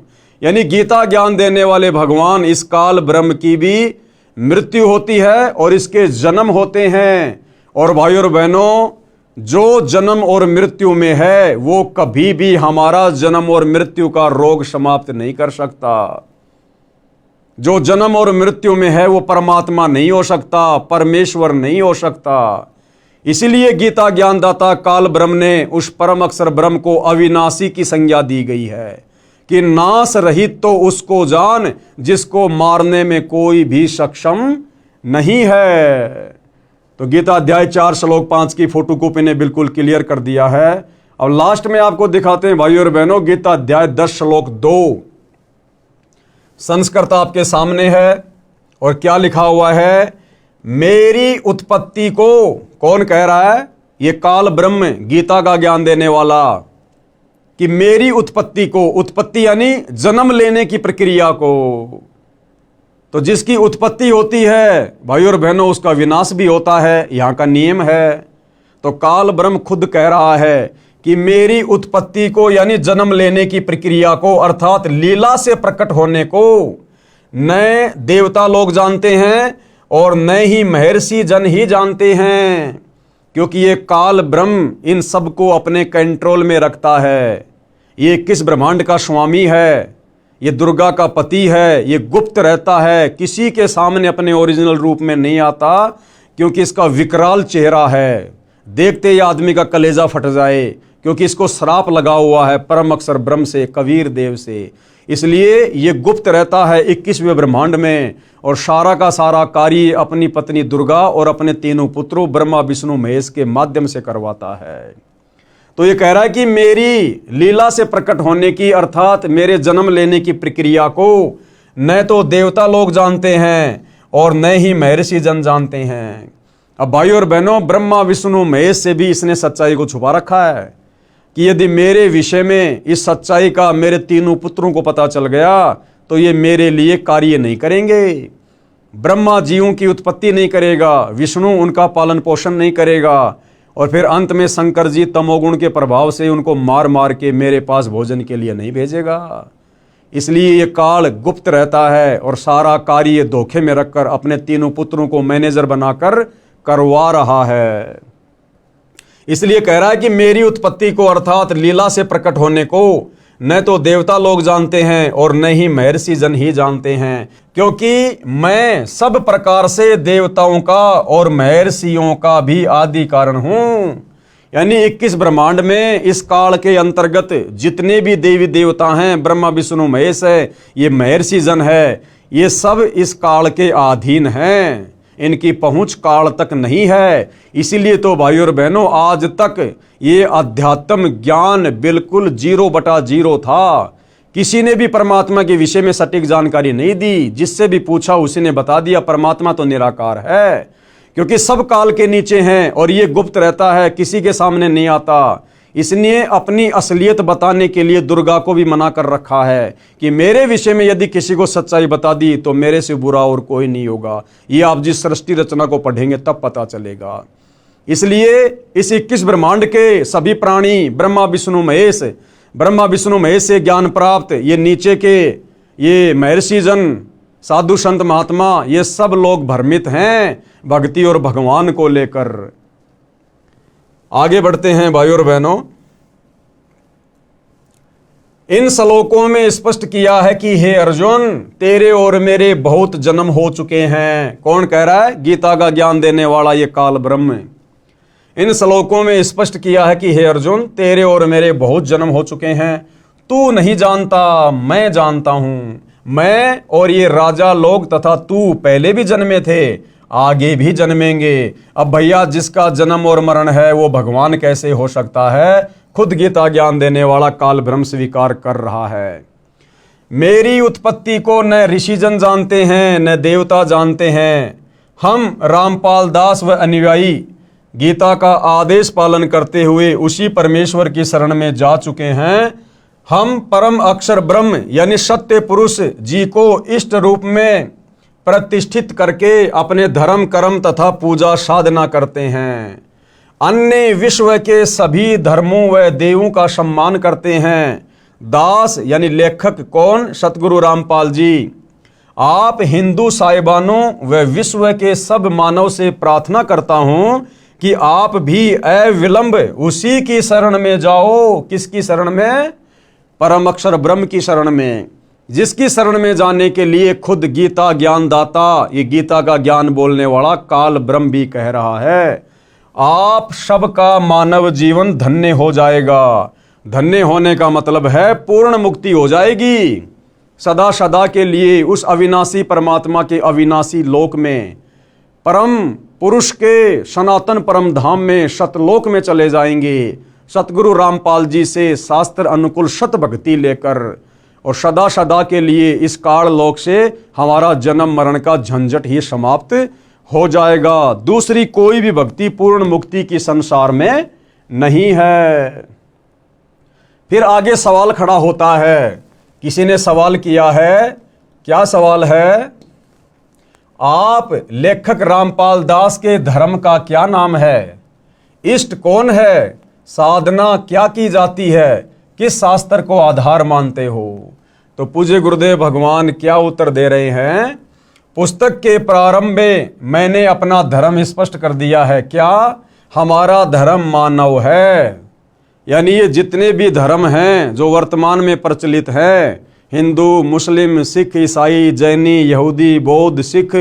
यानी गीता ज्ञान देने वाले भगवान इस काल ब्रह्म की भी मृत्यु होती है और इसके जन्म होते हैं। और भाई और बहनों, जो जन्म और मृत्यु में है वो कभी भी हमारा जन्म और मृत्यु का रोग समाप्त नहीं कर सकता। जो जन्म और मृत्यु में है वो परमात्मा नहीं हो सकता, परमेश्वर नहीं हो सकता। इसीलिए गीता ज्ञानदाता काल ब्रह्म ने उस परम अक्षर ब्रह्म को अविनाशी की संज्ञा दी गई है कि नाश रहित तो उसको जान जिसको मारने में कोई भी सक्षम नहीं है। तो गीता अध्याय 4 श्लोक 5 की फोटोकॉपी ने बिल्कुल क्लियर कर दिया है। अब लास्ट में आपको दिखाते हैं भाई और बहनों, गीता अध्याय 10 श्लोक 2 संस्कृत आपके सामने है और क्या लिखा हुआ है, मेरी उत्पत्ति को कौन कह रहा है, ये काल ब्रह्म गीता का ज्ञान देने वाला, कि मेरी उत्पत्ति को, उत्पत्ति यानी जन्म लेने की प्रक्रिया को, तो जिसकी उत्पत्ति होती है भाई और बहनों उसका विनाश भी होता है, यहां का नियम है। तो काल ब्रह्म खुद कह रहा है कि मेरी उत्पत्ति को यानी जन्म लेने की प्रक्रिया को, अर्थात लीला से प्रकट होने को न देवता लोग जानते हैं और न ही महर्षि जन ही जानते हैं, क्योंकि ये काल ब्रह्म इन सबको अपने कंट्रोल में रखता है। ये किस ब्रह्मांड का स्वामी है, ये दुर्गा का पति है, ये गुप्त रहता है, किसी के सामने अपने ओरिजिनल रूप में नहीं आता, क्योंकि इसका विकराल चेहरा है, देखते ही आदमी का कलेजा फट जाए, क्योंकि इसको श्राप लगा हुआ है परम अक्षर ब्रह्म से, कबीर देव से। इसलिए ये गुप्त रहता है 21वें ब्रह्मांड में और सारा का सारा कार्य अपनी पत्नी दुर्गा और अपने तीनों पुत्रों ब्रह्मा विष्णु महेश के माध्यम से करवाता है। तो ये कह रहा है कि मेरी लीला से प्रकट होने की, अर्थात मेरे जन्म लेने की प्रक्रिया को न तो देवता लोग जानते हैं और न ही महर्षि जन जानते हैं। अब भाई और बहनों, ब्रह्मा विष्णु महेश से भी इसने सच्चाई को छुपा रखा है कि यदि मेरे विषय में इस सच्चाई का मेरे तीनों पुत्रों को पता चल गया तो ये मेरे लिए कार्य नहीं करेंगे। ब्रह्मा जीवों की उत्पत्ति नहीं करेगा, विष्णु उनका पालन पोषण नहीं करेगा और फिर अंत में शंकर जी तमोगुण के प्रभाव से उनको मार मार के मेरे पास भोजन के लिए नहीं भेजेगा। इसलिए ये काल गुप्त रहता है और सारा कार्य धोखे में रखकर अपने तीनों पुत्रों को मैनेजर बनाकर करवा रहा है। इसलिए कह रहा है कि मेरी उत्पत्ति को, अर्थात लीला से प्रकट होने को न तो देवता लोग जानते हैं और न ही महर्षि जन ही जानते हैं, क्योंकि मैं सब प्रकार से देवताओं का और महर्षियों का भी आदि कारण हूं। यानी 21 ब्रह्मांड में इस काल के अंतर्गत जितने भी देवी देवता हैं, ब्रह्मा विष्णु महेश है, ये महर्षि जन है, ये सब इस काल के अधीन हैं, इनकी पहुंच काल तक नहीं है। इसीलिए तो भाई और बहनों, आज तक ये अध्यात्म ज्ञान बिल्कुल 0/0 था। किसी ने भी परमात्मा के विषय में सटीक जानकारी नहीं दी, जिससे भी पूछा उसी ने बता दिया परमात्मा तो निराकार है, क्योंकि सब काल के नीचे हैं और ये गुप्त रहता है, किसी के सामने नहीं आता। इसलिए अपनी असलियत बताने के लिए दुर्गा को भी मना कर रखा है कि मेरे विषय में यदि किसी को सच्चाई बता दी तो मेरे से बुरा और कोई नहीं होगा। ये आप जिस सृष्टि रचना को पढ़ेंगे तब पता चलेगा। इसलिए इस 21 ब्रह्मांड के सभी प्राणी ब्रह्मा विष्णु महेश से ज्ञान प्राप्त, ये नीचे के ये महर्षि जन, साधु संत महात्मा, ये सब लोग भ्रमित हैं भक्ति और भगवान को लेकर। आगे बढ़ते हैं भाई और बहनों, इन श्लोकों में स्पष्ट किया है कि हे अर्जुन, तेरे और मेरे बहुत जन्म हो चुके हैं। कौन कह रहा है? गीता का ज्ञान देने वाला ये काल ब्रह्म। इन श्लोकों में स्पष्ट किया है कि हे अर्जुन, तेरे और मेरे बहुत जन्म हो चुके हैं, तू नहीं जानता, मैं जानता हूं। मैं और ये राजा लोग तथा तू पहले भी जन्मे थे, आगे भी जन्मेंगे। अब भैया जिसका जन्म और मरण है वो भगवान कैसे हो सकता है? खुद गीता ज्ञान देने वाला काल ब्रह्म स्वीकार कर रहा है। मेरी उत्पत्ति को न ऋषिजन जानते हैं न देवता जानते हैं। हम रामपाल दास व अनुयायी गीता का आदेश पालन करते हुए उसी परमेश्वर की शरण में जा चुके हैं। हम परम अक्षर ब्रह्म यानी सत्य पुरुष जी को इष्ट रूप में प्रतिष्ठित करके अपने धर्म कर्म तथा पूजा साधना करते हैं। अन्य विश्व के सभी धर्मों व देवों का सम्मान करते हैं। दास यानी लेखक कौन? सतगुरु रामपाल जी। आप हिंदू साहिबानों व विश्व के सब मानव से प्रार्थना करता हूं कि आप भी अविलंब उसी की शरण में जाओ। किसकी शरण में? परम अक्षर ब्रह्म की शरण में, जिसकी शरण में जाने के लिए खुद गीता ज्ञानदाता, ये गीता का ज्ञान बोलने वाला काल ब्रह्म भी कह रहा है। आप सबका मानव जीवन धन्य हो जाएगा। धन्य होने का मतलब है पूर्ण मुक्ति हो जाएगी सदा सदा के लिए उस अविनाशी परमात्मा के अविनाशी लोक में, परम पुरुष के सनातन परम धाम में, सतलोक में चले जाएंगे सतगुरु रामपाल जी से शास्त्र अनुकूल सत भक्ति लेकर, और सदा सदा के लिए इस काल लोक से हमारा जन्म मरण का झंझट ही समाप्त हो जाएगा। दूसरी कोई भी भक्ति पूर्ण मुक्ति की संसार में नहीं है। फिर आगे सवाल खड़ा होता है। किसी ने सवाल किया है, क्या सवाल है? आप लेखक रामपाल दास के धर्म का क्या नाम है? इष्ट कौन है? साधना क्या की जाती है? किस शास्त्र को आधार मानते हो? तो पूज्य गुरुदेव भगवान क्या उत्तर दे रहे हैं? पुस्तक के प्रारंभ में मैंने अपना धर्म स्पष्ट कर दिया है। क्या? हमारा धर्म मानव है। यानी ये जितने भी धर्म हैं जो वर्तमान में प्रचलित हैं, हिंदू, मुस्लिम, सिख, ईसाई, जैनी, यहूदी, बौद्ध, सिख,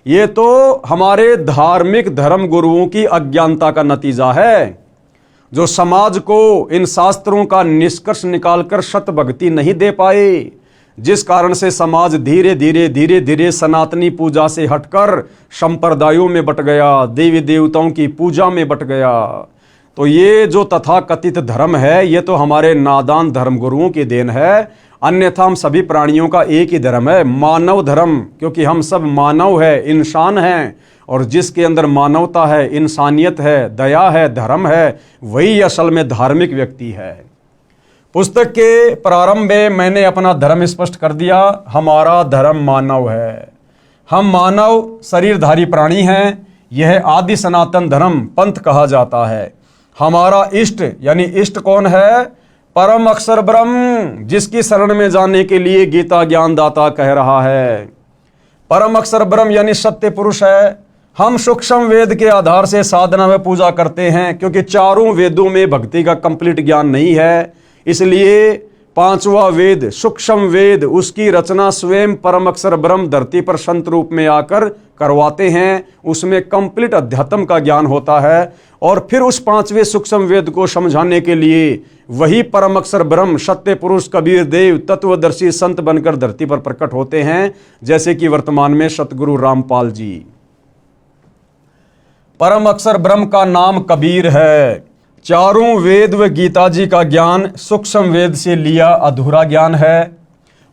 ये तो हमारे धार्मिक धर्म गुरुओं की अज्ञानता का नतीजा है, जो समाज को इन शास्त्रों का निष्कर्ष निकालकर सत भक्ति नहीं दे पाए, जिस कारण से समाज धीरे धीरे सनातनी पूजा से हटकर संप्रदायों में बट गया, देवी देवताओं की पूजा में बट गया। तो ये जो तथाकथित धर्म है, ये तो हमारे नादान धर्म गुरुओं की देन है। अन्यथा हम सभी प्राणियों का एक ही धर्म है, मानव धर्म, क्योंकि हम सब मानव है, इंसान हैं, और जिसके अंदर मानवता है, इंसानियत है, दया है, धर्म है, वही असल में धार्मिक व्यक्ति है। पुस्तक के प्रारंभ में मैंने अपना धर्म स्पष्ट कर दिया। हमारा धर्म मानव है। हम मानव शरीरधारी प्राणी हैं। यह आदि सनातन धर्म पंथ कहा जाता है। हमारा इष्ट यानी इष्ट कौन है? परम अक्षर ब्रह्म, जिसकी शरण में जाने के लिए गीता ज्ञानदाता कह रहा है। परम अक्षर ब्रह्म यानी सत्य पुरुष है। हम सूक्ष्म वेद के आधार से साधना में पूजा करते हैं, क्योंकि चारों वेदों में भक्ति का कंप्लीट ज्ञान नहीं है। इसलिए पांचवा वेद सूक्ष्म वेद, उसकी रचना स्वयं परम अक्षर ब्रह्म धरती पर संत रूप में आकर करवाते हैं। उसमें कंप्लीट अध्यात्म का ज्ञान होता है, और फिर उस पांचवें सूक्ष्म वेद को समझाने के लिए वही परम अक्षर ब्रह्म सत्य पुरुष कबीर देव तत्वदर्शी संत बनकर धरती पर प्रकट होते हैं, जैसे कि वर्तमान में सतगुरु रामपाल जी। परम अक्षर ब्रह्म का नाम कबीर है। चारों वेद व गीता जी का ज्ञान सूक्ष्म वेद से लिया अधूरा ज्ञान है,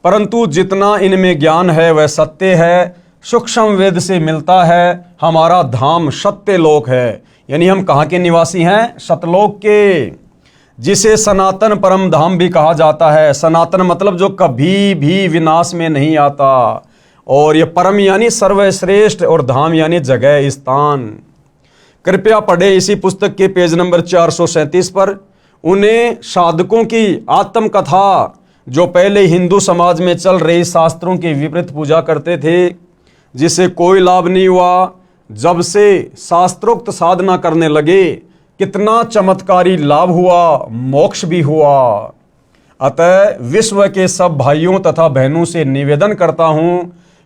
परंतु जितना इनमें ज्ञान है वह सत्य है, सूक्ष्म वेद से मिलता है। हमारा धाम सत्य लोक है, यानी हम कहाँ के निवासी हैं? सतलोक के, जिसे सनातन परम धाम भी कहा जाता है। सनातन मतलब जो कभी भी विनाश में नहीं आता, और ये परम यानी सर्वश्रेष्ठ, और धाम यानी जगह, स्थान। कृपया पढ़े इसी पुस्तक के पेज नंबर 437 पर उन्हें साधकों की आत्मकथा, जो पहले हिंदू समाज में चल रही शास्त्रों की विपरीत पूजा करते थे, जिससे कोई लाभ नहीं हुआ। जब से शास्त्रोक्त साधना करने लगे, कितना चमत्कारी लाभ हुआ, मोक्ष भी हुआ। अतः विश्व के सब भाइयों तथा बहनों से निवेदन करता हूं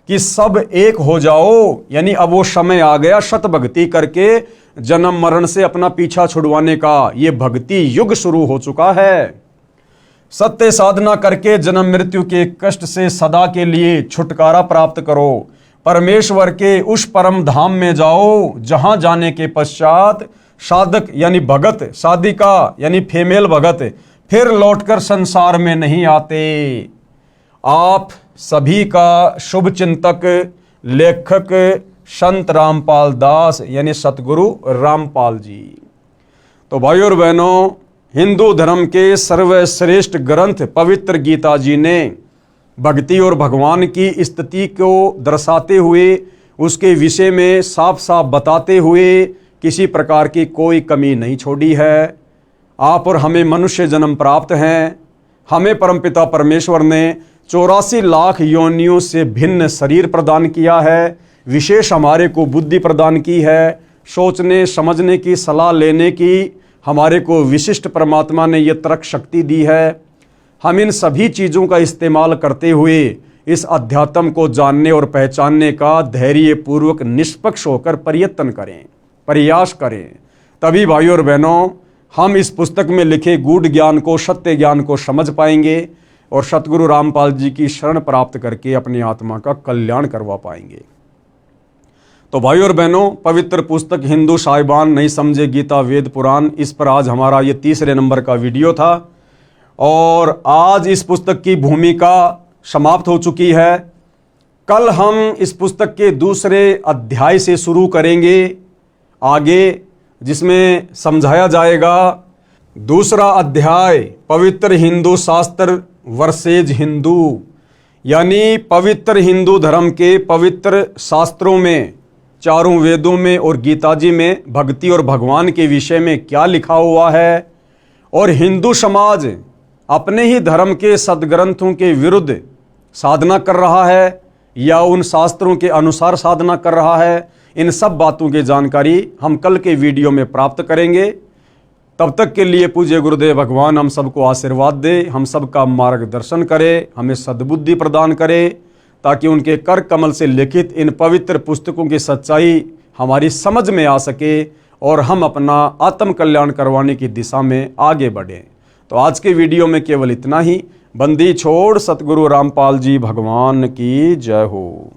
कि सब एक हो जाओ। यानी अब वो समय आ गया सत भक्ति करके जन्म मरण से अपना पीछा छुड़वाने का। ये भक्ति युग शुरू हो चुका है। सत्य साधना करके जन्म मृत्यु के कष्ट से सदा के लिए छुटकारा प्राप्त करो। परमेश्वर के उस परम धाम में जाओ, जहां जाने के पश्चात साधक यानी भगत, साधिका यानी फीमेल भगत फिर लौटकर संसार में नहीं आते। आप सभी का शुभ चिंतक लेखक संत रामपाल दास यानी सतगुरु रामपाल जी। तो भाइयों और बहनों, हिंदू धर्म के सर्वश्रेष्ठ ग्रंथ पवित्र गीता जी ने भक्ति और भगवान की स्थिति को दर्शाते हुए, उसके विषय में साफ साफ बताते हुए किसी प्रकार की कोई कमी नहीं छोड़ी है। आप और हमें मनुष्य जन्म प्राप्त हैं। हमें परमपिता परमेश्वर ने 84 लाख योनियों से भिन्न शरीर प्रदान किया है। विशेष हमारे को बुद्धि प्रदान की है, सोचने समझने की, सलाह लेने की हमारे को विशिष्ट परमात्मा ने ये तर्क शक्ति दी है। हम इन सभी चीज़ों का इस्तेमाल करते हुए इस अध्यात्म को जानने और पहचानने का धैर्यपूर्वक निष्पक्ष होकर प्रयत्न करें, प्रयास करें। तभी भाइयों और बहनों, हम इस पुस्तक में लिखे गूढ़ ज्ञान को, सत्य ज्ञान को समझ पाएंगे और सतगुरु रामपाल जी की शरण प्राप्त करके अपनी आत्मा का कल्याण करवा पाएंगे। तो भाइयों और बहनों, पवित्र पुस्तक हिंदू साहिबान नहीं समझे गीता वेद पुराण, इस पर आज हमारा ये 3रे नंबर का वीडियो था और आज इस पुस्तक की भूमिका समाप्त हो चुकी है। कल हम इस पुस्तक के 2 अध्याय से शुरू करेंगे आगे, जिसमें समझाया जाएगा 2 अध्याय पवित्र हिंदू शास्त्र वर्सेज हिंदू, यानी पवित्र हिंदू धर्म के पवित्र शास्त्रों में, 4 वेदों में और गीता जी में भक्ति और भगवान के विषय में क्या लिखा हुआ है और हिंदू समाज अपने ही धर्म के सदग्रंथों के विरुद्ध साधना कर रहा है या उन शास्त्रों के अनुसार साधना कर रहा है। इन सब बातों की जानकारी हम कल के वीडियो में प्राप्त करेंगे। तब तक के लिए पूज्य गुरुदेव भगवान हम सबको आशीर्वाद दे, हम सबका मार्गदर्शन करे, हमें सद्बुद्धि प्रदान करे, ताकि उनके कर कमल से लिखित इन पवित्र पुस्तकों की सच्चाई हमारी समझ में आ सके और हम अपना आत्म कल्याण करवाने की दिशा में आगे बढ़ें। तो आज के वीडियो में केवल इतना ही। बंदी छोड़ सतगुरु रामपाल जी भगवान की जय हो।